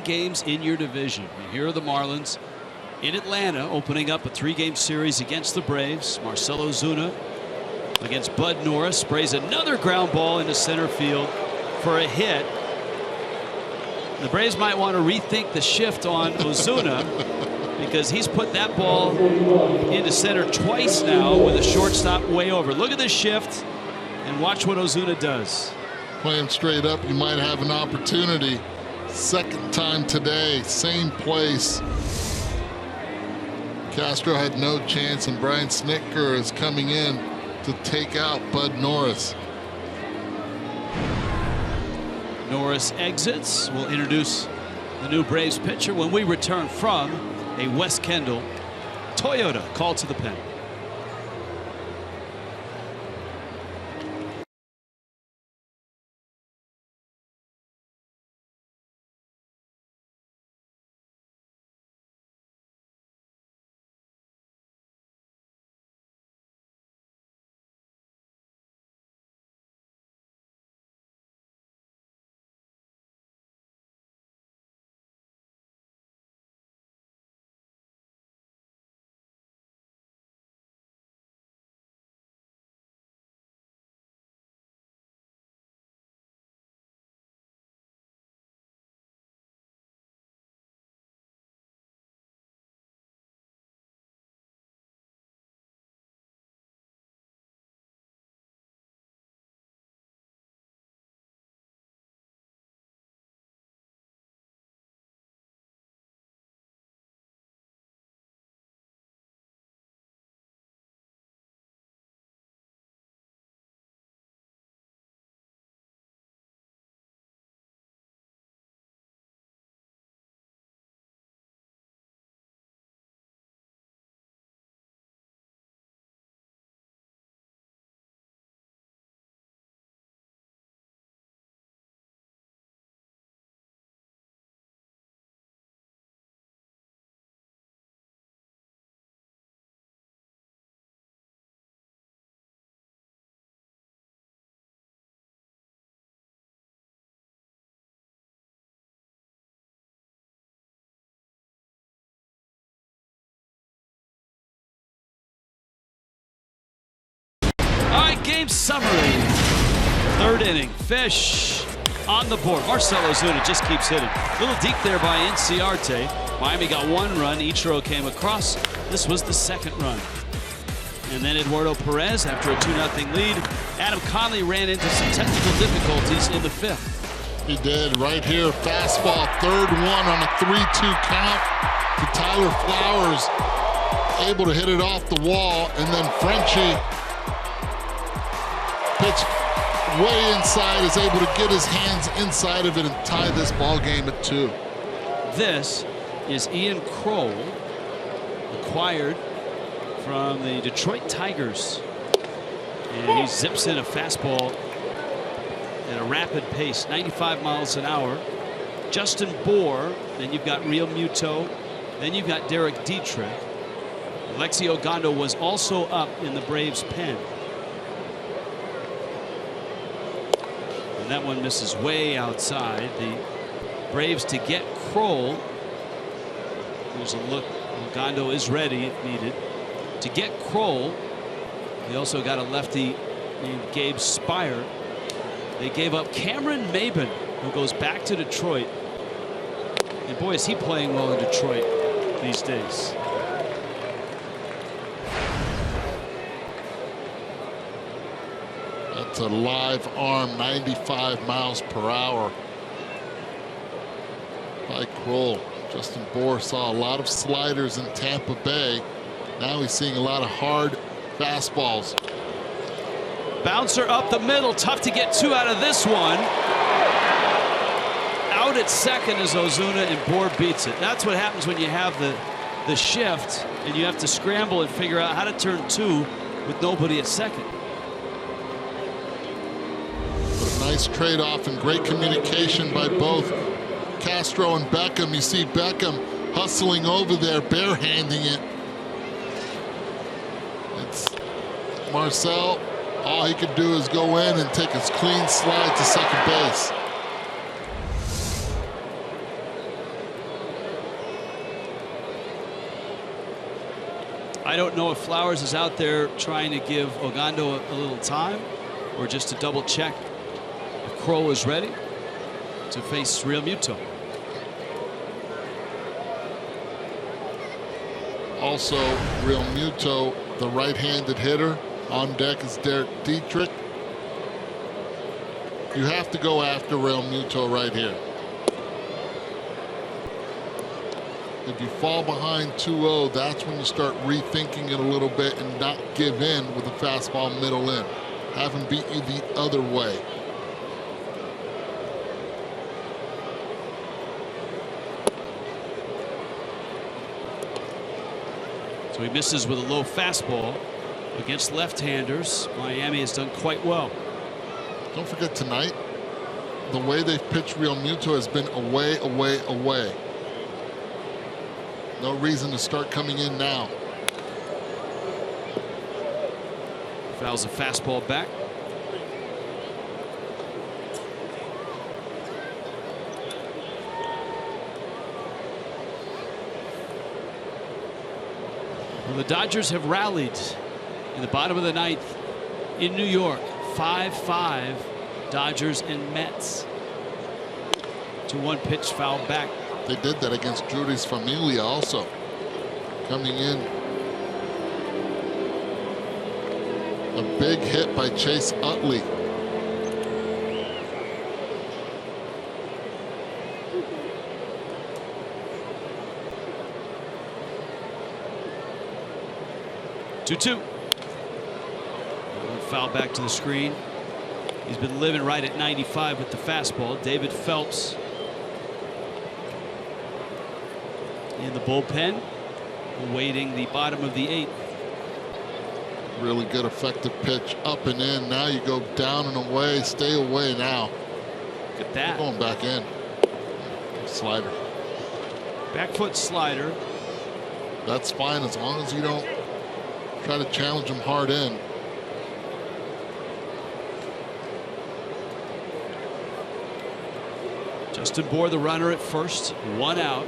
Games in your division. Here are the Marlins in Atlanta, opening up a 3-game series against the Braves. Marcell Ozuna against Bud Norris sprays another ground ball into center field for a hit. The Braves might want to rethink the shift on Ozuna because he's put that ball into center twice now with a shortstop way over. Look at this shift and watch what Ozuna does. Playing straight up, you might have an opportunity. Second time today, same place. Castro had no chance, and Brian Snitker is coming in to take out Bud Norris. Norris exits. We'll introduce the new Braves pitcher when we return from a West Kendall Toyota call to the pen. Game summary. Third inning. Fish on the board. Marcell Ozuna just keeps hitting. A little deep there by Inciarte. Miami got one run. Ichiro came across. This was the second run. And then Eduardo Perez after a 2-0 lead. Adam Conley ran into some technical difficulties in the fifth. He did right here. Fastball, third one on a 3-2 count to Tyler Flowers. Able to hit it off the wall, and then Frenchie pitch way inside, is able to get his hands inside of it and tie this ball game at 2. This is Ian Kroll, acquired from the Detroit Tigers. And he zips in a fastball at a rapid pace, 95 miles an hour. Justin Bour, then you've got Real Muto, then you've got Derek Dietrich. Alexi Ogando was also up in the Braves' pen. And that one misses way outside. The Braves to get Kroll. There's a look. Ogando is ready if needed. To get Kroll, they also got a lefty named Gabe Spire. They gave up Cameron Maben, who goes back to Detroit. And boy, is he playing well in Detroit these days. That's a live arm, 95 miles per hour by Kroll. Justin Bour saw a lot of sliders in Tampa Bay. Now he's seeing a lot of hard fastballs. Bouncer up the middle. Tough to get 2 out of this one. Out at second is Ozuna, and Bour beats it. That's what happens when you have the shift and you have to scramble and figure out how to turn 2 with nobody at second. But a nice trade-off and great communication by both Castro and Beckham. You see Beckham hustling over there, barehanding it. It's Marcell. All he could do is go in and take a clean slide to second base. I don't know if Flowers is out there trying to give Ogando a little time, or just to double check if Kroll is ready to face Real Muto. Also, Real Muto, the right-handed hitter. On deck is Derek Dietrich. You have to go after Real Muto right here. If you fall behind 2-0, that's when you start rethinking it a little bit and not give in with a fastball middle in. Have him beat you the other way. So he misses with a low fastball. Against left-handers, Miami has done quite well. Don't forget tonight, the way they've pitched Real Muto has been away, away, away. No reason to start coming in now. Fouls a fastball back. Well, the Dodgers have rallied in the bottom of the ninth in New York. 5-5 Dodgers and Mets. 2-1 pitch foul back. They did that against Judy's Familia also. Coming in. A big hit by Chase Utley. Two. Foul back to the screen. He's been living right at 95 with the fastball. David Phelps in the bullpen, awaiting the bottom of the 8th. Really good effective pitch up and in. Now you go down and away. Stay away now. Look at that. Going back in. Slider. Back foot slider. That's fine as long as you don't try to challenge him hard in. Justin Bour, the runner at first, 1 out.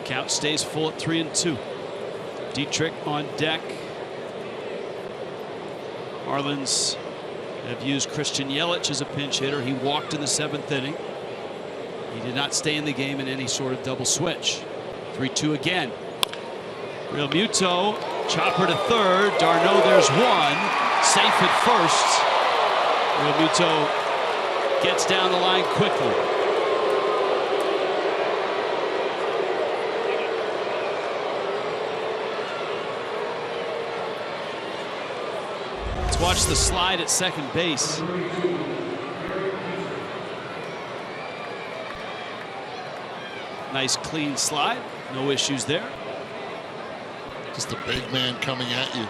Count stays full at 3-2. Dietrich on deck. Marlins have used Christian Yelich as a pinch hitter. He walked in the 7th inning. He did not stay in the game in any sort of double switch. 3-2 again. Real Muto, chopper to third. Darno, there's one. Safe at first. Real Muto gets down the line quickly. Let's watch the slide at second base. Nice clean slide. No issues there. Just a big man coming at you.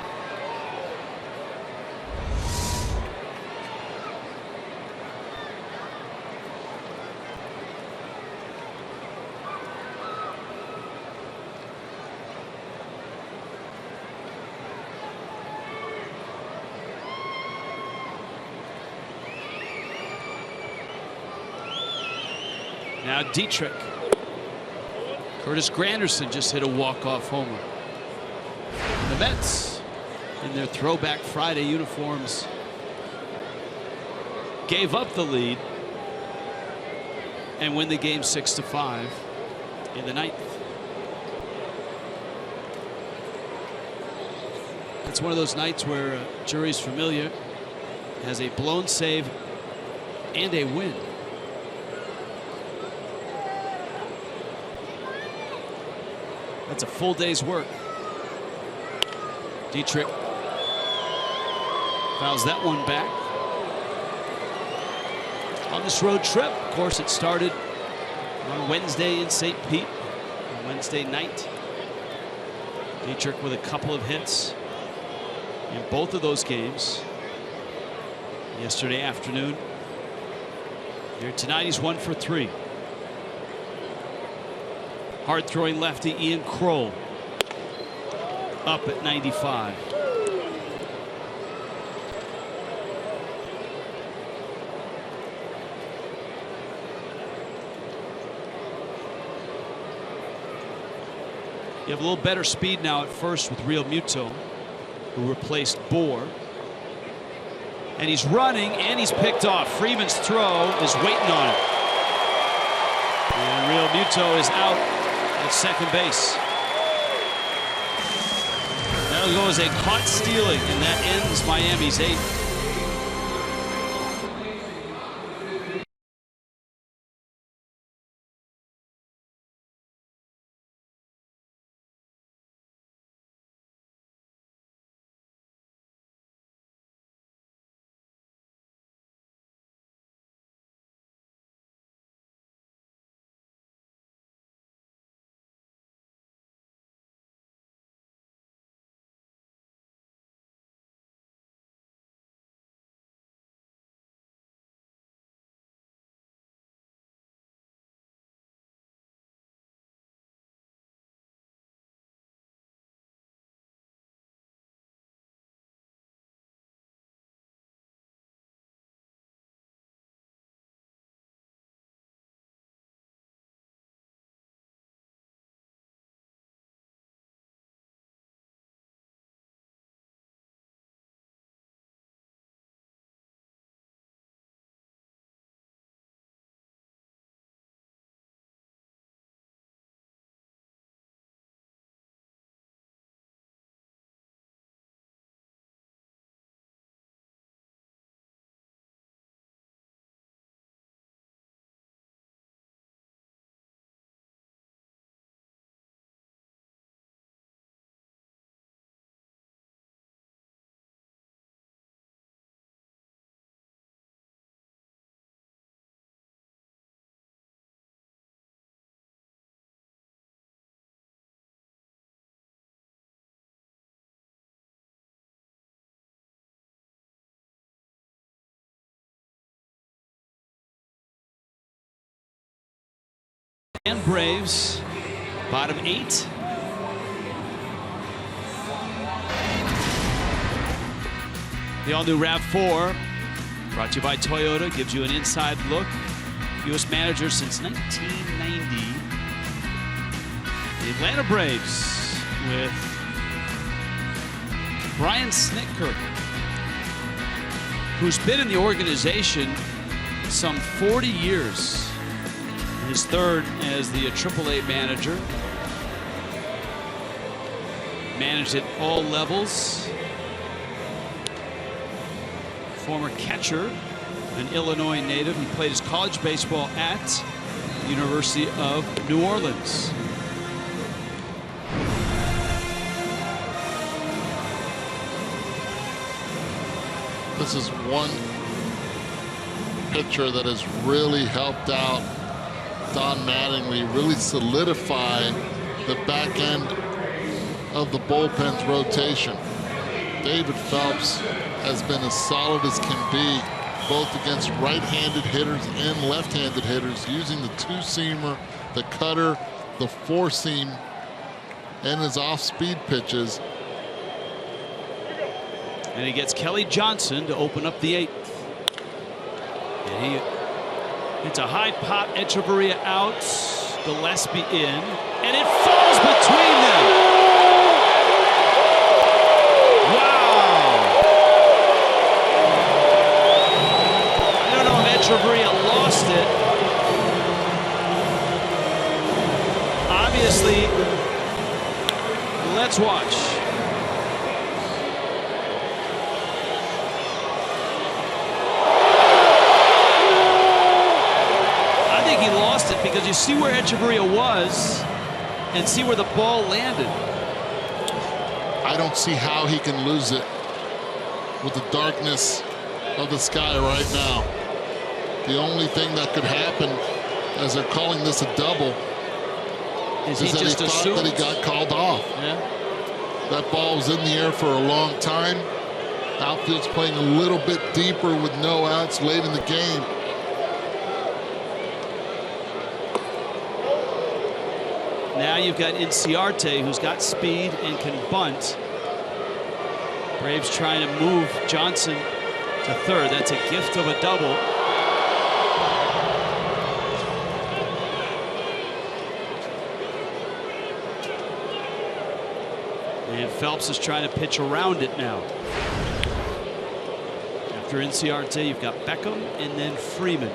Now Dietrich. Curtis Granderson just hit a walk-off homer. The Mets, in their throwback Friday uniforms, gave up the lead and win the game 6-5 in the 9th. It's one of those nights where Jury's Familia has a blown save and a win. That's a full day's work. Dietrich fouls that one back. On this road trip, of course, it started on Wednesday in St. Pete, on Wednesday night. Dietrich with a couple of hits in both of those games. Yesterday afternoon. Here tonight, he's 1 for 3. Hard throwing lefty Ian Kroll up at 95. You have a little better speed now at first with Real Muto, who replaced Bohr. And he's running and he's picked off. Freeman's throw is waiting on him. And Real Muto is out at second base. That'll go as a caught stealing, and that ends Miami's 8th. And Braves, bottom 8. The all-new RAV4, brought to you by Toyota, gives you an inside look. U.S. manager since 1990. The Atlanta Braves with Brian Snitker, who's been in the organization some 40 years. His third as the AAA manager. Managed at all levels. Former catcher, an Illinois native. He played his college baseball at the University of New Orleans. This is one pitcher that has really helped out Don Mattingly, really solidify the back end of the bullpen's rotation. David Phelps has been as solid as can be, both against right-handed hitters and left-handed hitters, using the two-seamer, the cutter, the four-seam, and his off-speed pitches. And he gets Kelly Johnson to open up the 8th. And he hits a high pop, Echeverria out, Gillespie in, and it falls between them. Wow. I don't know if Echeverria lost it. Obviously, let's watch. Because you see where Echeverria was and see where the ball landed. I don't see how he can lose it with the darkness of the sky right now. The only thing that could happen, as they're calling this a double, is that he thought that he got called off. Yeah. That ball was in the air for a long time. Outfield's playing a little bit deeper with no outs late in the game. Now you've got Inciarte, who's got speed and can bunt. Braves trying to move Johnson to third. That's a gift of a double. And Phelps is trying to pitch around it now. After Inciarte, you've got Beckham and then Freeman.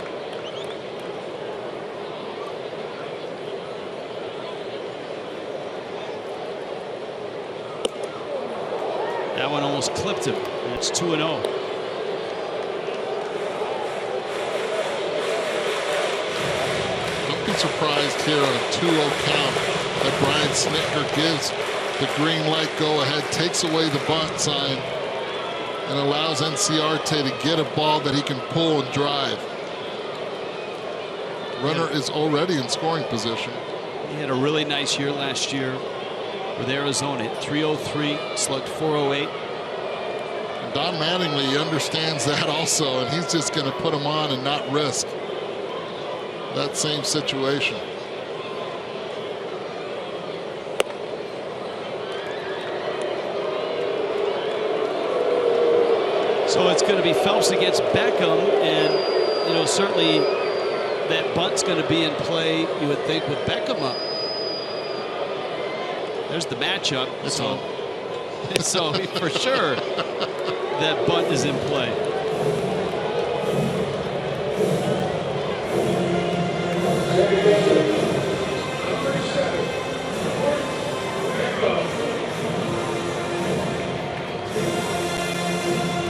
That one almost clipped him, and it's 2-0. Don't be surprised here on a 2-0 count that Brian Snitker gives the green light go ahead, takes away the bunt sign, and allows Inciarte to get a ball that he can pull and drive. Runner is already in scoring position. He had a really nice year last year with Arizona. Hit .303, slugged .408. And Don Mattingly understands that also, and he's just going to put him on and not risk that same situation. So it's going to be Phelps against Beckham, and you know, certainly that bunt's going to be in play, you would think, with Beckham up. There's the matchup. So for sure that bunt is in play.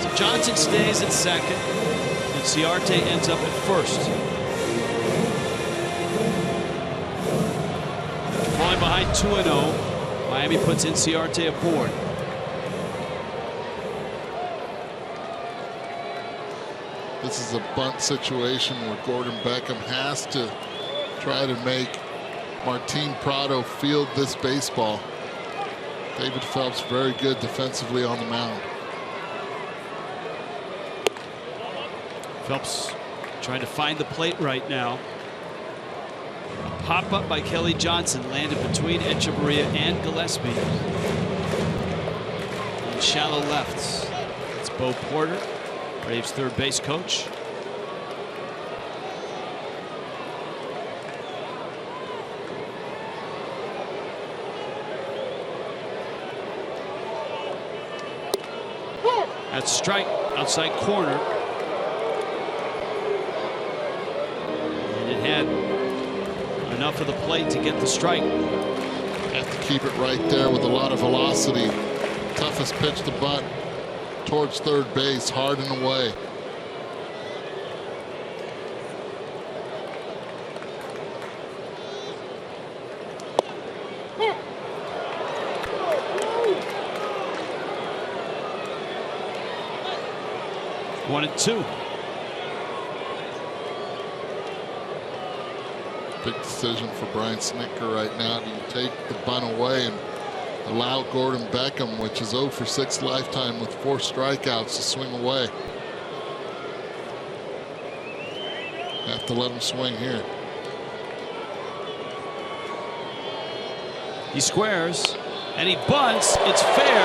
So Johnson stays at second, and Ciarte ends up at first. Falling behind 2-0. Miami puts Inciarte aboard. This is a bunt situation where Gordon Beckham has to try to make Martin Prado field this baseball. David Phelps very good defensively on the mound. Phelps trying to find the plate right now. Pop up by Kelly Johnson, landed between Echeverria and Gillespie. And shallow left. It's Bo Porter, Braves third base coach. That's strike, outside corner. And it had enough of the plate to get the strike. Have to keep it right there with a lot of velocity. Toughest pitch to bunt towards third base, hard and away. One and two. Big decision for Brian Snitker right now. Do you take the bunt away and allow Gordon Beckham, which is 0 for 6 lifetime with 4 strikeouts, to swing away? Have to let him swing here. He squares and he bunts. It's fair.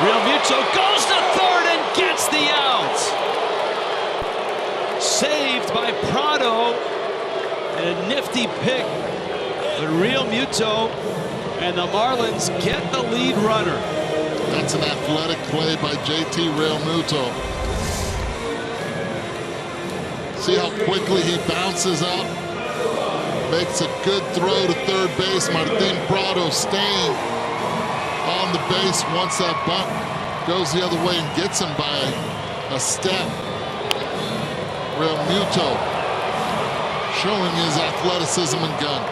Real Muto goes to third and gets the out. Saved by Prado. And a nifty pick. But Real Muto and the Marlins get the lead runner. That's an athletic play by JT Real Muto. See how quickly he bounces up. Makes a good throw to third base. Martin Prado staying on the base once that bunt goes the other way and gets him by a step. Real Muto showing his athleticism and gun.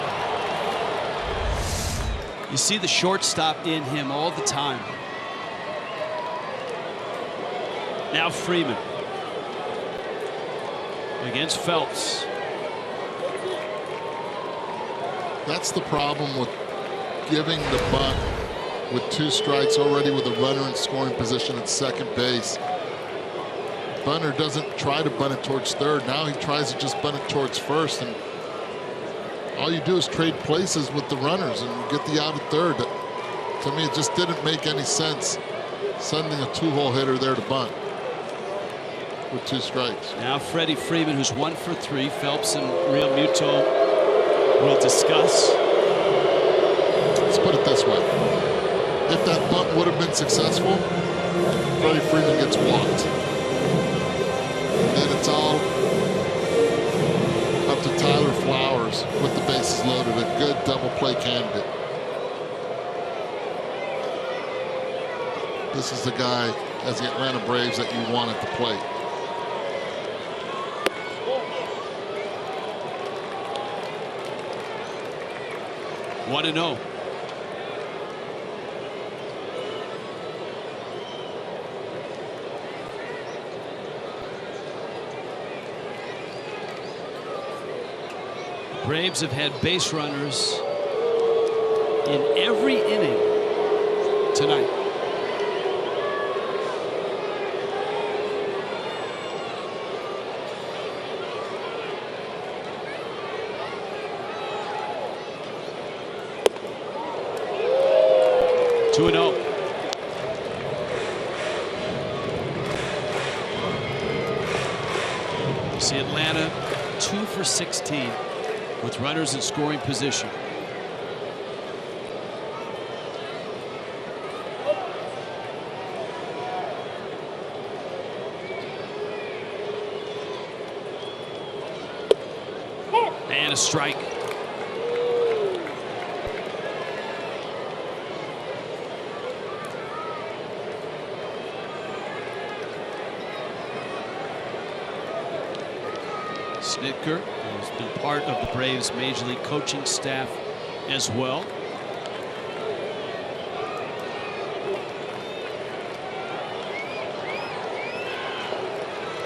You see the shortstop in him all the time. Now Freeman against Phelps. That's the problem with giving the bunt with 2 strikes already with a runner in scoring position at second base. Bunter doesn't try to bunt it towards third. Now he tries to just bunt it towards first, and all you do is trade places with the runners and you get the out at third. To me, it just didn't make any sense sending a 2-hole hitter there to bunt with 2 strikes. Now Freddie Freeman, who's 1 for 3. Phelps and Real Muto will discuss. Let's put it this way. If that bunt would have been successful, Freddie Freeman gets walked. And then it's all up to Tyler Flowers with the bases loaded, a good double play candidate. This is the guy, as the Atlanta Braves, that you want at the plate. One and 0. Braves have had base runners in every inning tonight. Two and 0. You see Atlanta 2 for 16 with runners in scoring position. And a strike. Snitker, who's been part of the Braves Major League coaching staff as well.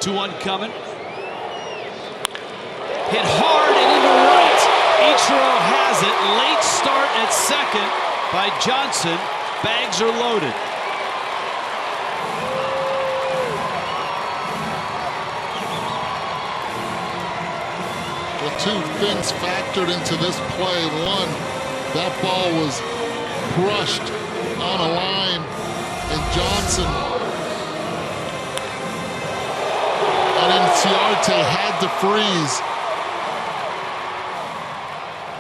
Two one coming. Hit hard and into right. Ichiro has it. Late start at second by Johnson. Bags are loaded. Two things factored into this play. One, that ball was crushed on a line, and Johnson and Inciarte had to freeze,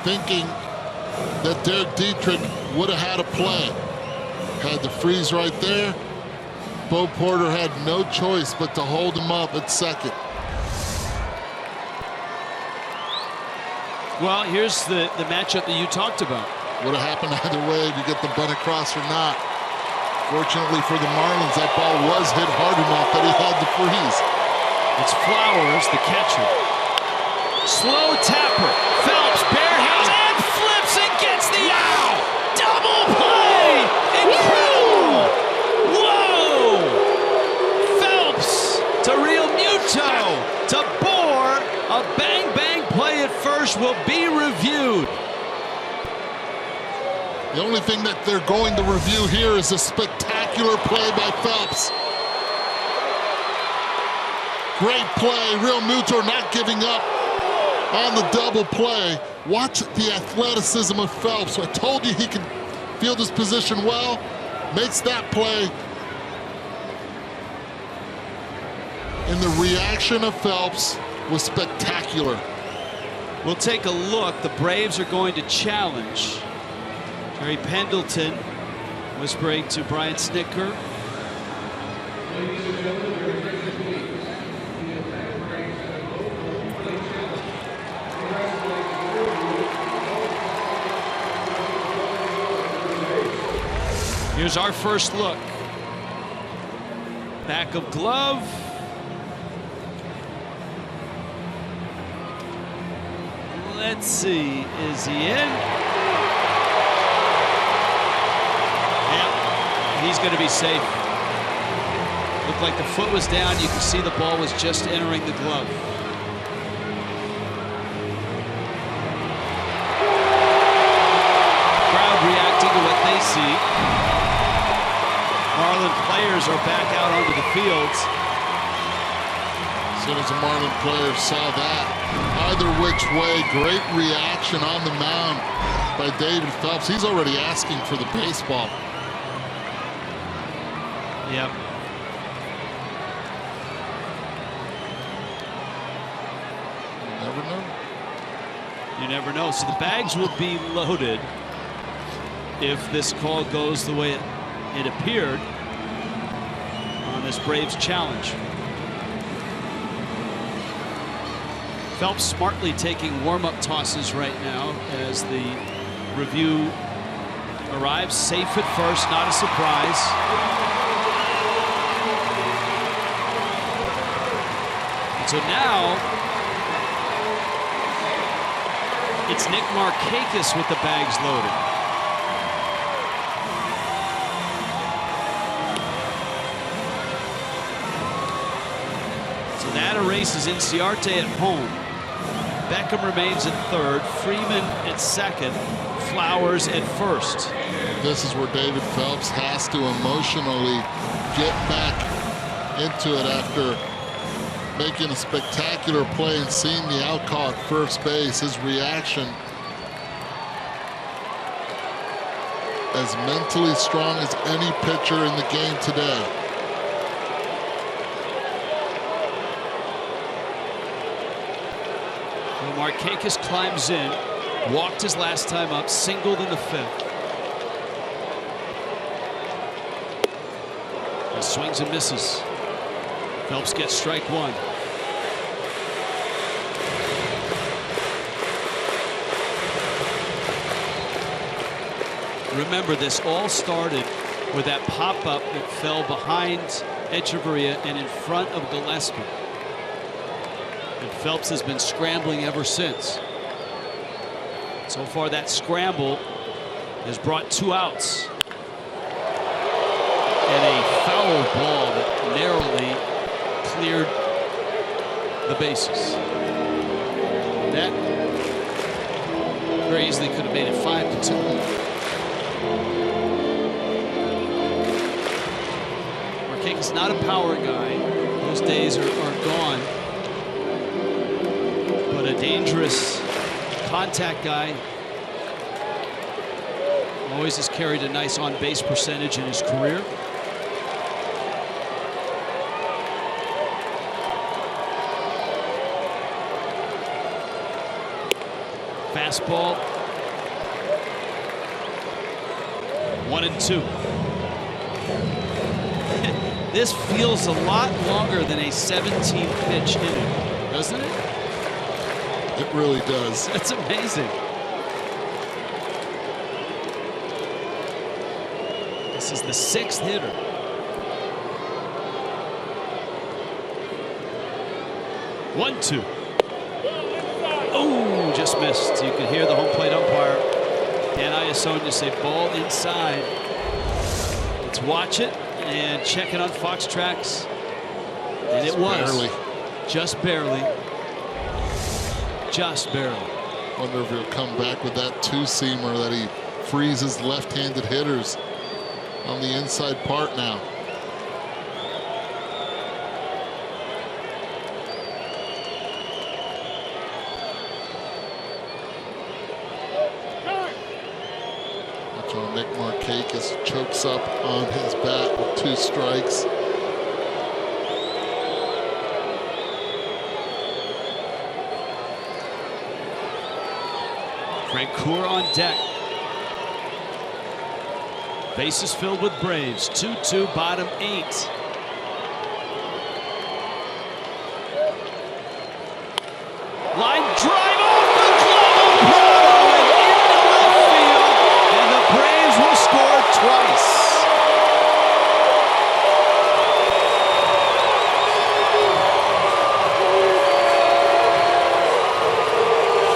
thinking that Derek Dietrich would have had a play. Had to freeze right there, Bo Porter had no choice but to hold him up at second. Well, here's the matchup that you talked about. Would have happened either way if you get the bunt across or not. Fortunately for the Marlins, that ball was hit hard enough that he had to freeze. It's Flowers, the catcher. Slow tapper. Phelps barehands and flips and gets the out. Double play. Incredible. Whoa. Phelps to Real Muto to Bohr. A bang-bang play at first will be reviewed. The only thing that they're going to review here is a spectacular play by Phelps. Great play. Real Muto not giving up on the double play. Watch the athleticism of Phelps. I told you he can field his position well. Makes that play. And the reaction of Phelps was spectacular. We'll take a look. The Braves are going to challenge. Jerry Pendleton whispering to Brian Snitker. Here's our first look. Back of glove. Let's see, is he in? Yeah, he's going to be safe. Looked like the foot was down. You can see the ball was just entering the glove. Crowd reacting to what they see. Marlin players are back out onto the fields. As soon as the Marlin players saw that, either which way, great reaction on the mound by David Phelps. He's already asking for the baseball. Yep. You never know. You never know. So the bags will be loaded if this call goes the way it appeared on this Braves challenge. Phelps smartly taking warm-up tosses right now as the review arrives. Safe at first, not a surprise. And so now it's Nick Markakis with the bags loaded. So that erases Inciarte at home. Beckham remains at third, Freeman at second, Flowers at first. This is where David Phelps has to emotionally get back into it after making a spectacular play and seeing the out call at first base. His reaction, as mentally strong as any pitcher in the game today. Markakis climbs in, walked his last time up, singled in the fifth. He swings and misses. Phelps gets strike one. Remember, this all started with that pop-up that fell behind Echeverria and in front of Gillespie. And Phelps has been scrambling ever since. So far, that scramble has brought 2 outs. And a foul ball that narrowly cleared the bases. That very easily could have made it 5-2. Markakis not a power guy. Those days are gone. But a dangerous contact guy. Always has carried a nice on-base percentage in his career. Fastball. 1-2. This feels a lot longer than a 17-pitch inning, doesn't it? It really does. That's amazing. This is the 6th hitter. One, two. Oh, just missed. You can hear the home plate umpire, Dan Iasonia, say ball inside. Let's watch it and check it on Fox Tracks. And it was. Barely. Just barely. Just barely. Wonder if he'll come back with that two-seamer that he freezes left-handed hitters on the inside part now. Nick Markakis chokes up on his bat with 2 strikes. Francoeur on deck. Bases filled with Braves. 2-2, bottom 8. Line drive off the glove. And the Braves will score twice.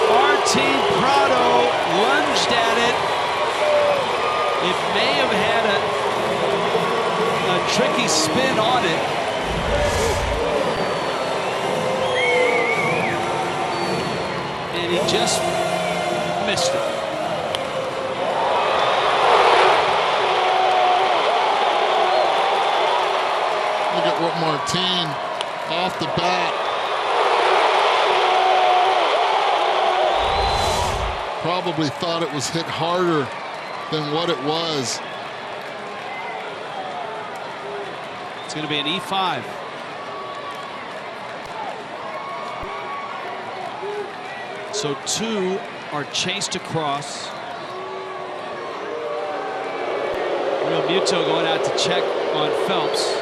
Martin Prado lunged at it. It may have had a tricky spin on it. And he just missed it. Look at what Martin off the bat. Probably thought it was hit harder than what it was. It's going to be an E5. So 2 are chased across. Real Muto going out to check on Phelps.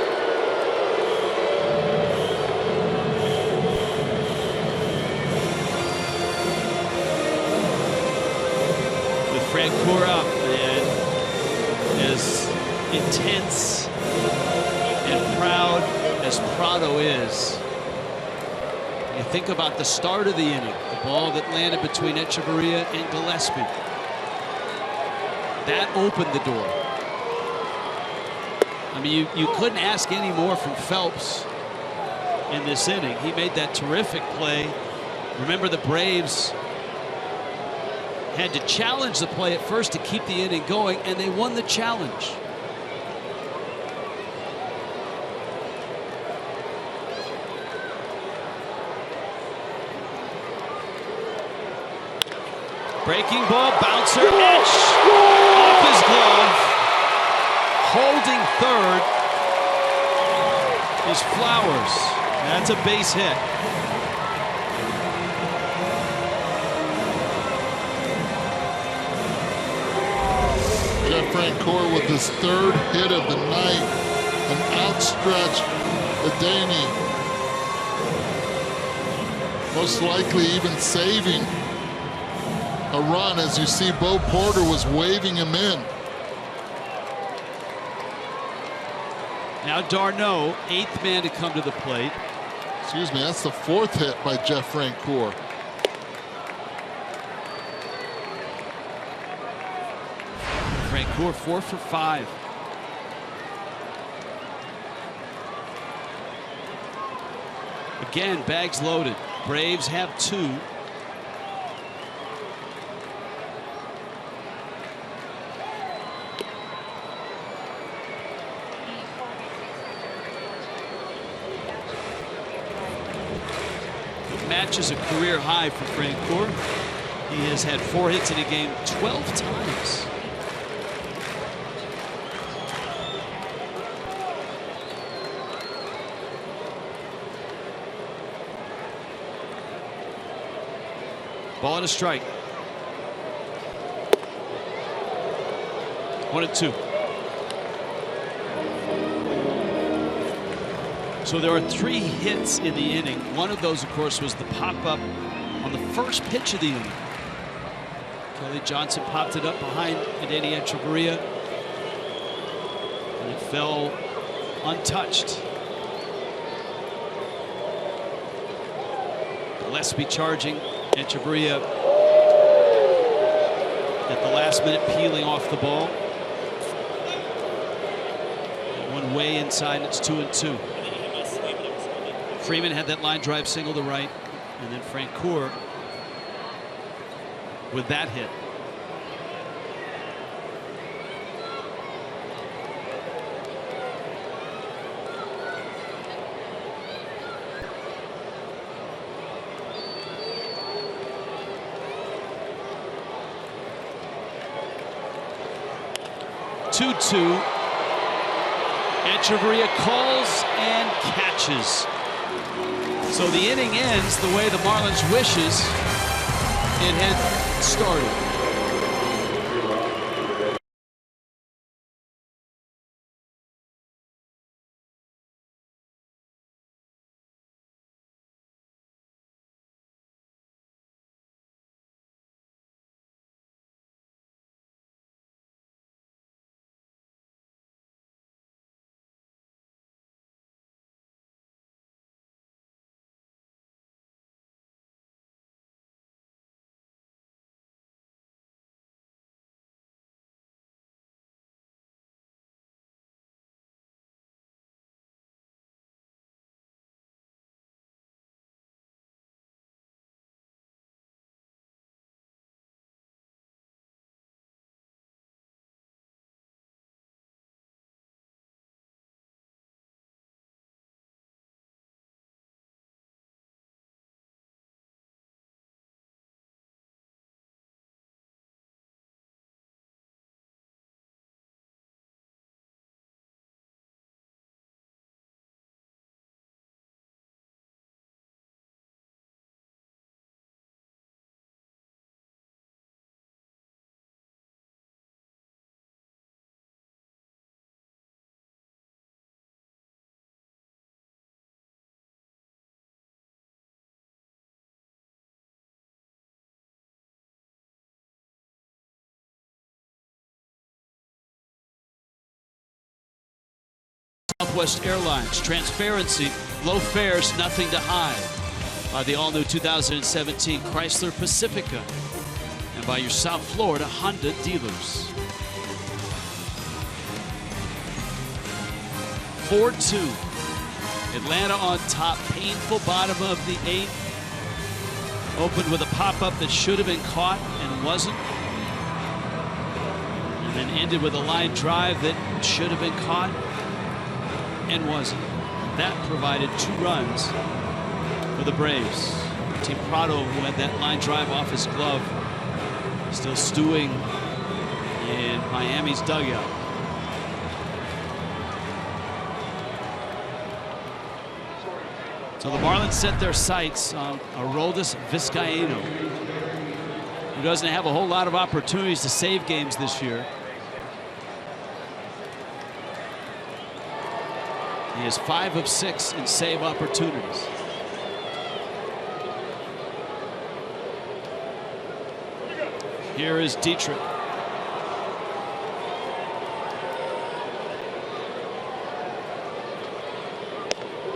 With Francoeur up and as intense and proud as Prado is. You think about the start of the inning, the ball that landed between Echeverria and Gillespie. That opened the door. I mean, you couldn't ask any more from Phelps in this inning. He made that terrific play. Remember, the Braves had to challenge the play at first to keep the inning going, and they won the challenge. Breaking ball, bouncer, edge off his glove. Holding third is Flowers. That's a base hit. Jeff Francoeur with his 3rd hit of the night. An outstretched Adeini. Most likely even saving a run, as you see Bo Porter was waving him in. Now Darno, 8th man to come to the plate. Excuse me, that's the 4th hit by Jeff Francoeur. Francoeur 4 for 5. Again, bags loaded. Braves have 2. Matches a career high for Francoeur. He has had 4 hits in a game 12 times. Ball and a strike. 1-2. So there are 3 hits in the inning. One of those, of course, was the pop-up on the first pitch of the inning. Kelly Johnson popped it up behind AT Echeverria, and it fell untouched. Gillespie charging. Echeverria at the last minute peeling off the ball. That one way inside, and it's 2-2. Freeman had that line drive single to right, and then Francoeur with that hit. Echeverria calls and catches. So the inning ends the way the Marlins wishes it had started. Southwest Airlines, transparency, low fares, nothing to hide. By the all-new 2017 Chrysler Pacifica, and by your South Florida Honda dealers. 4-2. Atlanta on top, painful bottom of the 8th. Opened with a pop-up that should have been caught and wasn't. And then ended with a line drive that should have been caught and wasn't. That provided 2 runs for the Braves. Team Prado, who had that line drive off his glove, still stewing in Miami's dugout. So the Marlins set their sights on Aroldis Vizcaíno, who doesn't have a whole lot of opportunities to save games this year. He is 5 of 6 in save opportunities. Here is Dietrich.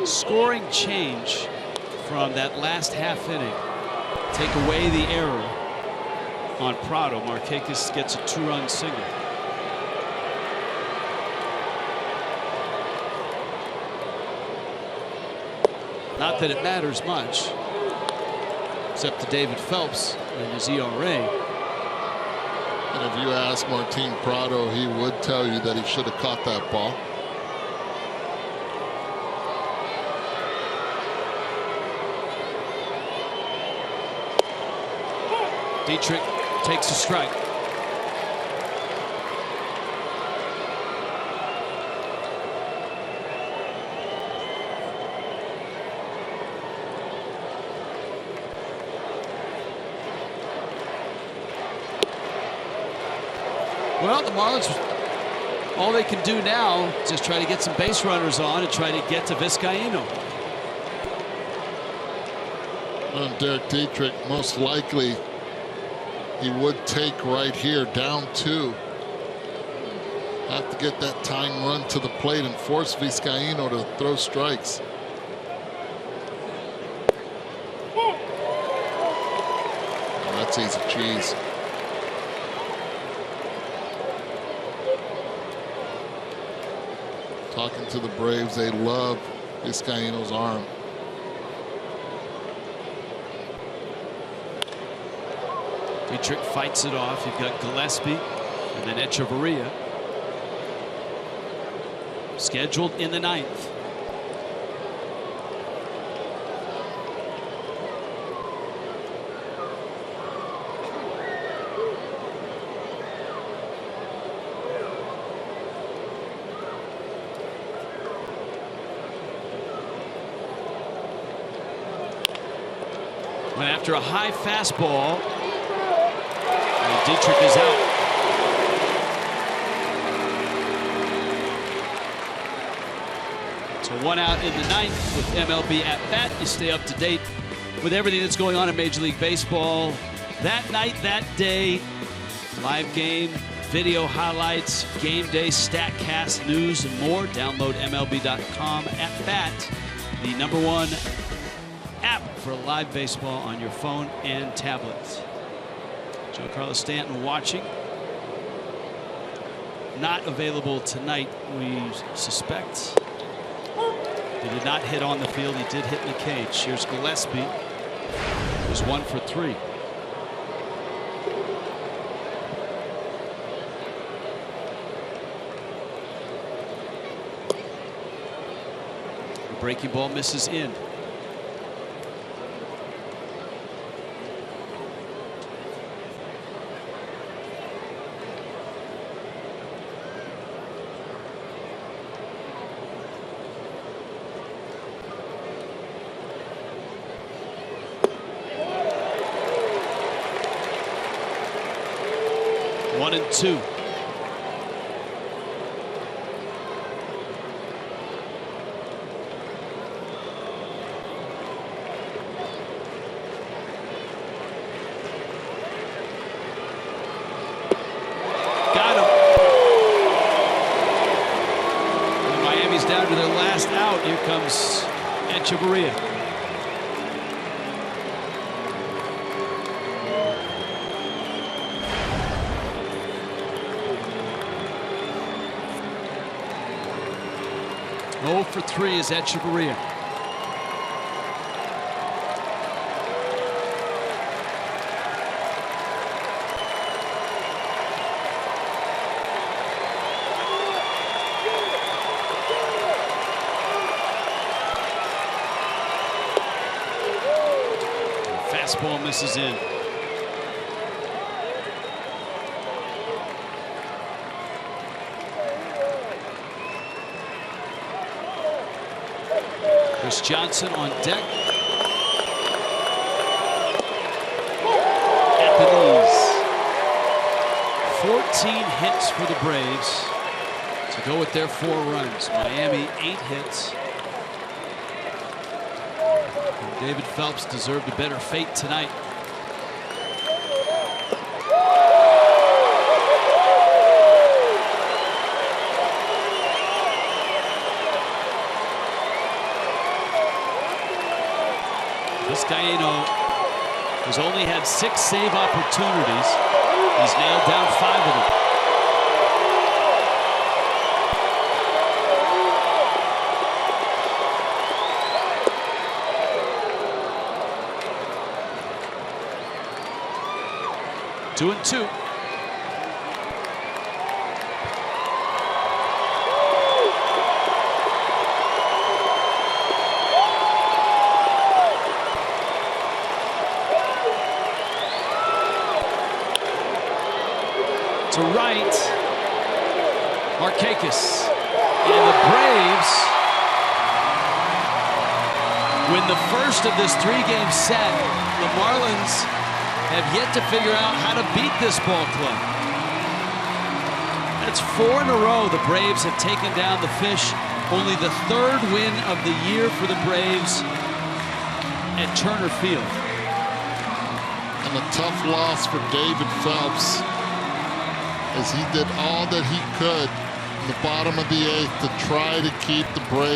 Scoring change from that last half inning. Take away the error on Prado. Markakis gets a 2-run single. Not that it matters much, except to David Phelps and his ERA. And if you ask Martin Prado, he would tell you that he should have caught that ball. Dietrich takes a strike. Well, the Marlins all they can do now is just try to get some base runners on and try to get to Vizcaino. Well, Derek Dietrich, most likely he would take right here, down 2. Have to get that time run to the plate and force Vizcaino to throw strikes. Oh, that's easy cheese. Talking to the Braves, they love Vizcaino's arm. Dietrich fights it off. You've got Gillespie and then Echeverria scheduled in the 9th. Went after a high fastball. And Dietrich is out. So 1 out in the 9th with MLB at bat. You stay up to date with everything that's going on in Major League Baseball that night, that day. Live game, video highlights, game day, StatCast, news, and more. Download MLB.com at bat, the #1 app for live baseball on your phone and tablet. Joe Carlos Stanton watching. Not available tonight, we suspect. He did not hit on the field. He did hit in the cage. Here's Gillespie. He was 1 for 3. The breaking ball misses in. One and 2. Got him. And Miami's down to their last out. Here comes Echeverria. For 3 is Echeverria. Fastball misses in. Chris Johnson on deck. At the knees. 14 hits for the Braves to go with their 4 runs. Miami 8 hits. And David Phelps deserved a better fate tonight. Vizcaino has only had 6 save opportunities. He's nailed down 5 of them. Two and 2. To right, Markakis. And the Braves win the first of this 3-game set. The Marlins have yet to figure out how to beat this ball club. That's 4 in a row the Braves have taken down the Fish. Only the 3rd win of the year for the Braves at Turner Field. And a tough loss for David Phelps, as he did all that he could in the bottom of the 8th to try to keep the Braves